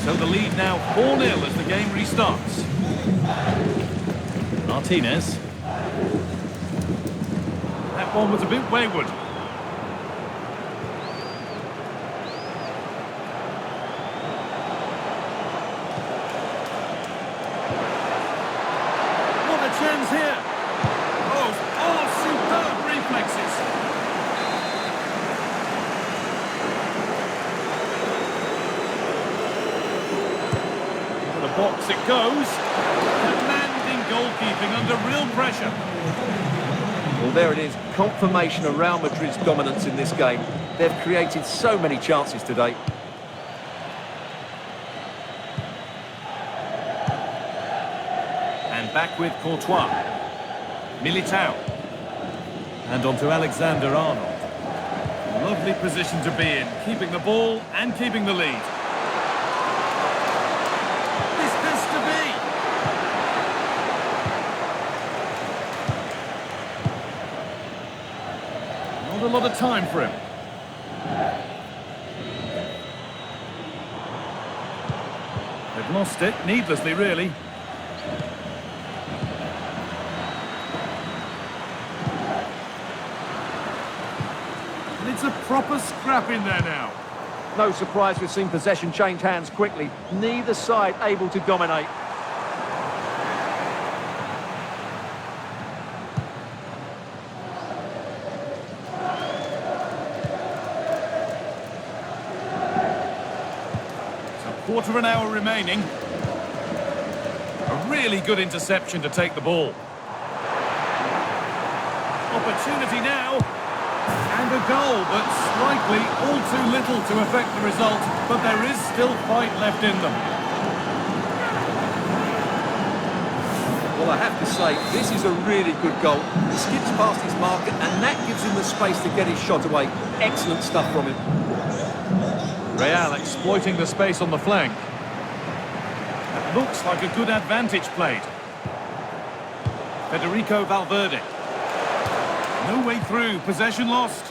So the lead now 4-0 as the game restarts. Martinez. That one was a bit wayward. What a chance here. Oh, superb reflexes. The box it goes. Commanding goalkeeping under real pressure. Well, there it is. Confirmation of Real Madrid's dominance in this game. They've created so many chances today. And back with Courtois. Militao. And on to Alexander-Arnold. Lovely position to be in, keeping the ball and keeping the lead. This has to be. Not a lot of time for him. They've lost it, needlessly really. And it's a proper scrap in there now. No surprise we've seen possession change hands quickly. Neither side able to dominate. Quarter of an hour remaining. A really good interception to take the ball. Opportunity now. And a goal, but slightly all too little to affect the result. But there is still fight left in them. Well, I have to say, this is a really good goal. He skips past his marker, and that gives him the space to get his shot away. Excellent stuff from him. Real exploiting the space on the flank. That looks like a good advantage played. Federico Valverde. No way through, possession lost.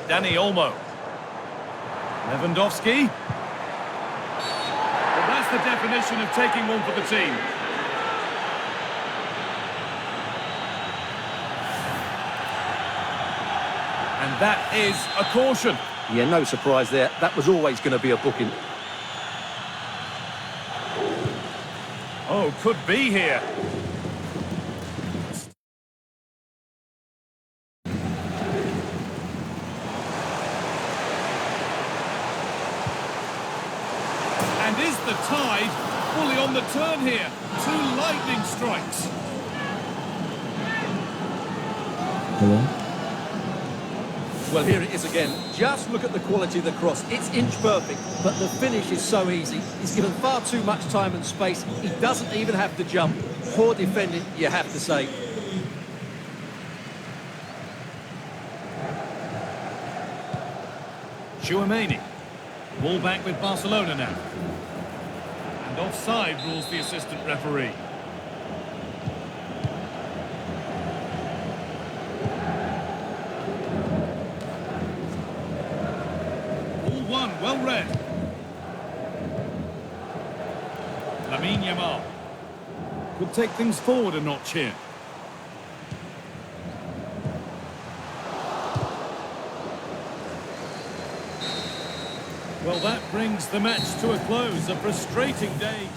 Dani Olmo. Lewandowski. Well, that's the definition of taking one for the team. And that is a caution. Yeah, no surprise there. That was always going to be a booking. Oh, could be here. And is the tide fully on the turn here? Two lightning strikes. Hello? Well, here it is again. Just look at the quality of the cross. It's inch perfect, but the finish is so easy. He's given far too much time and space. He doesn't even have to jump. Poor defending, you have to say. Tchouaméni. Ball back with Barcelona now. And offside rules the assistant referee. Well read. Lamine Yamal could take things forward a notch here. Well, that brings the match to a close. A frustrating day.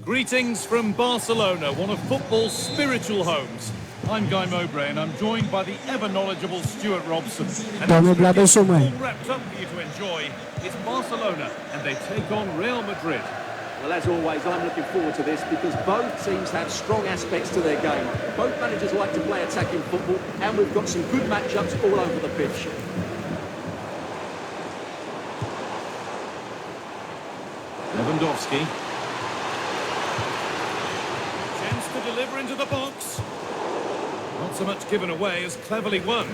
Greetings from Barcelona, one of football's spiritual homes. I'm Guy Mowbray and I'm joined by the ever-knowledgeable Stuart Robson. And all wrapped up for you to enjoy. It's Barcelona and they take on Real Madrid. Well, as always, I'm looking forward to this because both teams have strong aspects to their game. Both managers like to play attacking football and we've got some good matchups all over the pitch. Lewandowski. To deliver into the box. Not so much given away as cleverly won.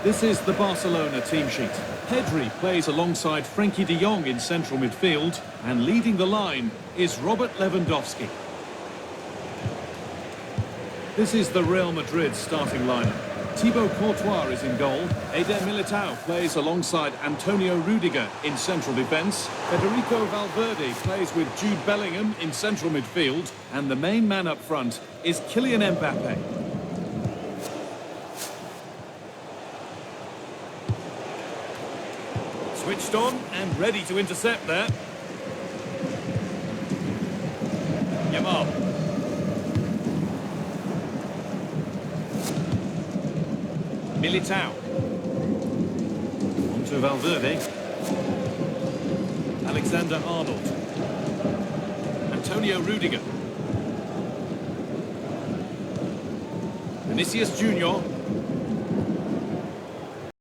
This is the Barcelona team sheet. Pedri plays alongside Frenkie de Jong in central midfield, and leading the line is Robert Lewandowski. This is the Real Madrid starting lineup. Thibaut Courtois is in goal. Eder Militao plays alongside Antonio Rudiger in central defence. Federico Valverde plays with Jude Bellingham in central midfield. And the main man up front is Kylian Mbappe. Switched on and ready to intercept there. Yamal. Militao. On to Valverde. Alexander-Arnold. Antonio Rudiger. Vinicius Junior.